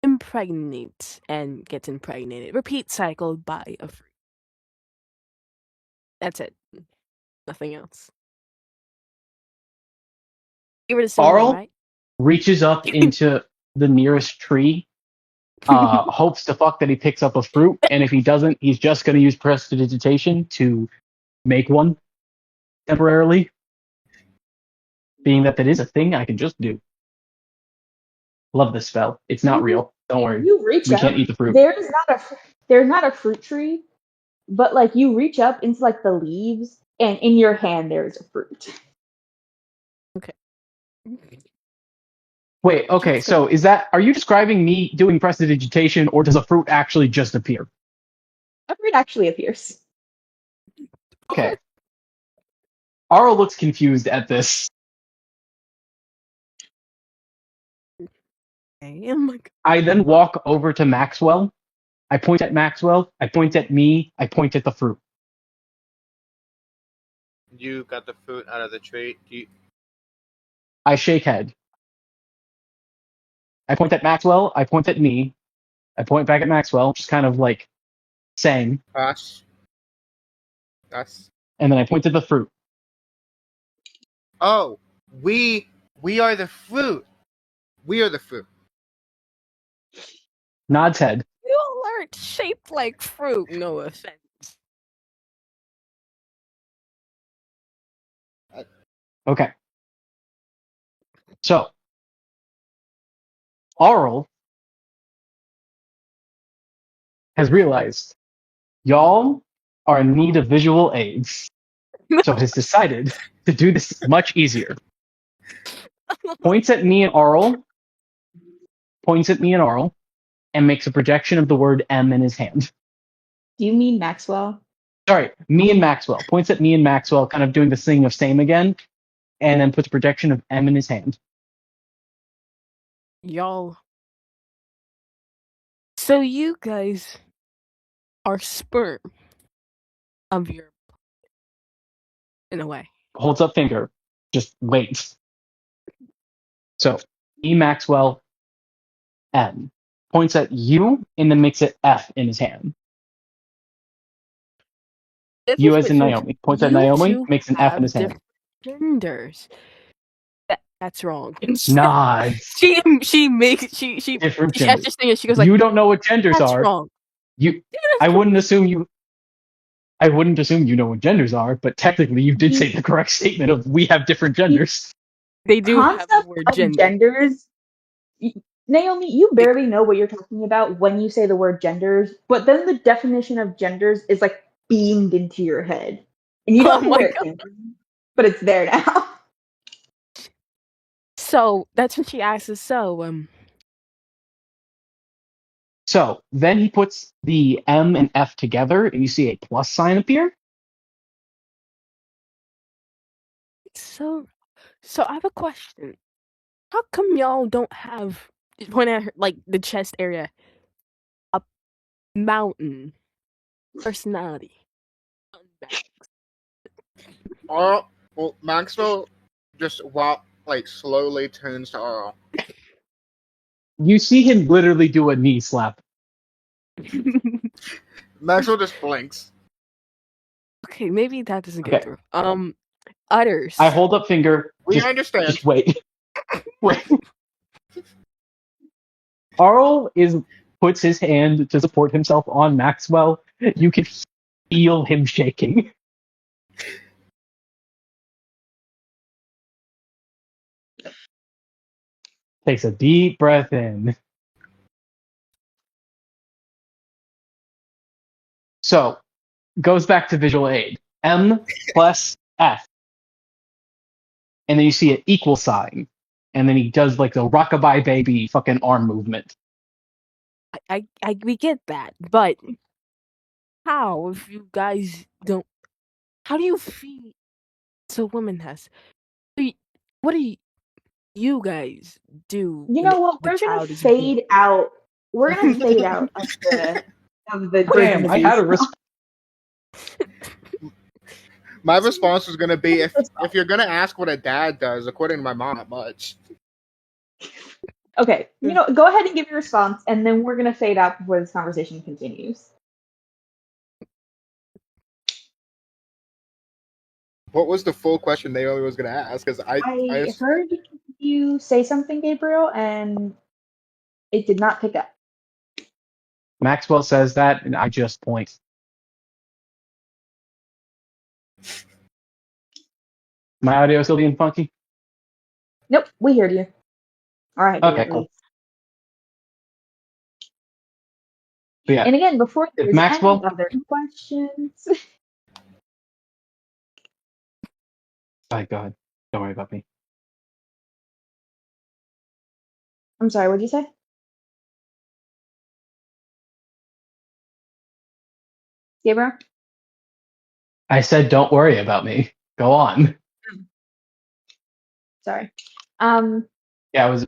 impregnates and gets impregnated. Repeat cycle by a fruit. That's it. Nothing else. You were the same way, Arl right? reaches up into the nearest tree, hopes to fuck that he picks up a fruit, and if he doesn't, he's just going to use prestidigitation to make one temporarily, being that is a thing I can just do. Love this spell. It's not real. Don't worry. You reach We up. can't eat the fruit. There's not a fruit tree, but like you reach up into like the leaves, and in your hand there's a fruit. Okay. Wait, okay, so are you describing me doing prestidigitation, or does a fruit actually just appear? A fruit actually appears. Okay. Arl looks confused at this. Okay. Oh my god. I then walk over to Maxwell. I point at Maxwell. I point at me. I point at the fruit. You got the fruit out of the tree. I shake head. I point at Maxwell. I point at me. I point back at Maxwell, just kind of like saying, Us. and then I point at the fruit. Oh, we are the fruit. We are the fruit. Nods head. You alert shaped like fruit. No offense. Okay. So, Arl has realized y'all are in need of visual aids, so has decided to do this much easier. Points at me and Arl, and makes a projection of the word M in his hand. Do you mean Maxwell? Sorry, me and Maxwell. Points at me and Maxwell, kind of doing the thing of same again, and then puts a projection of M in his hand. Y'all. So you guys are sperm of your in a way. Holds up finger. Just wait. So, E Maxwell, M. Points at you, and then makes it F in his hand. You as in Naomi. Points at You Naomi, two makes an F in have his hand. different genders. That's wrong. Nods. she makes she Different she has genders. this thing and she goes like, You don't know what genders that's are. wrong. I wouldn't assume you know what genders are, but technically you did say the correct statement of we have different genders. They do have the Concept word of gender. genders. Naomi, you barely know what you're talking about when you say the word genders, but then the definition of genders is like beamed into your head. And you Oh don't know my where it god. came from, but it's there now. So that's when she asks. So then he puts the M and F together, and you see a plus sign appear. So, so I have a question. How come y'all don't have when I like the chest area a mountain personality? Well, Maxwell just slowly turns to Earl. You see him literally do a knee slap. Maxwell just blinks. Okay, maybe that doesn't get Okay. through. Utters. I hold up finger. We Just understand. wait. Wait. Arl puts his hand to support himself on Maxwell. You can feel him shaking. Takes a deep breath in. So, goes back to visual aid. M plus F. And then you see an equal sign. And then he does like the rockabye baby fucking arm movement. We get that, but how if you guys don't? How do you feel? So woman has. What do you guys do You when know what? the We're gonna child is born? fade out. We're gonna fade out of the Damn, I had a organization. My response was gonna be if you're gonna ask what a dad does, according to my mom, not much. Okay, go ahead and give your response, and then we're gonna fade out before this conversation continues. What was the full question Naomi was gonna ask? Because I heard you say something, Gabriel, and it did not pick up. Maxwell says that, and I just point. My audio still being funky? Nope, we heard you. All right, Okay, at cool. least. But yeah, And again, before if there's any Maxwell, other questions, go ahead. Don't worry about me. I'm sorry, what'd you say? Gabriel? I said, don't worry about me. Go on. Sorry. Yeah, I was.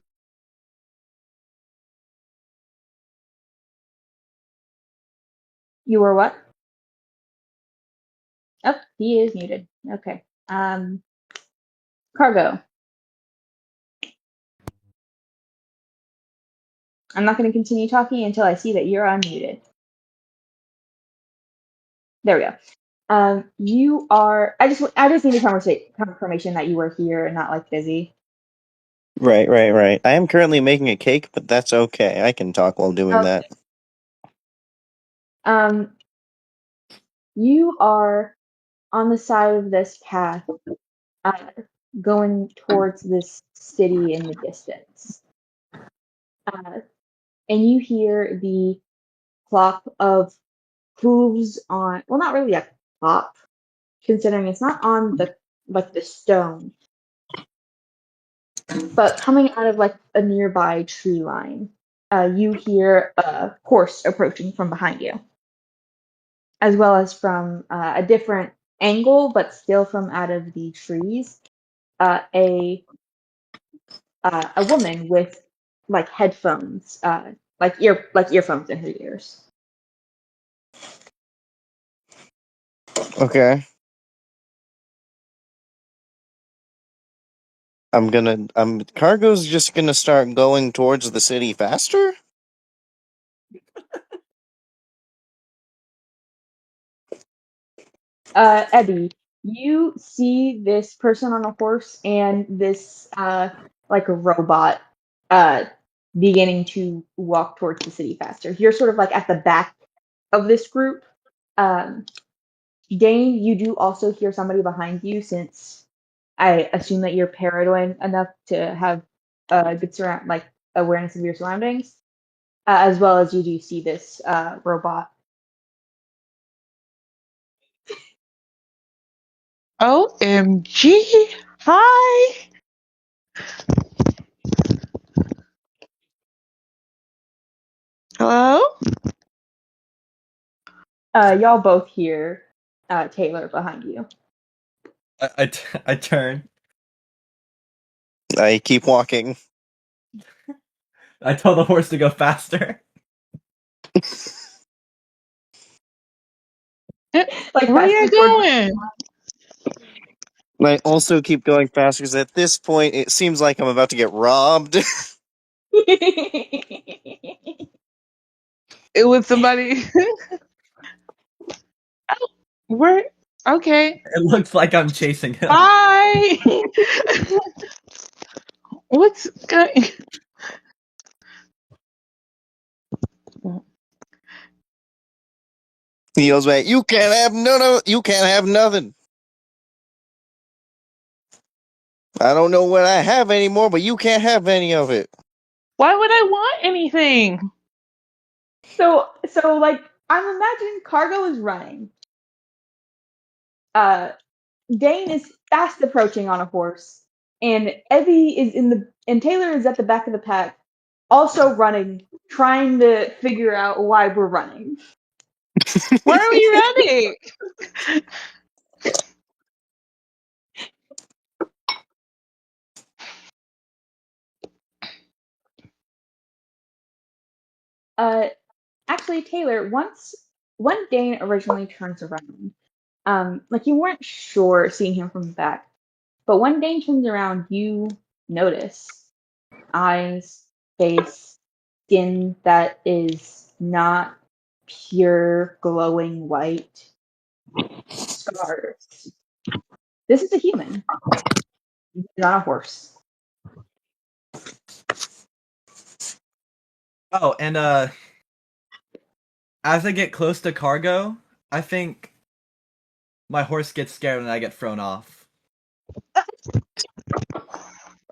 You were what? Oh, he is muted. Okay. Cargo. I'm not going to continue talking until I see that you're unmuted. There we go. You are. I just need a confirmation that you were here and not like busy. Right, right, right. I am currently making a cake, but that's okay. I can talk while doing Okay. that. You are on the side of this path, uh, going towards this city in the distance, and you hear the clop of hooves on. Well, not really a clop, considering it's not on the stone, but coming out of like a nearby tree line. You hear a horse approaching from behind you, as well as from a different angle, but still from out of the trees. A woman with like headphones, like earphones in her ears. Okay. Cargo's just gonna start going towards the city faster? Eddie, you see this person on a horse and this like a robot uh beginning to walk towards the city faster. You're sort of like at the back of this group. Um, Dane, you do also hear somebody behind you since I assume that you're paranoid enough to have a good awareness of your surroundings, as well as you do see this robot. OMG. Hi. Hello? Y'all both hear Taylor behind you. I turn. I keep walking. I tell the horse to go faster. Like Where are you fast forward. going? I also keep going faster because at this point it seems like I'm about to get robbed. It was somebody. Oh, where? Okay. It looks like I'm chasing him. Bye. What's going? He yells back, "You can't have none of it. You can't have nothing. I don't know what I have anymore, but you can't have any of it." Why would I want anything? So like I'm imagining Cargo is running. Dane is fast approaching on a horse, and Evie is and Taylor is at the back of the pack, also running, trying to figure out why we're running. Why are we running? Actually, Taylor, when Dane originally turns around, like you weren't sure seeing him from the back, but when Dane turns around, you notice eyes, face, skin that is not pure glowing white, scars. This is a human, not a horse. Oh, and as I get close to Cargo, I think my horse gets scared and I get thrown off.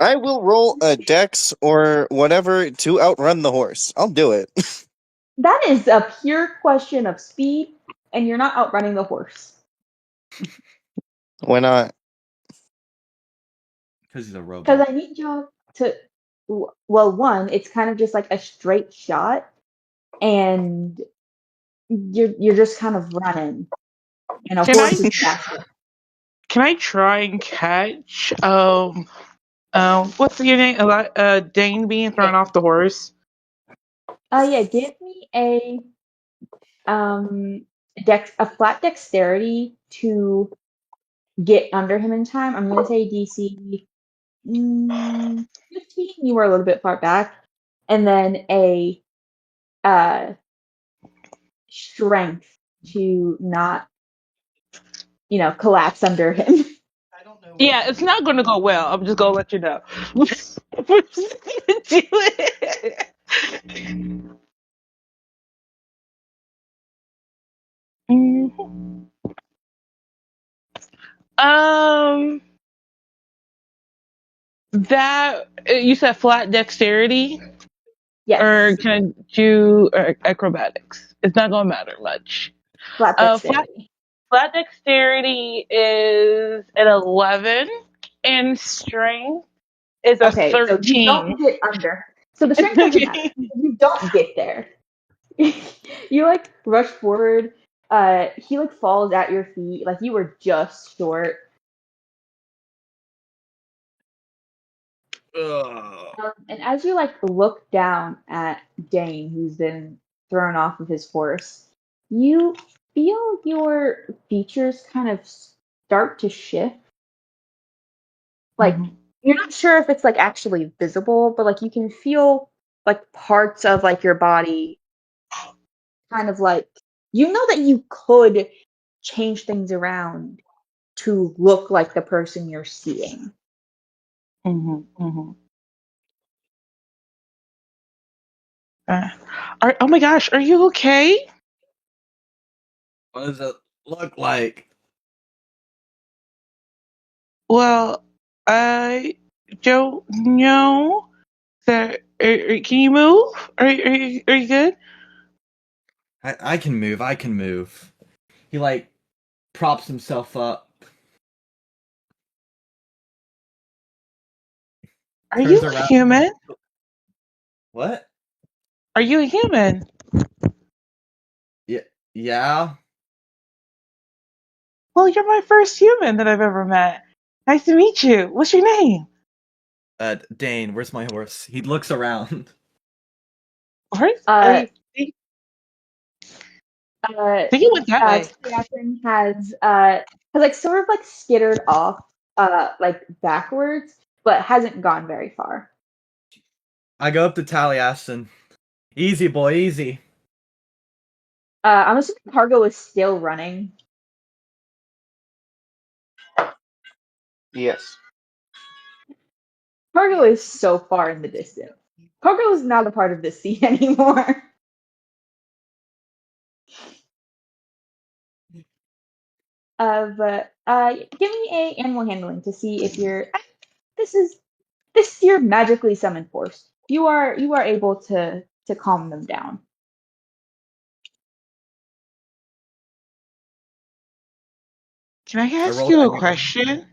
I will roll a dex or whatever to outrun the horse. I'll do it. That is a pure question of speed, and you're not outrunning the horse. Why not? Because he's a Because robot. I need y'all to, well, one, it's kind of just like a straight shot, and you're just kind of running, and a Can I? horse is faster. Can I try and catch? What's your name? Dane being thrown off the horse. Yeah, give me a flat dexterity to get under him in time. I'm gonna say DC 15. You were a little bit far back, and then a strength to not, collapse under him. Yeah, it's not going to go well. I'm just going to let you know. We're just gonna do it. Mhm. Um, that you said flat dexterity, or Yes, can I do acrobatics? It's not going to matter much. flat Flat dexterity. flat dexterity is an 11, and strength is a Okay, so you 13. don't get under. So the strength doesn't matter. Okay. You don't get there. You like rush forward. He like falls at your feet. Like you were just short. Ugh. And as you like look down at Dane, who's been thrown off of his horse, you feel your features kind of start to shift. Like Mhm. you're not sure if it's like actually visible, but like you can feel like parts of like your body kind of like you know that you could change things around to look like the person you're seeing. Mhm. Mhm. Uh, oh my gosh, are you okay? What does it look like? Well, I don't know. So, can you move? Are you good? I can move. I can move. He like props himself up, Are turns you around. human? What? Are you a human? Yeah. Yeah. Well, you're my first human that I've ever met. Nice to meet you. What's your name? Dane, where's my horse? He looks around. What? Uh, I think uh, it went that way. Taliesin has like sort of like skittered off, like backwards, but hasn't gone very far. I go up to Taliesin. Easy, boy, easy. I'm assuming Cargo is still running. Yes. Cargo is so far in the distance. Cargo is not a part of this scene anymore. But give me a animal handling to see if you're. This is your magically summoned force. You are able to calm them down. Can I I ask rolled. you I a mean, question?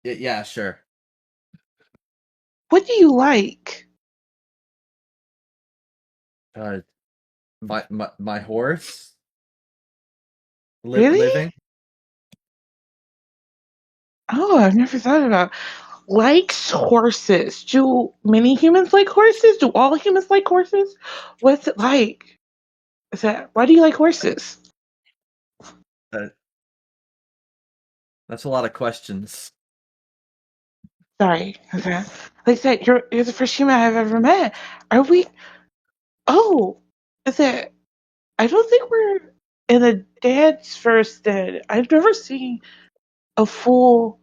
yeah, sure. What do you like? Uh, my horse Really? living. Oh, I've never thought about likes horses. Do many humans like horses? Do all humans like horses? What's it like? Is that why do you like horses? Uh, that's a lot of questions. Sorry. Okay. Like I said, you're the first human I've ever met. Are we? Oh, is it? I don't think we're in a dance first. Then I've never seen a full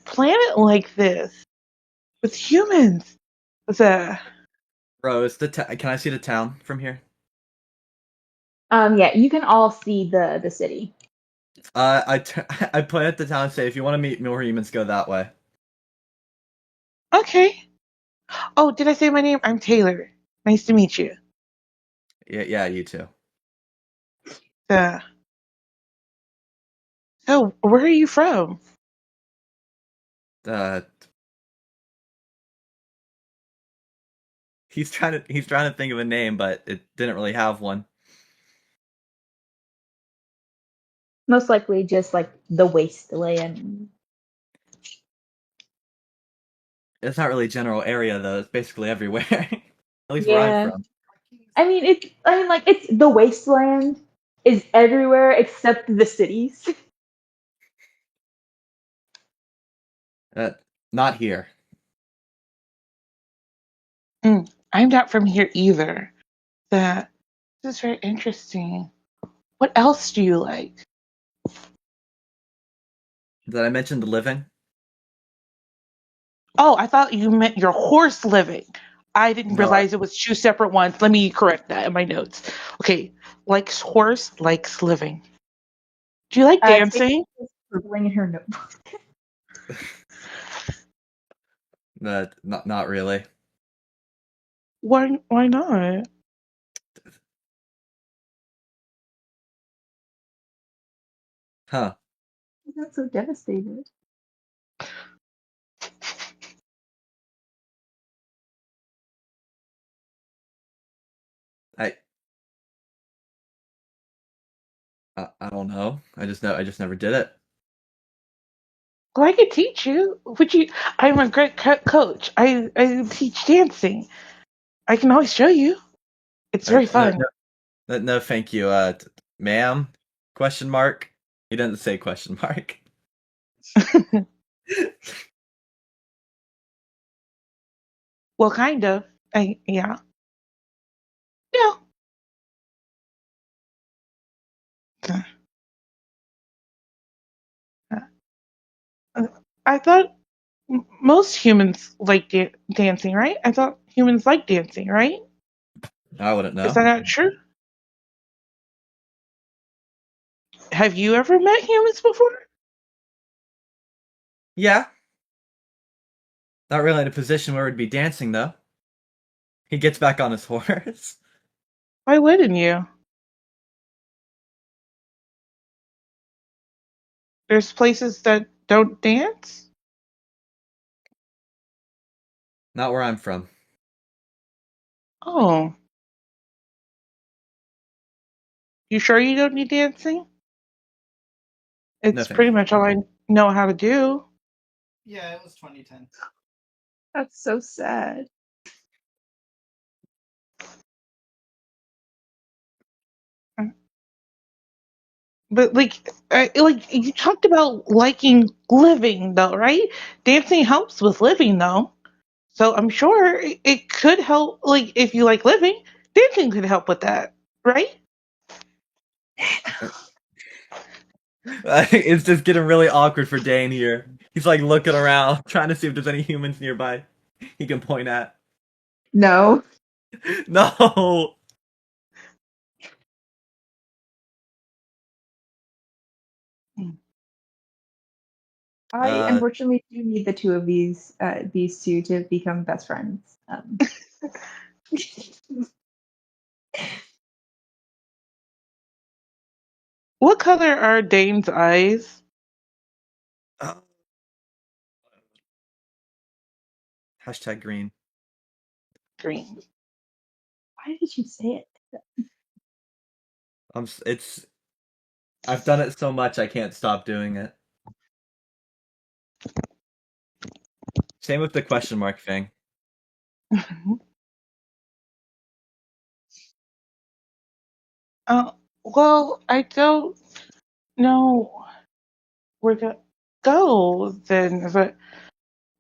planet like this with humans. Is that? Bro, is can I see the town from here? Yeah, you can all see the city. I point at the town and say, if you want to meet more humans, go that way. Okay. Oh, did I say my name? I'm Taylor. Nice to meet you. Yeah, you too. Uh, so, where are you from? Uh, he's trying to think of a name, but it didn't really have one. Most likely just like the wasteland. It's not really a general area though. It's basically everywhere. At least where I'm Yeah. from. I mean like it's the wasteland is everywhere except the cities. Uh, Not here. I'm not from here either. That this is very interesting. What else do you like? Did I mention the living? Oh, I thought you meant your horse living. I didn't No, realize it was two separate ones. Let me correct that in my notes. Okay, likes horse, likes living. Do you like Taylor dancing? is scribbling in her notebook. not really. Why not? Huh. She's not so devastated. I I don't know. I just never did it. Well, I could teach you. Would you? I'm a great coach. I teach dancing. I can always show you. It's very No, fun. no, thank you. Ma'am? Question mark. He didn't say question mark. Well, kind of. Yeah. Yeah. Uh, I thought most humans like dancing, right? I thought humans like dancing, right? I wouldn't Is know. that not true? Have you ever met humans before? Yeah. Not really in a position where we'd be dancing, though. He gets back on his horse. Why wouldn't you? There's places that don't dance? Not where I'm from. Oh. You sure you don't need dancing? No, It's thank pretty you. much all I know how to do. Yeah, it was 2010. That's so sad. But like you talked about liking living though, right? Dancing helps with living though. So I'm sure it could help. Like if you like living, dancing could help with that, right? It's just getting really awkward for Dane here. He's like looking around, trying to see if there's any humans nearby he can point at. No. No! I unfortunately do need the two of these two to become best friends. What color are Dane's eyes? Hashtag green. Green. Why did you say it? It's. I've done it so much I can't stop doing it. Same with the question mark thing. Well, I don't know where to go then, but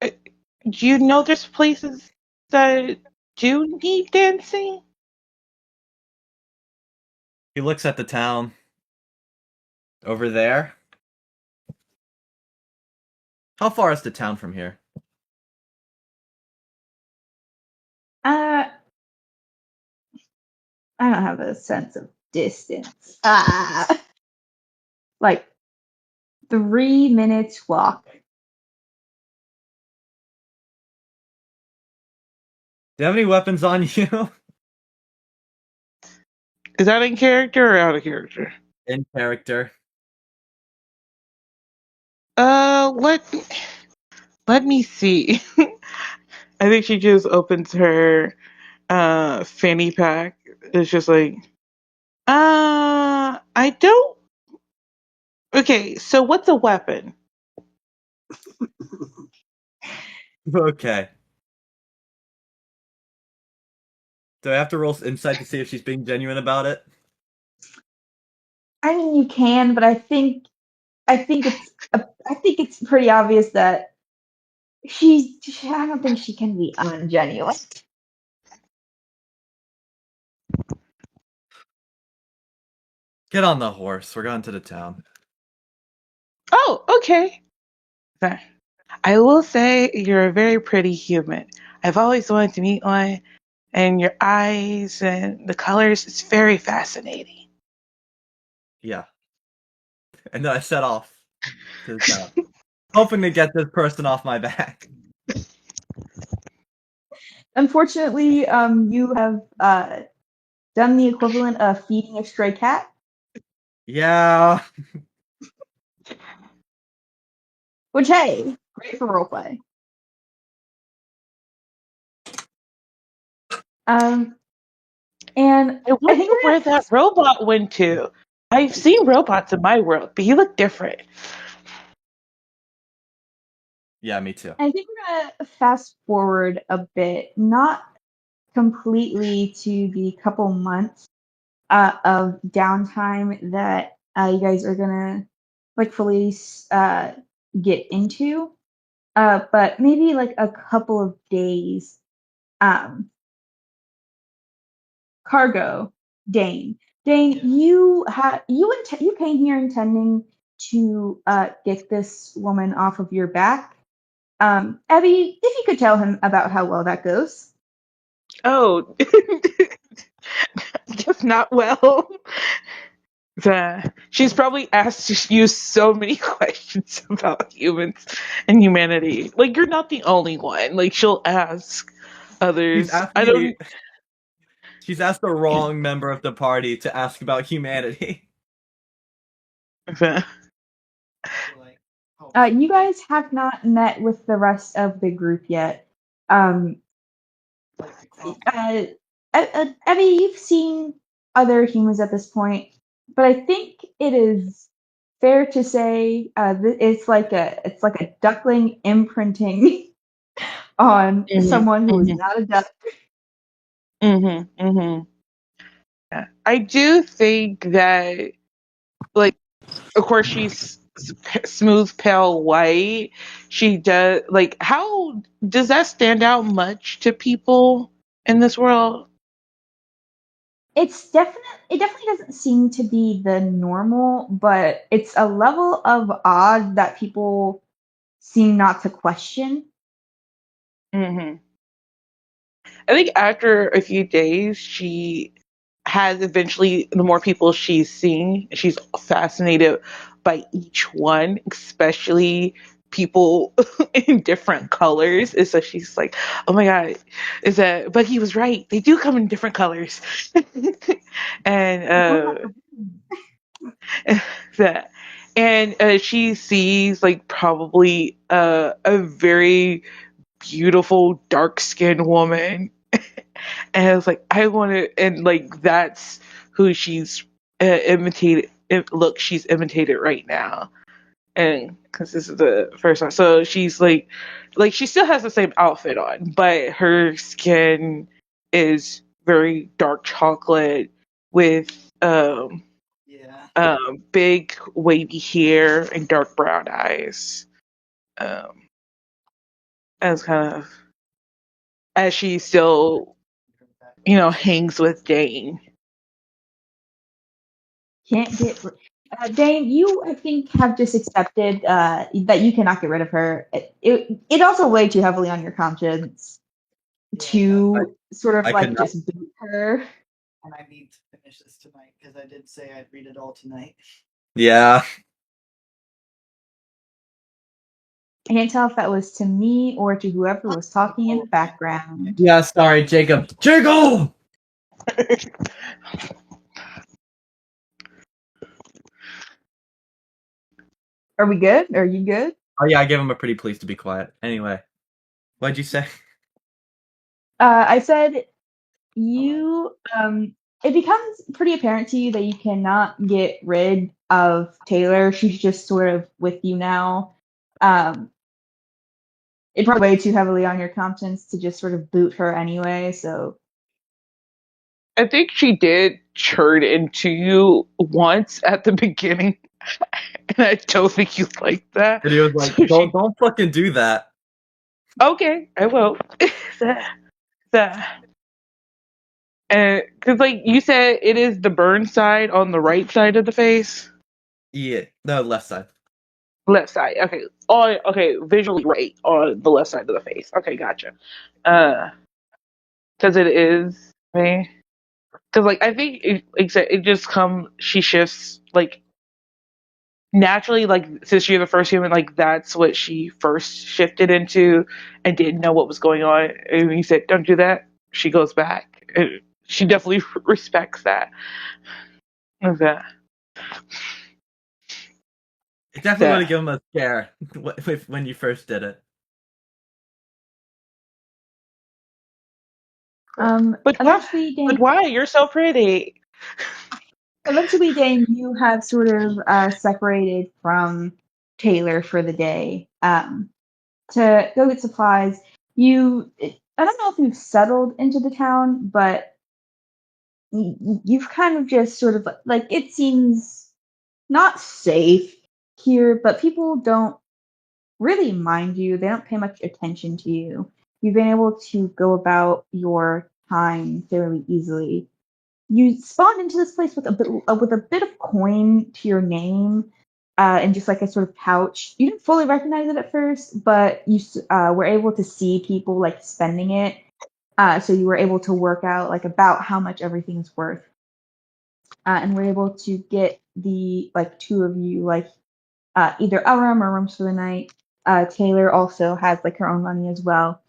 uh, do you know there's places that do need dancing? He looks at the town. Over there? How far is the town from here? I don't have a sense of distance. Like 3 minutes walk. Do you have any weapons on you? Is that in character or out of character? In character. Let me see. I think she just opens her fanny pack. It's just like, I don't. Okay, so what's a weapon? Okay. Do I have to roll insight to see if she's being genuine about it? I mean, you can, but I think it's pretty obvious that I don't think she can be ungenuine. Get on the horse. We're going to the town. Oh, okay. I will say you're a very pretty human. I've always wanted to meet one, and your eyes and the colors, it's very fascinating. Yeah. And then I set off to the town. Hoping to get this person off my back. Unfortunately, you have done the equivalent of feeding a stray cat. Yeah. Which, hey, great for roleplay. And I wonder where that robot went to. I've seen robots in my world, but he looked different. Yeah, me too. I think we're gonna fast forward a bit, not completely to the couple months of downtime that you guys are gonna like fully get into, but maybe like a couple of days. Cargo, Dane. Dane, you came here intending to get this woman off of your back. Abby, if you could tell him about how well that goes. Oh, just not well. She's probably asked you so many questions about humans and humanity. Like, you're not the only one. Like, she'll ask She's others. asked I don't. me. She's asked the wrong member of the party to ask about humanity. Like, You guys have not met with the rest of the group yet. Um, like the crop. Evie, you've seen other humans at this point, but I think it is fair to say it's like a duckling imprinting on someone who is not a duck. Yeah. I do think that, like, of course, she's smooth, pale white. She does, like, how does that stand out much to people in this world? It definitely doesn't seem to be the normal, but it's a level of odd that people seem not to question. hmm I think after a few days, she has eventually, the more people she's seen, she's fascinated by each one, especially people in different colors. And so she's like, oh my God, is that, but he was right. They do come in different colors. and, What about the that, and she sees like probably a very beautiful dark skinned woman. And I was like, I want to, and like that's who she's imitated. Look, she's imitated right now, and because this is the first one, so she's like she still has the same outfit on, but her skin is very dark chocolate with Yeah. big wavy hair and dark brown eyes. As kind of as she still, hangs with Dane. can't get Dane, you I think have just accepted that you cannot get rid of her. It also weighed too heavily on your conscience Yeah, to sort of I could like not. just boot her. and I need to finish this tonight because I did say I'd read it all tonight. Yeah. I can't tell if that was to me or to whoever was talking in the background. Yeah, sorry, Jacob. Jacob! Are we good? Are you good? Oh yeah, I gave him a pretty please to be quiet. Anyway, what'd you say? I said you it becomes pretty apparent to you that you cannot get rid of Taylor. She's just sort of with you now. Um, it probably weighed too heavily on your conscience to just sort of boot her anyway. So I think she did turn into you once at the beginning, and I don't think you liked that. And he was like, So don't fucking do that. okay, I will. that, and because like you said, it is the burn side on the right side of the face, Yeah, no, left side. left side. Okay, visually right on the left side of the face. Okay, gotcha. Because it is me. Because like I think it just she shifts like naturally, like since you're the first human, like that's what she first shifted into and didn't know what was going on. And when you said don't do that, she goes back. She definitely respects that. Okay. It definitely would have given him a scare when you first did it. But eventually, Dane. But why? You're so pretty. Eventually, Dane, you have sort of separated from Taylor for the day to go get supplies. I don't know if you've settled into the town, but you've kind of just sort of like it seems not safe here, but people don't really mind you. They don't pay much attention to you. You've been able to go about your time fairly easily. You spawned into this place with a bit of coin to your name, and just like a sort of pouch. You didn't fully recognize it at first, but you were able to see people like spending it. So you were able to work out like about how much everything's worth. and were able to get the like two of you like either a room or rooms for the night. Taylor also has like her own money as well.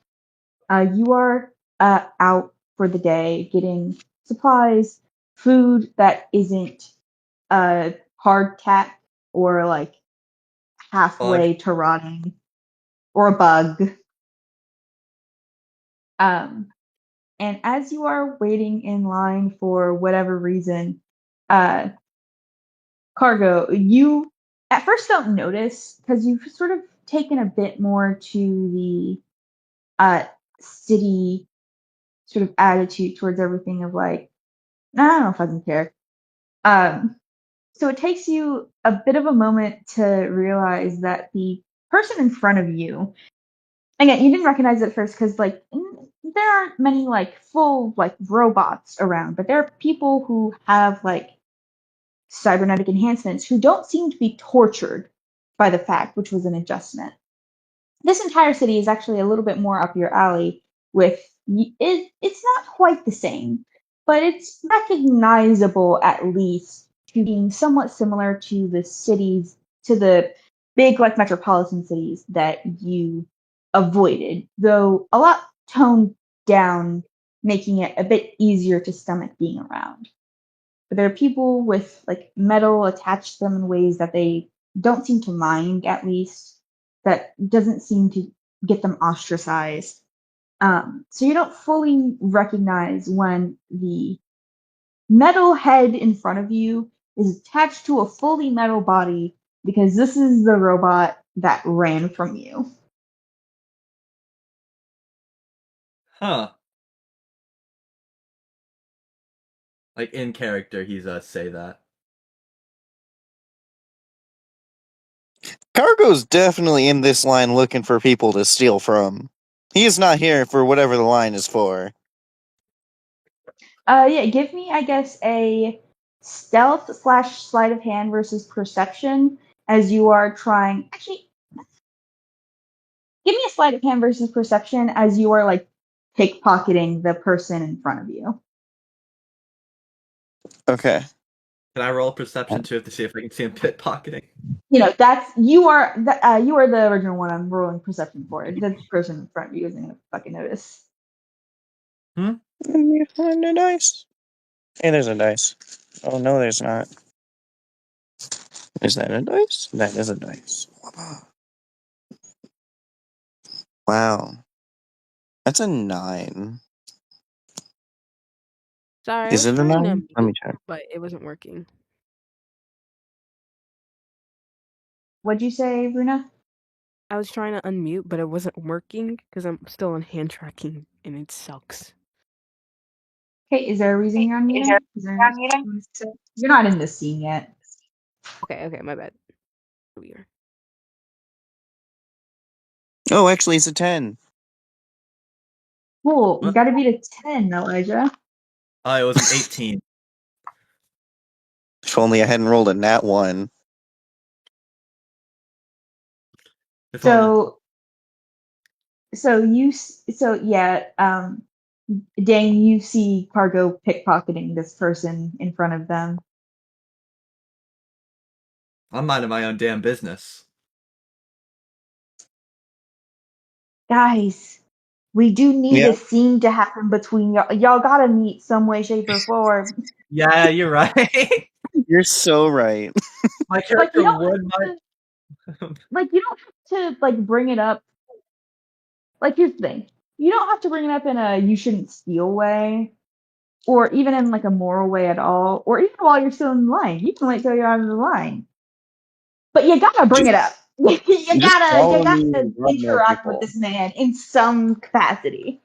You are out for the day getting supplies, food that isn't hardtack or like Bug. halfway to rotting or a bug. Um, and as you are waiting in line for whatever reason, uh, Cargo, you at first don't notice because you've sort of taken a bit more to the uh, city sort of attitude towards everything of like, nah, I don't fucking care. Um, so it takes you a bit of a moment to realize that the person in front of you, again, you didn't recognize it at first because like there aren't many like full like robots around, but there are people who have like cybernetic enhancements who don't seem to be tortured by the fact, which was an adjustment. This entire city is actually a little bit more up your alley with it's not quite the same, but it's recognizable at least to being somewhat similar to the cities to the big like metropolitan cities that you avoided, though a lot toned down, making it a bit easier to stomach being around. But there are people with like metal attached to them in ways that they don't seem to mind, at least. That doesn't seem to get them ostracized. So you don't fully recognize when the metal head in front of you is attached to a fully metal body because this is the robot that ran from you. Huh. Like in character, he's say that. Cargo's definitely in this line looking for people to steal from. He is not here for whatever the line is for. Yeah, give me, I guess, a stealth slash sleight of hand versus perception as you are trying. Actually, give me a sleight of hand versus perception as you are like pickpocketing the person in front of you. Okay. Can I roll perception too to see if I can see him pickpocketing? You know, you are the original one I'm rolling perception for. The person in front of you isn't gonna fucking notice. Hmm? Let me find a dice. Hey, there's a dice. Oh, no, there's not. Is that a dice? That is a dice. Wow. That's a 9. Sorry, I Is was it a trying to 9? Let me mute, check. but it wasn't working. What'd you say, Bruna? I was trying to unmute, but it wasn't working because I'm still on hand tracking and it sucks. Okay, is there a reason you're unmuting? You're not in the scene yet. Okay, my bad. Weird. Oh, actually, it's a 10. Cool. You What? gotta beat a 10, Elijah. Oh, it was an 18. If only I hadn't rolled a nat 1. If only. So yeah, Dane, you see Cargo pickpocketing this person in front of them. I'm minding my own damn business. Guys, we do need Yeah. a scene to happen between y'all. Y'all gotta meet some way, shape, or form. Yeah, you're right. You're so right. My Like you character don't would have to, like you don't have to like bring it up. Like here's the thing, you don't have to bring it up in a you shouldn't steal way, or even in like a moral way at all, or even while you're still in the line. You can wait till you're out of the line. But you gotta bring Just, it up. you just gotta you follow me gotta and grab more interact with people. this man in some capacity.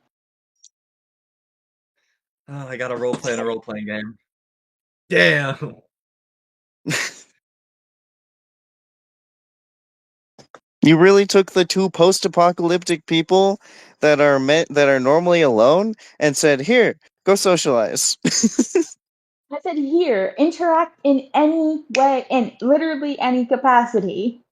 Oh, I got a role play in a role playing game. Damn. You really took the two post-apocalyptic people that are normally alone and said, "Here, go socialize." I said here, interact in any way, in literally any capacity.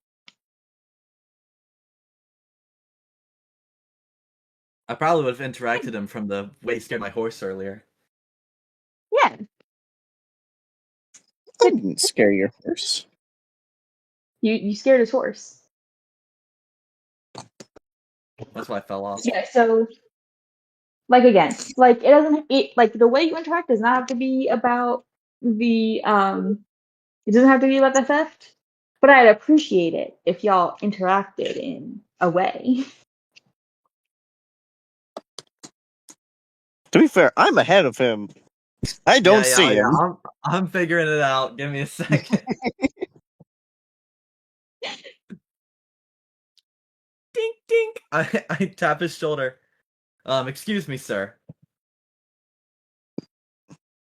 I probably would have interacted him from the way he scared my horse earlier. Yeah. I didn't scare your horse. You scared his horse. That's why I fell off. Yeah, so like again, like like the way you interact does not have to be about the it doesn't have to be about the theft. But I'd appreciate it if y'all interacted in a way. To be fair, I'm ahead of him. I don't see him. I'm figuring it out. Give me a second. Dink dink. I tap his shoulder. Excuse me, sir.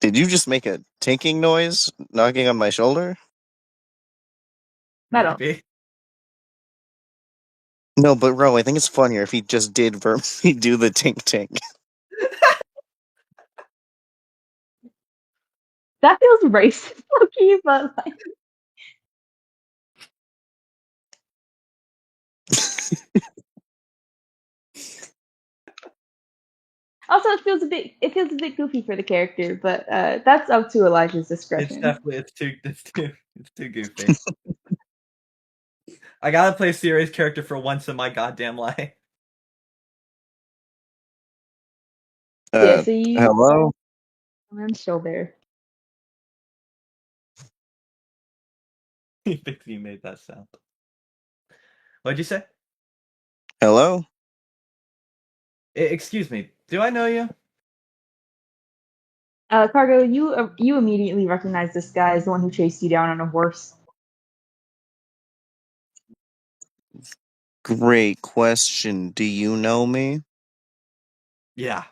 Did you just make a tinking noise, knocking on my shoulder? Metal. Maybe. No, but Ro, I think it's funnier if he just did verbally do the tink tink. That feels racist, Loki, but like also it feels a bit goofy for the character, but that's up to Elijah's discretion. It's too goofy. I gotta play a serious character for once in my goddamn life. Yeah, so you Hello? I'm still there. He thinks he made that sound. What'd you say? Hello? Excuse me. Do I know you? Cargo, you immediately recognize this guy as the one who chased you down on a horse. Great question. Do you know me? Yeah.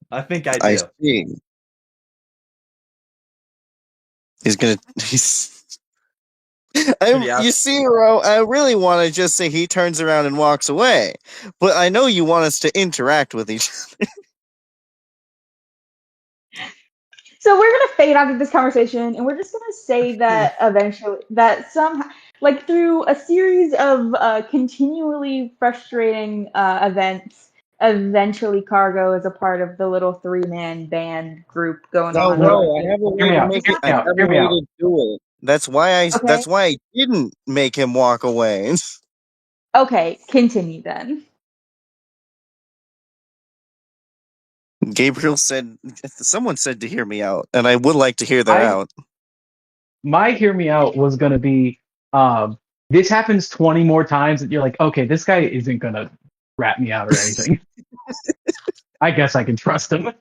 I think I I do. see. He's Yeah. you see, Ro, I really want to just say he turns around and walks away, but I know you want us to interact with each other. So we're gonna fade out of this conversation, and we're just gonna say that eventually, that somehow, like through a series of continually frustrating events, eventually Cargo is a part of the little three-man band group going No, on. Ro, I have a Hear way me to out. make Hear it. me I out. have a Hear me way out. to do it. That's why Okay. I didn't make him walk away. Okay, continue then. Gabriel said, someone said to hear me out, and I would like to hear that I out. My hear me out was gonna be this happens 20 more times and you're like, okay, this guy isn't gonna rat me out or anything. I guess I can trust him.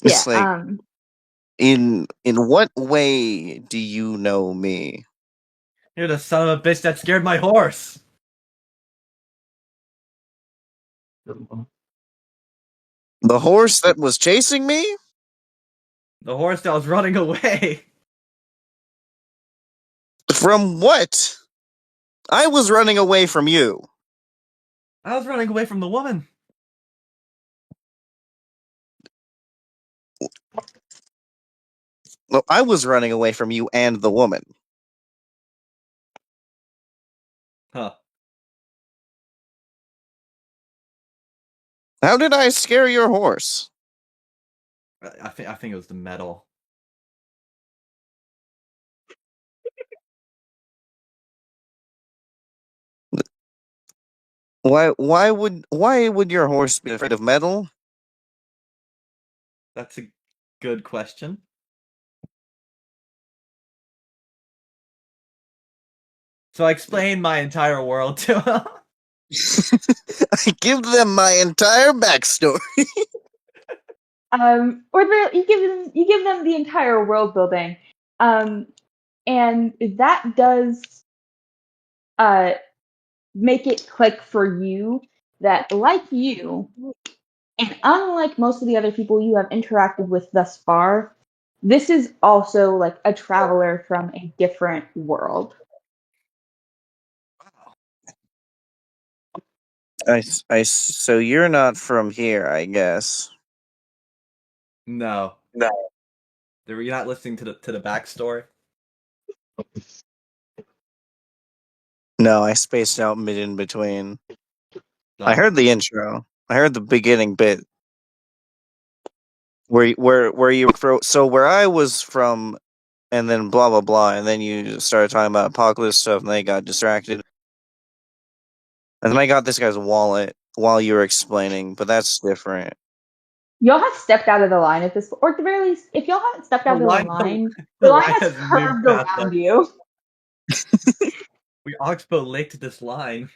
It's Yeah. like, in what way do you know me? You're the son of a bitch that scared my horse. The horse that was chasing me? The horse that was running away. From what? I was running away from you. I was running away from the woman. Well, I was running away from you and the woman. Huh. How did I scare your horse? I think it was the metal. Why would your horse be afraid of metal? That's a good question. So I explained my entire world to him. I give them my entire backstory. Or you give them the entire world building, and that does make it click for you that, like you, and unlike most of the other people you have interacted with thus far, this is also like a traveler from a different world. So you're not from here, I guess. No. You're not listening to the backstory? No, I spaced out mid in between. I No. heard the intro. I heard the beginning bit where you so where I was from, and then blah blah blah, and then you started talking about apocalypse stuff, and they got distracted, and then I got this guy's wallet while you were explaining, but that's different. Y'all have stepped out of the line at this, or at the very least, if y'all haven't stepped out of the line, the the line line has has moved curved past around us. you. We Oxbow licked this line.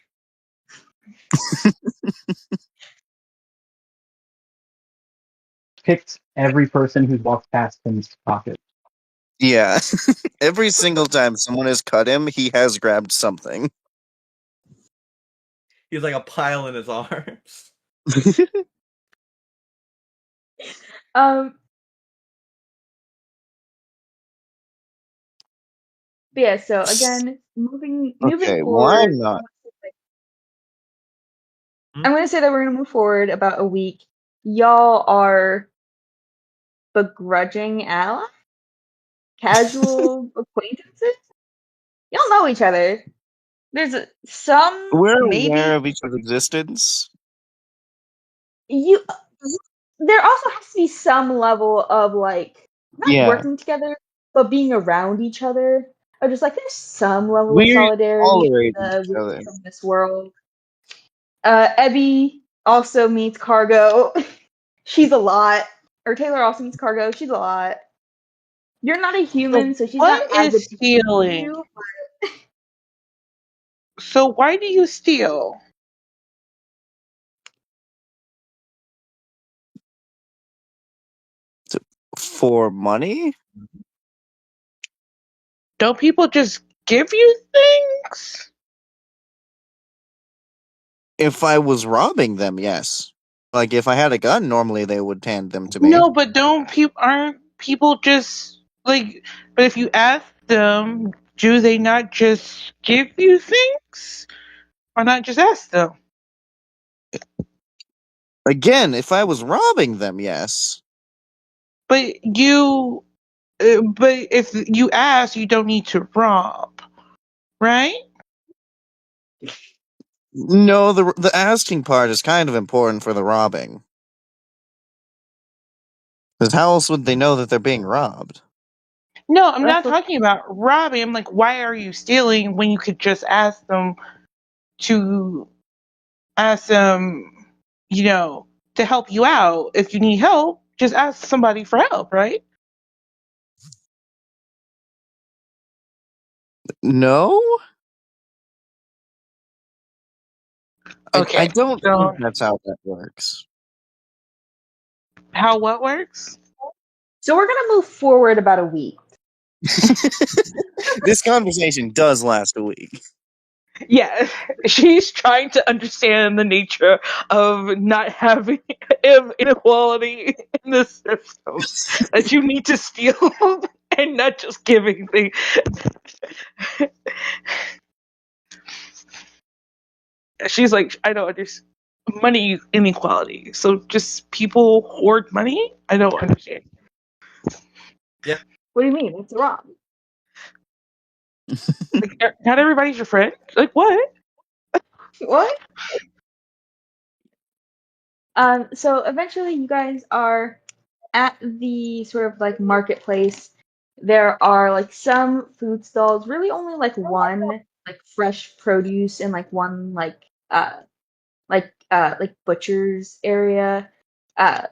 Picked every person who's walked past him's pocket. Yeah, every single time someone has cut him, he has grabbed something. He's like a pile in his arms. Um, but yeah. So again, moving Okay, well forward, I'm not. I'm gonna say that we're gonna move forward about a week. Y'all are begrudging allies, casual acquaintances. Y'all know each other. There's some We're aware maybe of each other's existence. you. There also has to be some level of like not Yeah, working together, but being around each other, or just like there's some level of we solidarity tolerate in each the weird other. from this world. Ebby also meets Cargo. She's a lot. Or Taylor also meets Cargo. She's a lot. You're not a So human, so she's not what as is appealing to stealing? you. So why do you steal? For money? Don't people just give you things? If I was robbing them, yes. Like if I had a gun, normally they would hand them to me. No, but aren't people just like? But if you ask them, do they not just give you things, or not just ask them? Again, if I was robbing them, yes. But but if you ask, you don't need to rob, right? No, the asking part is kind of important for the robbing. Because how else would they know that they're being robbed? No, I'm That's not what talking about robbing. I'm like, why are you stealing when you could just to ask them, to help you out. If you need help, just ask somebody for help, right? No? I Okay. don't think So that's how that works. how what works? so we're gonna move forward about a week. This conversation does last a week. Yeah, she's trying to understand the nature of not having inequality in the system. That you need to steal and not just giving things. She's like, I don't understand money inequality. So just people hoard money? I don't understand. Yeah. What do you mean? It's wrong. Like, not everybody's your friend. Like, what? What? So eventually you guys are at the sort of like marketplace. There are like some food stalls, really only like one like fresh produce and like one like butcher's area.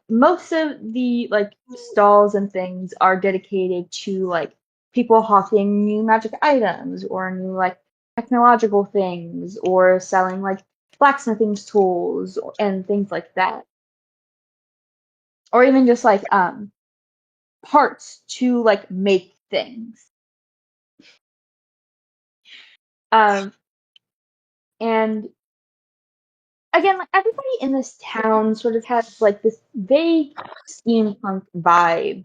Most of the like stalls and things are dedicated to like people hawking new magic items or new like technological things or selling like blacksmithing tools and things like that. Or even just like parts to like make things. Um and again, like everybody in this town sort of has like this vague steampunk vibe,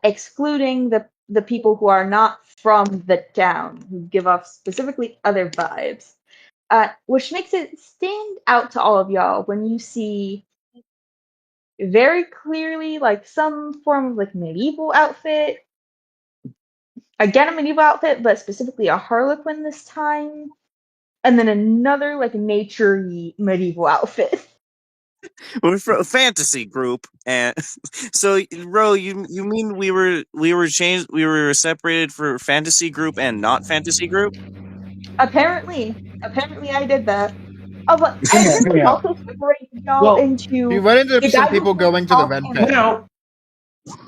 excluding the people who are not from the town, who give off specifically other vibes, which makes it stand out to all of y'all when you see very clearly like some form of like medieval outfit. Again, a medieval outfit, but specifically a harlequin this time, and then another like nature medieval outfit. We're from a fantasy group, and so Ro, you mean we were changed? We were separated for fantasy group and not fantasy group. Apparently I did that. Oh, but I Hear me out. Hear apparently me out. also separated y'all Well, You into run into the some guy who people can going to the talk vent and pit.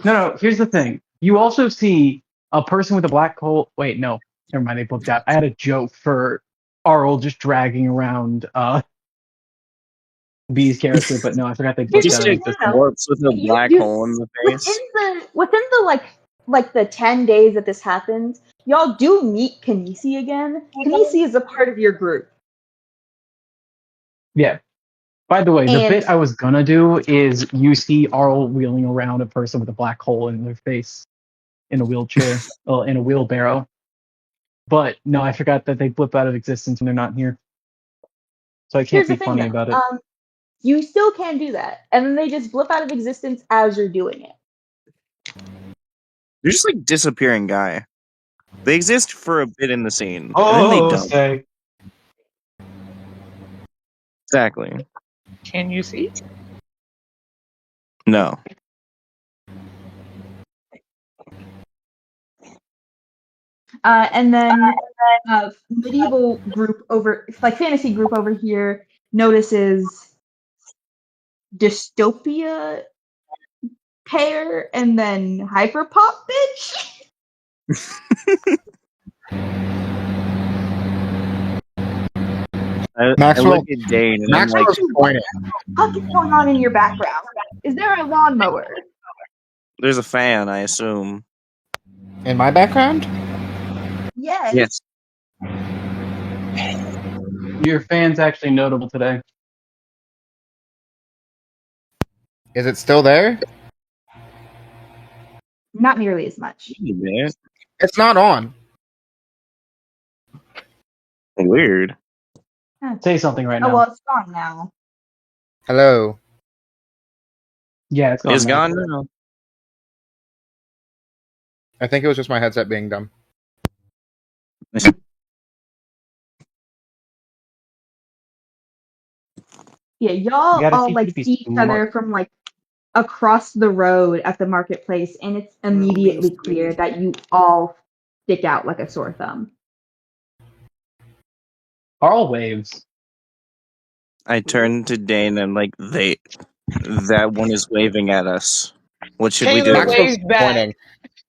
No. Here's the thing. You also see a person with a black hole. Wait, no. Never mind. They booked out. I had a joke for Arl just dragging around B's character, but no, I forgot they here's booked the out Just of a thing, existence. no. corpse with a You black do hole in the within face. the like the 10 days that this happens, y'all do meet Kanisi again. Kanisi is a part of your group. Yeah. By the way, the And bit I was gonna do is you see Arl wheeling around a person with a black hole in their face in a wheelchair, well, in a wheelbarrow. But no, I forgot that they blip out of existence when they're not here, so I can't here's the be thing funny though. about it. You still can do that. And then they just blip out of existence as you're doing it. You're just like disappearing guy. They exist for a bit in the scene, and then they Oh, don't. say. Exactly. Can you see? No. And then medieval group over, like fantasy group over here, notices dystopia pair and then hyperpop bitch. I Maxwell, look at Dane and I'm like, Maxwell's pointing. What is going on in your background? Is there a lawnmower? there's a fan, I assume. In my background? Yes. Yes. Your fan's actually notable today. Is it still there? Not nearly as much. It's not on. Weird. Say something right Oh now. well, it's gone now. Hello. Yeah, it's gone. It's now. gone now. I think it was just my headset being dumb. Yeah, You y'all gotta all see like Creepy see each Smart. other from like across the road at the marketplace, and it's immediately clear that you all stick out like a sore thumb. Arl waves. I turn to Dane and like that one is waving at us. What should we do? Taylor Maxwell's waved back. pointing.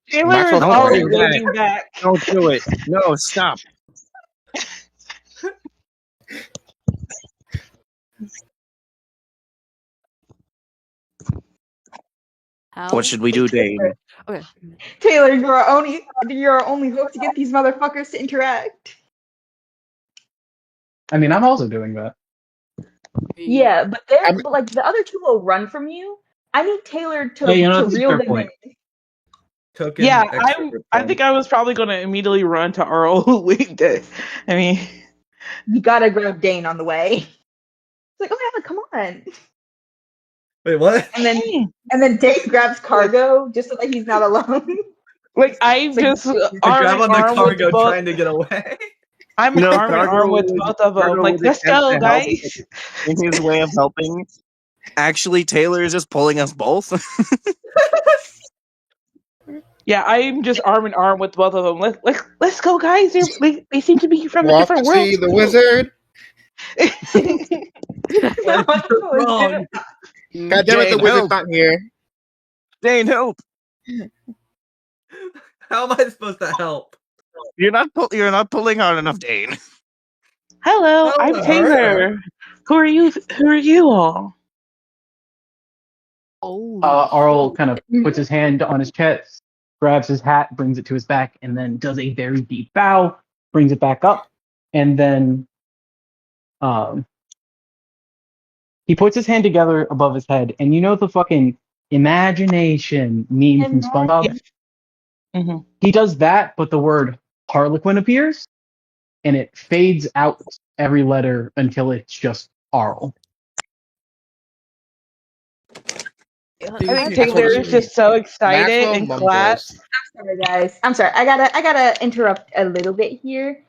Taylor is Maxwell's Don't already wave pointing. back. waving back. Don't do it. No, stop. How? What should we do, Dane? Okay. Taylor, you're our only hope to get these motherfuckers to interact. I mean, I'm also doing that. Yeah, but I'm- but like the other two will run from you. I need Taylor Yeah, you know, to that's a reel fair them point. in. Token Yeah, extra grip I form. think I was probably going to immediately run to Earl who waved it. I mean, You gotta grab Dane on the way. It's like, oh yeah, come on. Wait, what? And then Dane grabs Cargo just so that he's not alone. like I'm It's like, just I arm grab in on the arm with cargo both. trying to get away. I'm No, arm in arm with both of them. Cargo Like, would let's attempt go, to help guys. in his way of helping. Actually, Taylor is just pulling us both. Yeah, I'm just arm in arm with both of them. Let's go, guys. They seem to be from a Off to different world. see the wizard. Wait, you're wrong. God damn it, the Dane, wizard's help! not here. Dane, help! How am I supposed to help? You're not pulling hard enough, Dane. Hello, That I'm would hurt. Taylor. Who are you? Who are you all? Oh. Arl kind of puts his hand on his chest, grabs his hat, brings it to his back, and then does a very deep bow, brings it back up, and then he puts his hand together above his head, and you know the fucking imagination meme from SpongeBob? Mm-hmm. He does that, but the word Harlequin appears, and it fades out every letter until it's just Arl. I think Taylor is just so excited Maxwell and mumbles. claps. Sorry, guys. I'm sorry. I gotta interrupt a little bit here.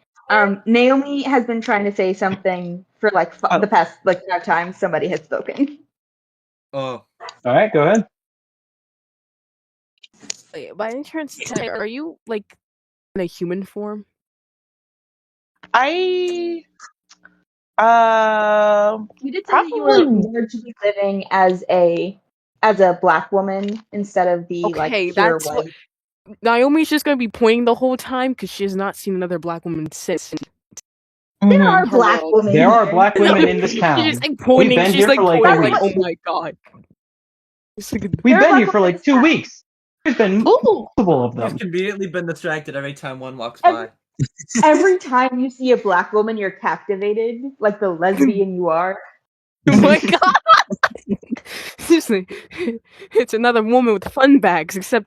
Naomi has been trying to say something for like the past like 5 times somebody has spoken. Oh, All right, go ahead. Wait, by any chance, Tay, are you like in a human form? I You did say that you were probably. largely living as a black woman instead of the like Okay, pure that's what white. Naomi's just gonna be pointing the whole time because she has not seen another black woman since There Mhm. are her black world. women There are here. black No, women in this she's just town. like We've pointing. been She's here for like like a pointing, like, week. oh my god. It's like, We've There are been black here for women in like this 2 town. weeks. There's been Ooh. multiple of he's them. conveniently been distracted every time one walks Every, by. every time you see a black woman, you're captivated, like the lesbian you are. oh my god. Seriously, it's another woman with fun bags, except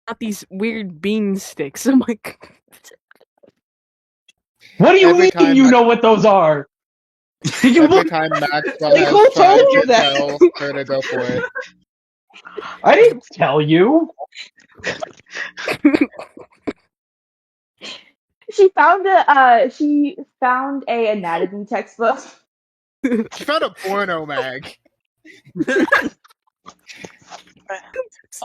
not these weird bean sticks. Oh my god. What do you Every mean time you Max, know what those are? Did you every look? time Maxwell Like, has who told tried you to that? tell her to go for it. I didn't tell you. She found a anatomy textbook. She found a porno mag.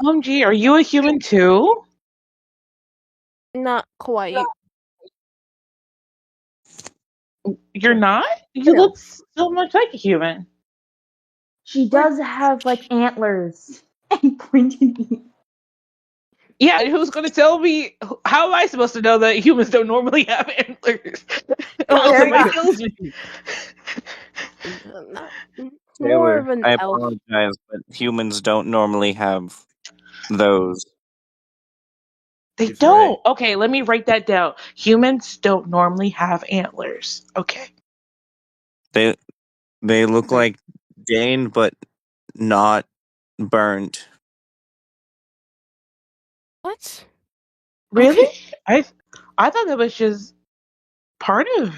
OMG, are you a human too? Not quite. You're not? You No. look so much like a human. She does have like antlers and pointy ears. Yeah, and who's going to tell me? How am I supposed to know that humans don't normally have antlers? Unless Fair somebody enough. tells me. Not, more Taylor, of an I elf. apologize, but humans don't normally have those. They He's don't. right. Okay, let me write that down. Humans don't normally have antlers. Okay. They they look like Dane, but not burnt. What? Really? Okay. I thought that was just part of.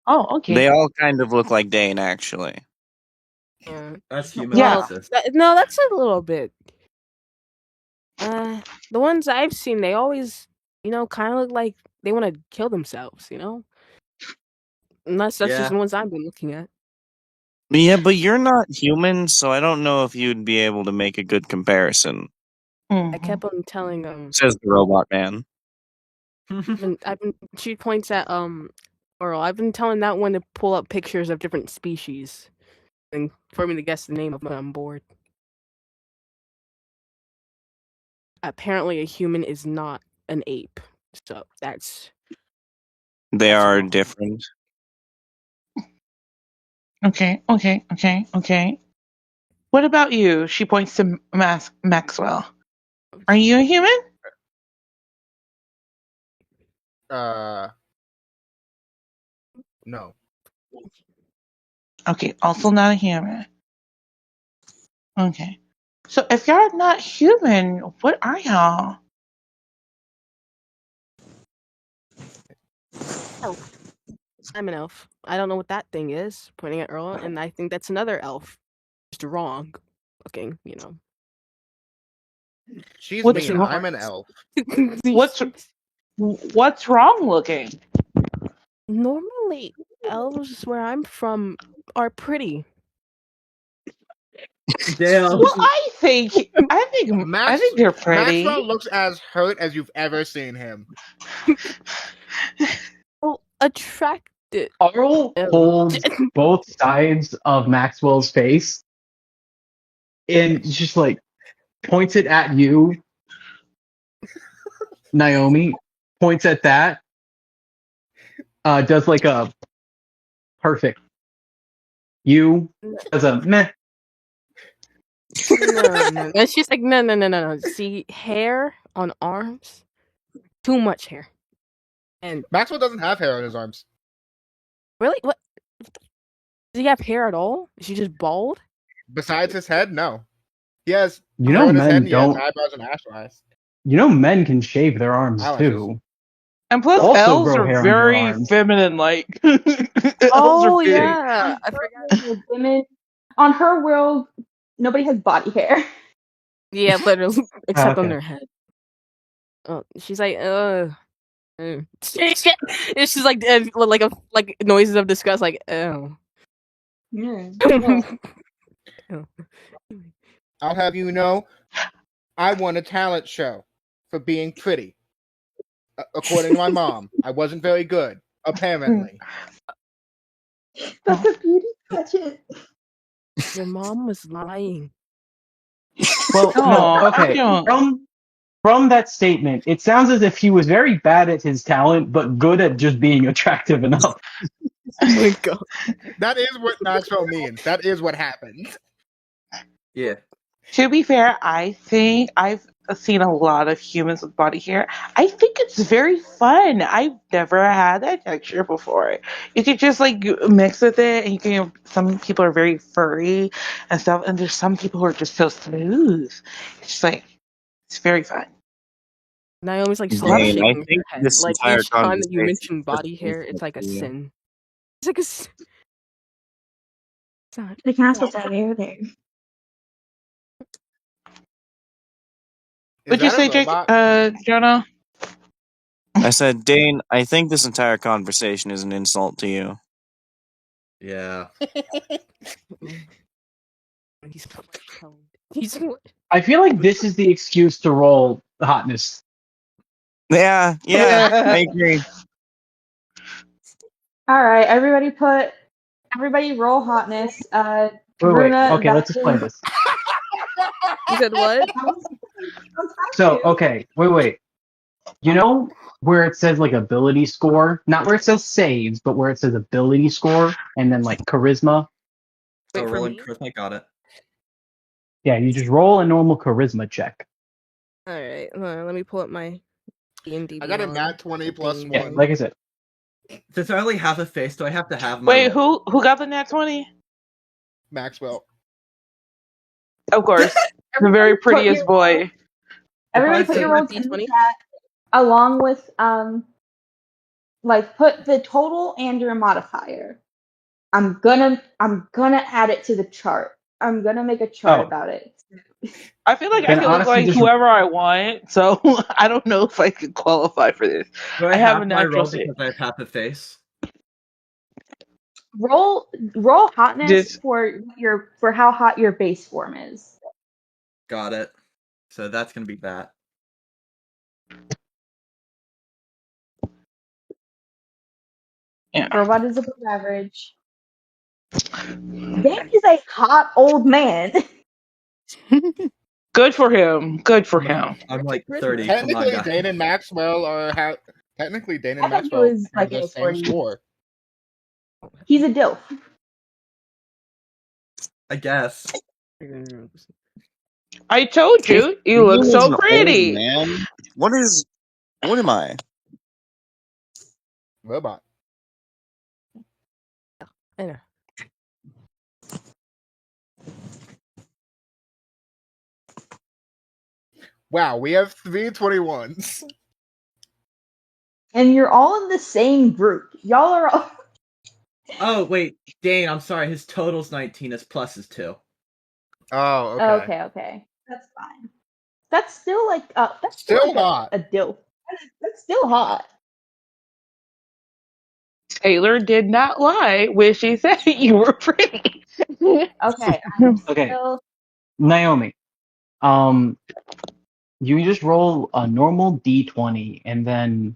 Oh, They okay. all kind of look like Dane, actually. Yeah. That's human Yeah. Well, racist. no, that's a little bit. The ones I've seen, they always, kind of look like they want to kill themselves. Unless that's just Yeah. the ones I've been looking at. Yeah, but you're not human, so I don't know if you'd be able to make a good comparison, I Hmm. kept on telling says the robot man. she points at Earl. I've been telling that one to pull up pictures of different species and for me to guess the name of them. I'm bored. Apparently, a human is not an ape, so that's They are wrong. different. Okay. What about you? She points to Maxwell. Are you a human? No. Okay, also not a human. Okay. So if y'all not human, what are y'all? Elf. I'm an elf. I don't know what that thing is. Pointing at Earl, and I think that's another elf. Just wrong looking. She's What's mean. Missing wrong? I'm an parts. elf. What's wrong looking? Normally, elves where I'm from are pretty. Damn. Well, I think they're Maxwell pretty. looks as hurt as you've ever seen him. Well, attracted. Arl holds both sides of Maxwell's face and just like points it at you, Naomi, points at that, does like a perfect. You does a meh. No. And she's like, no. See, hair on arms, too much hair. And Maxwell doesn't have hair on his arms. really, what? Does he have hair at all? Is he just bald? Besides his head, no. He has You hair know on his head men and he has don't. eyebrows and eyes. You know men can shave their arms Eyelashes. too. And plus, Also elves grow are hair on their very arms. feminine-like. Elves are Oh very. yeah, I On her forgot. world, women, on her world, nobody has body hair. Yeah, literally, except on Okay. their head. Oh, she's like, it's just like noises of disgust, like, oh. Yeah. Oh. I'll have you know, I won a talent show for being pretty. According to my mom, I wasn't very good, apparently. That's a beauty pageant. Your mom was lying. Well, no, Oh, I okay. don't. From that statement, it sounds as if he was very bad at his talent, but good at just being attractive enough. Oh my god. That is what Maxwell means. That is what happened. Yeah. To be fair, I think I've seen a lot of humans with body hair. I think it's very fun. I've never had that texture before. You could just like mix with it, and you can. Some people are very furry and stuff, and there's some people who are just so smooth. It's just like it's very fun. Naomi's like I love slowly it. Dane, I shaking her think head. this Like entire each time that you conversation mention is just body an hair, it's insult like a to you. sin. It's like a. It's not. They can ask what's that air there. Is Would you that a say, Jake, robot? Jonah? I said, Dane, I think this entire conversation is an insult to you. Yeah. He's He's. I feel like this is the excuse to roll hotness. Yeah, I agree. All right, everybody roll hotness. Wait. Karuna, Okay, let's that's explain this. You said what? So, okay, wait. You know where it says like ability score? Not where it says saves, but where it says ability score and then like charisma? So Wait for rolling me. charisma, got it. Yeah, you just roll a normal charisma check. All right, let me pull up my D&D I got a Beyond nat 20 plus thing Yeah, 1. like I said. Since I only have a face, do I have to have my Wait, roll? who got the nat 20? Maxwell. Of course, the Everybody very put prettiest your boy. everybody Surprise, put your my rolls in the D20. chat along with like put the total and your modifier. I'm gonna add it to the chart. I'm gonna make a chart Oh, about it. I feel like I then can look honestly like just whoever I want, so I don't know if I could qualify for this. Do I I have a have my natural roll state. because I have half a face? Roll hotness Just for how hot your base form is. Got it. So that's gonna be that. yeah. Robot is above average. That is a hot old man. Good for him. Good for I'm, him. I'm like Charisma. 30. Come on, Technically, guys. Dane and Maxwell technically Dane I and thought he Maxwell was have like the in his same 40s. score. He's a dilf. I guess. I told If you, you look Dean is so an old pretty. man, what am I? Robot. I know. Wow, we have 321s. And you're all in the same group. Y'all are all Oh, wait. Dane, I'm sorry. His total's 19. His plus is 2. Oh, okay. okay. That's fine. That's still like Still hot. a dilf. That's still hot. Taylor did not lie when she said you were pretty. Okay, I'm okay. still Naomi. You just roll a normal d20 and then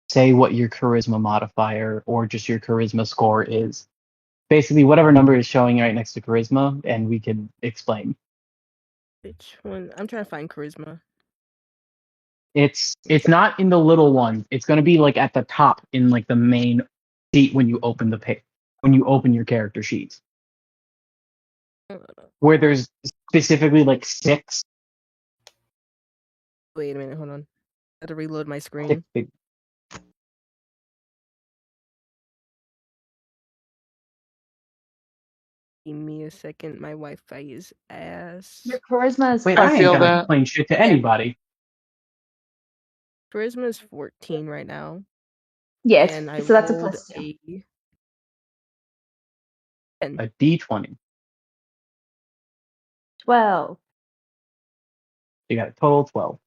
say what your charisma modifier or just your charisma score is. Basically, whatever number is showing right next to charisma, and we can explain. Which one? I'm trying to find charisma. It's not in the little one. It's gonna be like at the top in like the main sheet when you open when you open your character sheets, where there's specifically like six. Wait a minute, hold on. I have to reload my six screen. big- Give me a second. My Wi-Fi is ass. your charisma is Wait, I I ain't feel gotta that. explain shit to anybody. Charisma is 14 right now, yes. and I So that's a rolled plus 2. a 10. A d20. 12. You got a total 12.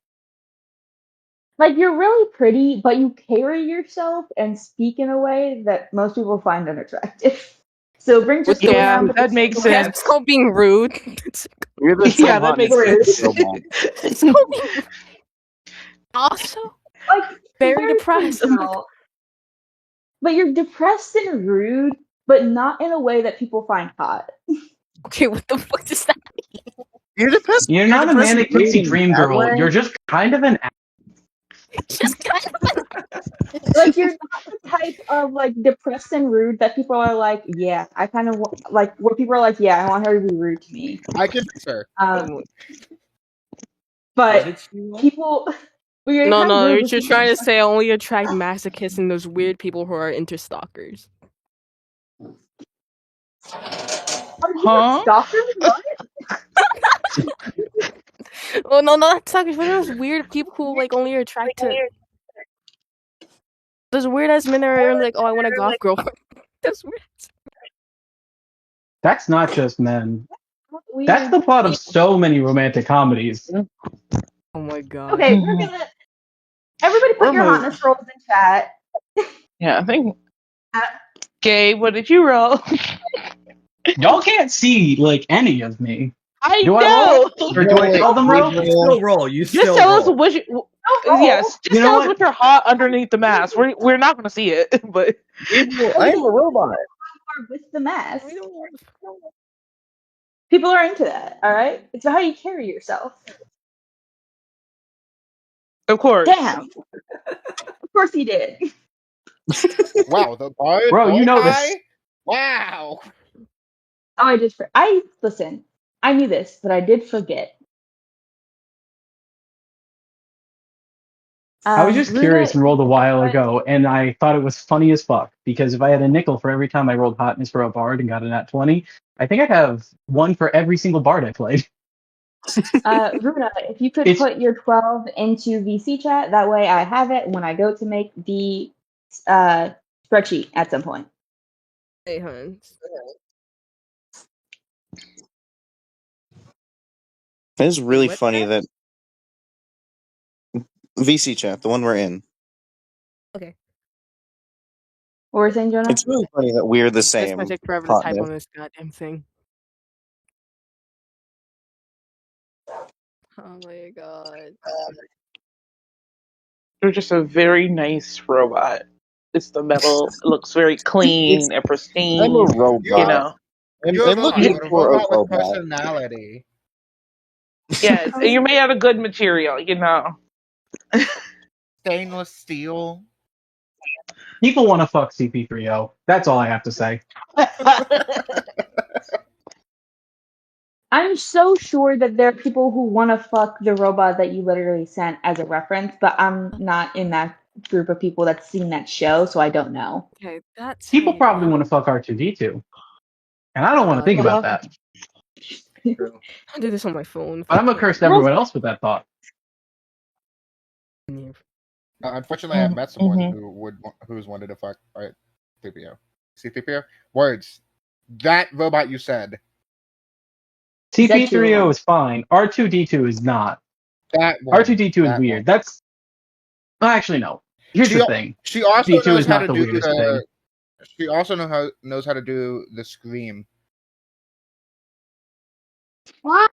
Like you're really pretty, but you carry yourself and speak in a way that most people find unattractive. So bring just the Yeah, lamb with the that makes chicken. sense. It's called being rude. You're the Yeah, that makes sense. robot. It's called being rude. Also, Like, very seriously, depressed. though. But you're depressed and rude, but not in a way that people find hot. Okay, what the fuck does that You're depressed. You're You're not a depressed manic rude pixie in a dream bad girl. way? You're just kind of an. mean? Just kind of Like, you're not the type of, like, depressed and rude that people are like, yeah, I kind of, like, where people are like, yeah, I want her to be rude to me. I can fix her. Um, What but did she want? people, well, you're No, kind of no, rude you're with just people. trying to say I only attract masochists and those weird people who are into stalkers. Are you a Huh? stalker? What? Oh no, not stalkers, but those weird people who like only attract to those weird ass men that are like, oh, I want a goth girlfriend. That's weird. That's not just men. That's Weird. the plot of so many romantic comedies. Oh my god. Okay, we're gonna. Everybody put We're your moving. hotness rolls in chat. Yeah, I think. Uh, Gabe, what did you roll? Y'all can't see like any of me. I Do I roll, know. or do I Wait, tell them roll? You still roll. You Just still tell us roll. what you. roll. Yes, just You know tell us what? what you're hot underneath the mask. We're not gonna see it, but I am a robot. Or with the mask. We don't want People are into that. All right, it's how you carry yourself. of course. Damn. Of course he did. Wow, the bard Bro, you know high? this. Wow. Oh, I did. I listen. I knew this, but I did forget. I was just curious Runa, and rolled a while ago, and I thought it was funny as fuck because if I had a nickel for every time I rolled hotness for a bard and got a nat 20, I think I'd have one for every single bard I played. Runa, if you could It's put your 12 into VC chat, that way I have it when I go to make the uh, spreadsheet at some point. Hey, Hans. It's really What funny chat? that VC chat, the one we're in. Okay. What were you saying, Jonah? It's really funny that we're the It's gonna same. take forever to type Hotness. on this goddamn thing. Oh my god. You're just a very nice robot. It's the metal. It looks very It's, clean and I'm a pristine. You You're robot. know. you're a I'm robot, looking but a for a robot with robot. personality. Yes, and you're made out of good material. You know. Stainless steel. people want to fuck CP3O. That's all I have to say. I'm so sure that there are people who want to fuck the robot that you literally sent as a reference, but I'm not in that group of people that's seen that show, so I don't know. Okay, that's how People you probably do. want to fuck R2D2, and I don't want to God, think about Well, that. True. I'll do this on my phone. But I'm gonna Fuck curse Girls, everyone else with that thought. you. Unfortunately, I've met someone mm-hmm. who's wanted to fuck C3PO. C3PO? Words. That robot you said. said two of CP3O them. is fine. R2D2 is not. That one. R2D2 is That weird. one. That's well, actually no. Here's She the thing. she also D2 knows is how not to the do weirdest thing. the. She also knows how to do the scream. What?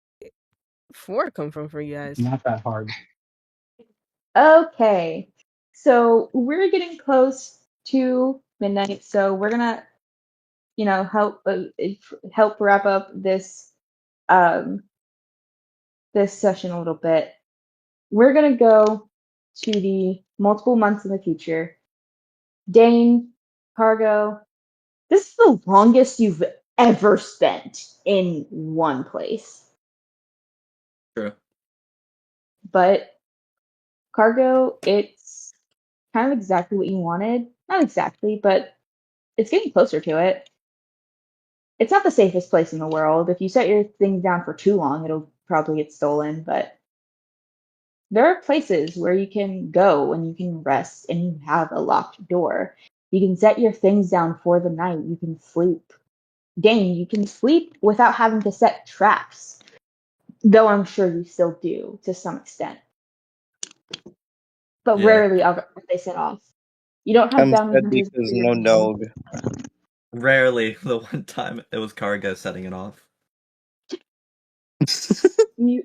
Four come from for you guys. Not that hard. Okay, so we're getting close to midnight, so we're gonna, help wrap up um this session a little bit. We're gonna go to the multiple months in the future. Dane, Cargo, this is the longest you've ever spent in one place. True. But Cargo, it's kind of exactly what you wanted. Not exactly, but it's getting closer to it. It's not the safest place in the world. If you set your things down for too long, it'll probably get stolen, but there are places where you can go and you can rest and you have a locked door. You can set your things down for the night. You can sleep. Dane, you can sleep without having to set traps, though I'm sure you still do to some extent. But Yeah. rarely are they set off. You don't have I'm bounty sad hunters because for your no name. Nog. Rarely. The one time it was Karga setting it off. You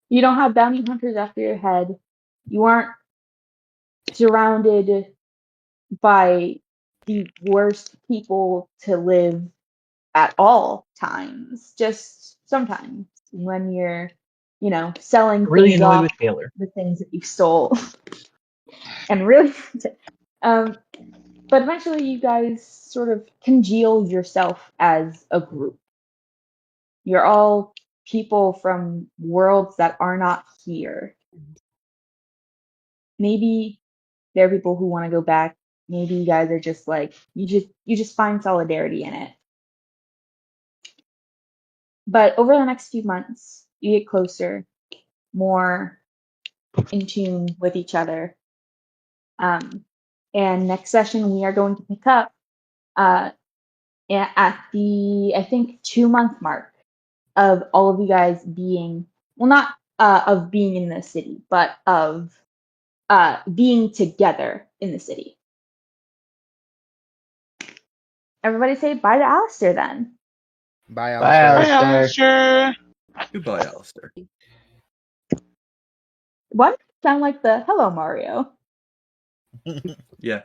you don't have bounty hunters after your head. You aren't surrounded by the worst people to live at all times. Just sometimes when you're, selling Really things annoyed off, with Taylor. the things that you stole, and really, um, but eventually you guys sort of congeal yourself as a group. You're all people from worlds that are not here. Maybe there are people who want to go back. Maybe you guys are just like you just find solidarity in it. But over the next few months, you get closer, more in tune with each other. And next session, we are going to pick up uh, at the, I think, 2 month mark of all of you guys being, well, not of being in the city, but of being together in the city. Everybody say bye to Alistair then. Bye, Bye, Alistair. Hi, Alistair. Alistair. Goodbye, Alistair. What? Sound like the hello Mario. Yeah.